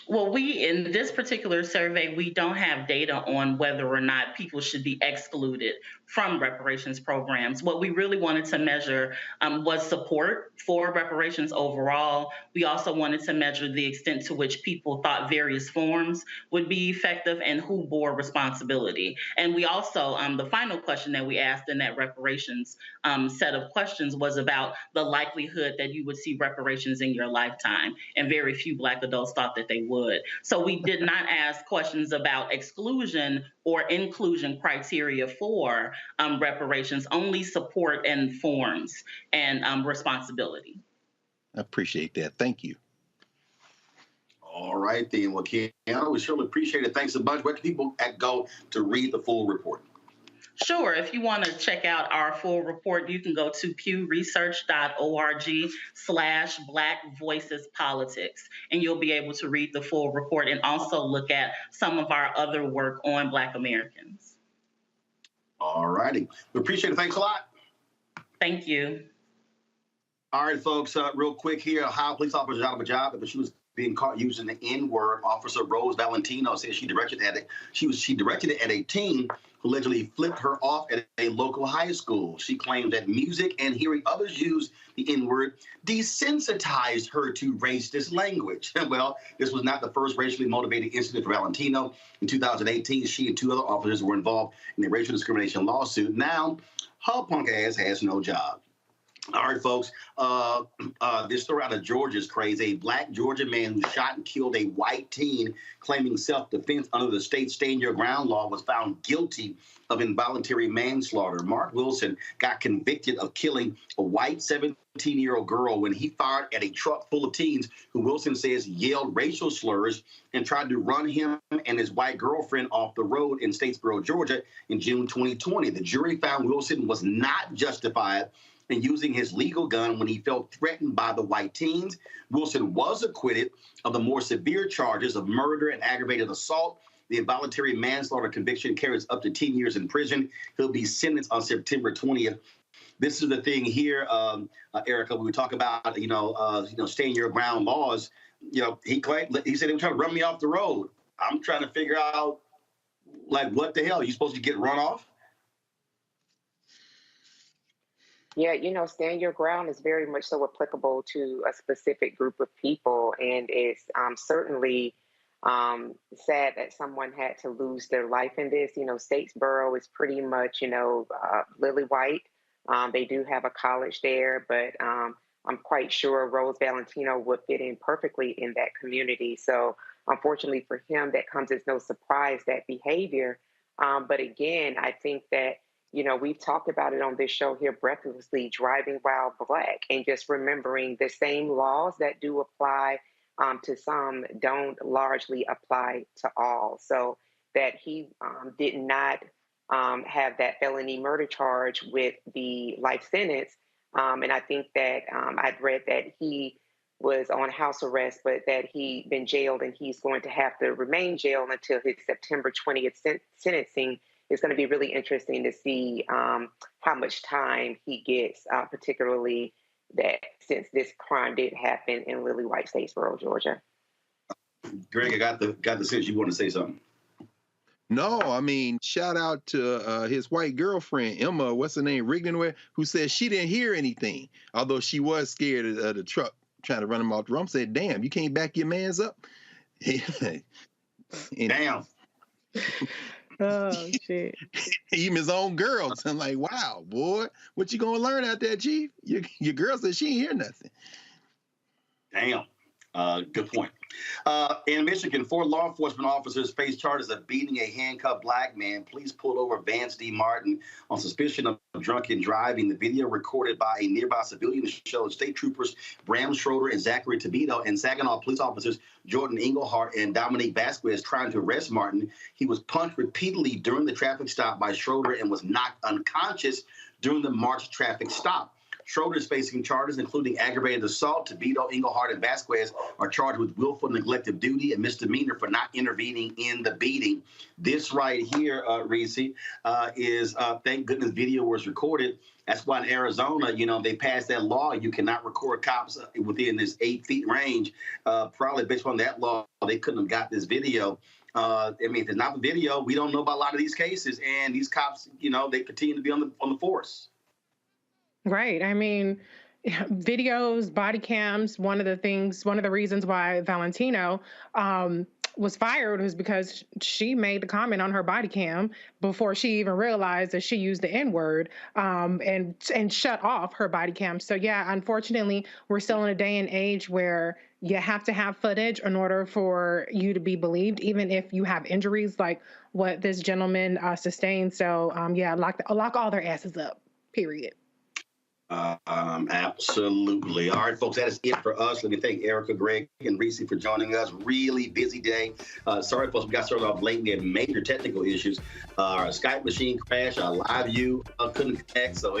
Speaker 16: Well, in this particular survey, we don't have data on whether or not people should be excluded from reparations programs. What we really wanted to measure was support for reparations overall. We also wanted to measure the extent to which people thought various forms would be effective and who bore responsibility. And we also, the final question that we asked in that reparations set of questions was about the likelihood that you would see reparations in your lifetime. And very few Black adults thought that they would. So we did not ask questions about exclusion or inclusion criteria for reparations, only support and forms and responsibility.
Speaker 9: I appreciate that. Thank you.
Speaker 6: All right, then. Well, Keanu, we surely appreciate it. Thanks a bunch. Where can people go to read the full report?
Speaker 16: Sure. If you want to check out our full report, you can go to pewresearch.org/Black Voices Politics, and you'll be able to read the full report and also look at some of our other work on Black Americans.
Speaker 6: All righty. We appreciate it. Thanks a lot.
Speaker 16: Thank you. All
Speaker 6: right, folks, real quick here. Ohio police officer is out of a job after she was being caught using the N-word. Officer Rose Valentino says she directed it at a teen who allegedly flipped her off at a local high school. She claimed that music and hearing others use the N-word desensitized her to racist language. Well, this was not the first racially motivated incident for Valentino. In 2018, she and two other officers were involved in a racial discrimination lawsuit. Now, her punk ass has no job. All right, folks, this story out of Georgia is crazy. A Black Georgia man who shot and killed a white teen claiming self-defense under the state Stand Your Ground law was found guilty of involuntary manslaughter. Mark Wilson got convicted of killing a white 17-year-old girl when he fired at a truck full of teens who Wilson says yelled racial slurs and tried to run him and his white girlfriend off the road in Statesboro, Georgia in June 2020. The jury found Wilson was not justified in using his legal gun when he felt threatened by the white teens. Wilson was acquitted of the more severe charges of murder and aggravated assault. The involuntary manslaughter conviction carries up to 10 years in prison. He'll be sentenced on September 20th. This is the thing here, Erica, when we talk about, stand your ground laws. He said they were trying to run me off the road. I'm trying to figure out, what the hell? Are you supposed to get run off?
Speaker 4: Yeah, stand your ground is very much so applicable to a specific group of people, and it's certainly sad that someone had to lose their life in this. You know, Statesboro is pretty much, lily white. They do have a college there, but I'm quite sure Rose Valentino would fit in perfectly in that community. So unfortunately for him, that comes as no surprise, that behavior. But again, I think that, we've talked about it on this show here, breathlessly driving while Black, and just remembering the same laws that do apply to some don't largely apply to all. So that he did not have that felony murder charge with the life sentence. And I think that I'd read that he was on house arrest, but that he'd been jailed and he's going to have to remain jailed until his September 20th sentencing. It's going to be really interesting to see how much time he gets, particularly that since this crime did happen in Lily White, Statesboro, Georgia.
Speaker 6: Greg, I got the sense you want to say something.
Speaker 9: No, I mean, shout out to his white girlfriend, Emma, what's her name, Rigdenware, who said she didn't hear anything, although she was scared of the truck trying to run him off the road. Said, damn, you can't back your mans up?
Speaker 6: Damn.
Speaker 8: Oh, shit.
Speaker 9: Even his own girls. I'm like, wow, boy, what you going to learn out there, Chief? Your girl said she ain't hear nothing.
Speaker 6: Damn. Good point. In Michigan, 4 law enforcement officers face charges of beating a handcuffed Black man. Police pulled over Vance D. Martin on suspicion of drunken driving. The video recorded by a nearby civilian showed state troopers Bram Schroeder and Zachary Tobito and Saginaw police officers Jordan Englehart and Dominique Vasquez trying to arrest Martin. He was punched repeatedly during the traffic stop by Schroeder and was knocked unconscious during the March traffic stop. Schroeder is facing charges, including aggravated assault. Tobito, Englehart, and Vasquez are charged with willful neglect of duty and misdemeanor for not intervening in the beating. This right here, Reese, is, thank goodness video was recorded. That's why in Arizona, they passed that law. You cannot record cops within this 8 feet range. Probably based on that law, they couldn't have got this video. If there's not a video, we don't know about a lot of these cases. And these cops, they continue to be on the force.
Speaker 8: Right. I mean, videos, body cams, one of the reasons why Valentino was fired was because she made the comment on her body cam before she even realized that she used the N-word and shut off her body cam. So, yeah, unfortunately, we're still in a day and age where you have to have footage in order for you to be believed, even if you have injuries like what this gentleman sustained. So, lock all their asses up, period.
Speaker 6: Absolutely. All right, folks, that is it for us. Let me thank Erica, Greg, and Reese for joining us. Really busy day. Sorry, folks, we got started off late. We had major technical issues. Our Skype machine crashed. Our live view couldn't connect. So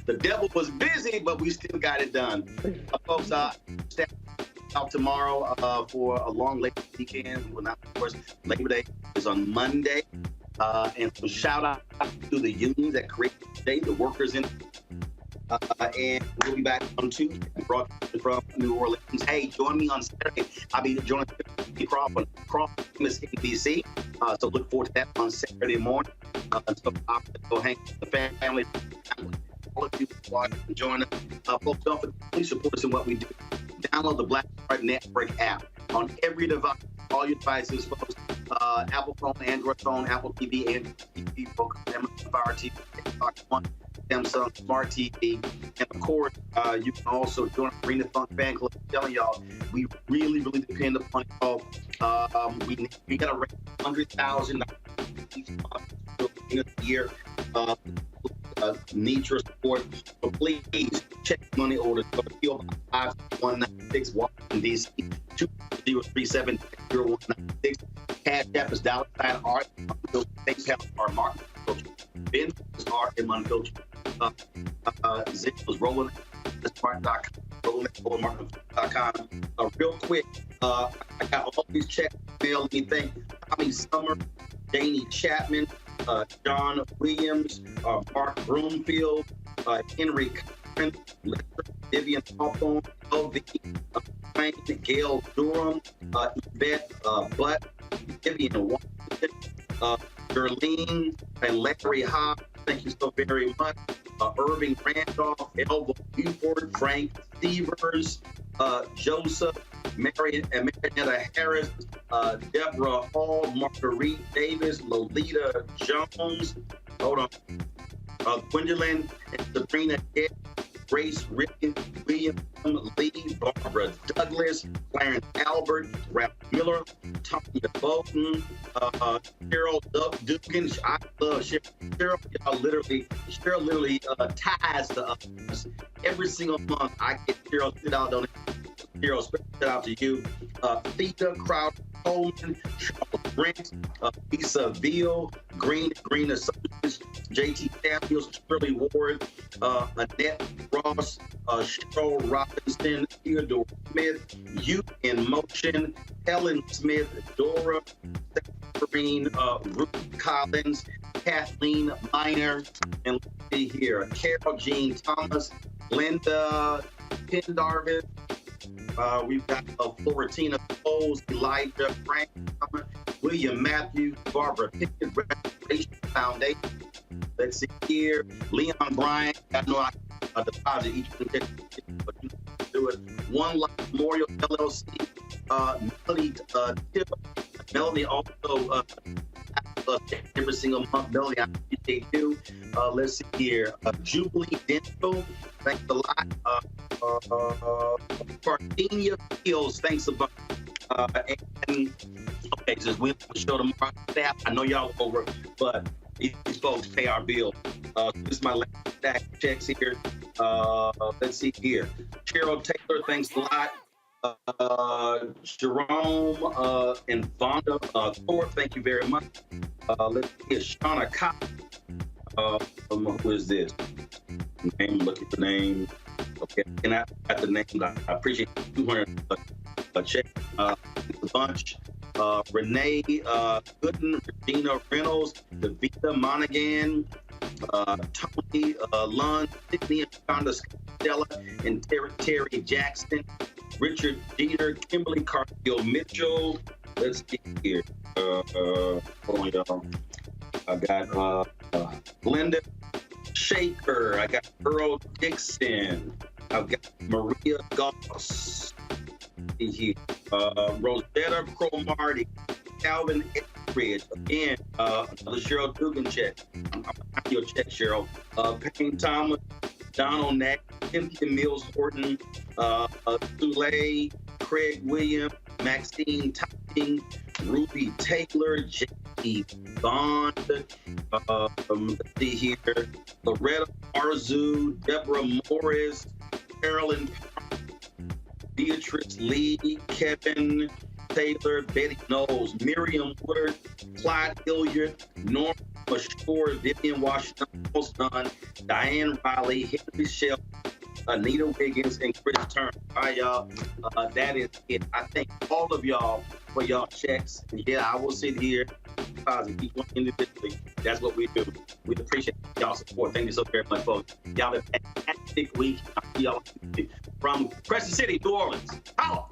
Speaker 6: the devil was busy, but we still got it done. Folks, stay out tomorrow for a long Labor weekend. We will not, of course, Labor Day is on Monday. And so shout out to the unions that created today, the workers in. And we'll be back on Tuesday, broadcasting from New Orleans. Hey, join me on Saturday. I'll be joining Crawford in D.C. So look forward to that on Saturday morning. So I'll go hang with the family. All of you watch and join us. Folks, don't forget, please support us in what we do. Download the Black Card Network app on every device, all your devices, folks. Apple phone, Android phone, Apple TV, Android TV, Roku, Amazon Fire TV, Xbox One, Samsung Smart TV, and of course, you can also join the Arena Funk Fan Club. I'm telling y'all, we really, really depend upon y'all. We got to raise $100,000 each month in a year. Need your support. So please check money orders. Go to PO Box 5196, Washington, D.C. 2037-0196. Cash App is $.art. PayPal are Martin. Ben is Art and Unfiltered. Zip was Roland. Roland.com. Real quick, I got all these checks mailed. Let me thank Tommy Summer, Danny Chapman, John Williams, Mark Broomfield, Henry Curran, Vivian Hawthorne, LV, Frank, Gail Durham, Yvette Butt, Vivian Washington, Darlene, and Larry Hobbs. Thank you so very much. Irving Randolph, Elva Buford, Frank Stevers, Joseph, Marietta Harris, Deborah Hall, Marguerite Davis, Lolita Jones, Gwendolyn and Sabrina Ed, Grace Rickon, William Lee, Barbara Douglas, Clarence Albert, Ralph Miller, Tanya Bolton, Cheryl Dugan. I love Cheryl. Cheryl literally ties to us. Every single month, I get Cheryl sit out on it. Cheryl, shout out to you. Theta Crowder Coleman, Charles Brent, Lisa Veal, Green Associates, JT Samuels, Shirley Ward, Annette Ross, Cheryl Robinson, Theodore Smith, Youth in Motion, Helen Smith, Dora, Green, Ruth Collins, Kathleen Miner, and let's see here, Carol Jean Thomas, Linda Pendarvis. We've got Florentina Coles, Elijah Frank, William Matthews, Barbara Pickett, Restoration Foundation. Let's see here, Leon Bryant. I know I deposit each one, but you do it. One Life Memorial LLC. Melanie also every single month. Melanie, I appreciate you. Let's see here, Jubilee Dental. Thanks a lot. Parthenia Fields, thanks a bunch. And okay, since we show tomorrow staff, I know y'all over, but these folks pay our bill. This is my last stack of checks here. Let's see here. Cheryl Taylor, thanks a lot. Jerome and Vonda Thorpe, thank you very much. Let's see, Shauna Cox. Who is this? Name, looking for name. Okay, and I got the name. I appreciate 200 check. A bunch. Renee Gooden, Regina Reynolds, Davita Monaghan, Tony Lund, Sydney and Stella, and Terry Jackson, Richard Dieter, Kimberly Cargill Mitchell. Let's see here. Hold on, y'all. I got Glenda Shaker. I got Earl Dixon. I've got Maria Goss. Here. Rosetta Cromartie. Calvin Etheridge. Again, another Cheryl Dugan check. I'm behind your check, Cheryl. Payne Thomas. Donald Nack. Cynthia Mills Horton. Soleil. Craig Williams. Maxine Topping. Ruby Taylor. J.E. Bond. Let's see here. Loretta Arzu. Deborah Morris. Carolyn Beatrice Lee, Kevin Taylor, Betty Knowles, Miriam Woodard, Clyde Hilliard, Norma Mashore, Vivian Washington, Dunn, Diane Riley, Henry Shell, Anita Wiggins, and Chris Turner. All right, y'all. That is it. I thank all of y'all for y'all checks. And yeah, I will sit here, deposit each one individually. That's what we do. We appreciate y'all's support. Thank you so very much, folks. Y'all have a fantastic week. I'll see y'all from Crescent City, New Orleans. Holla!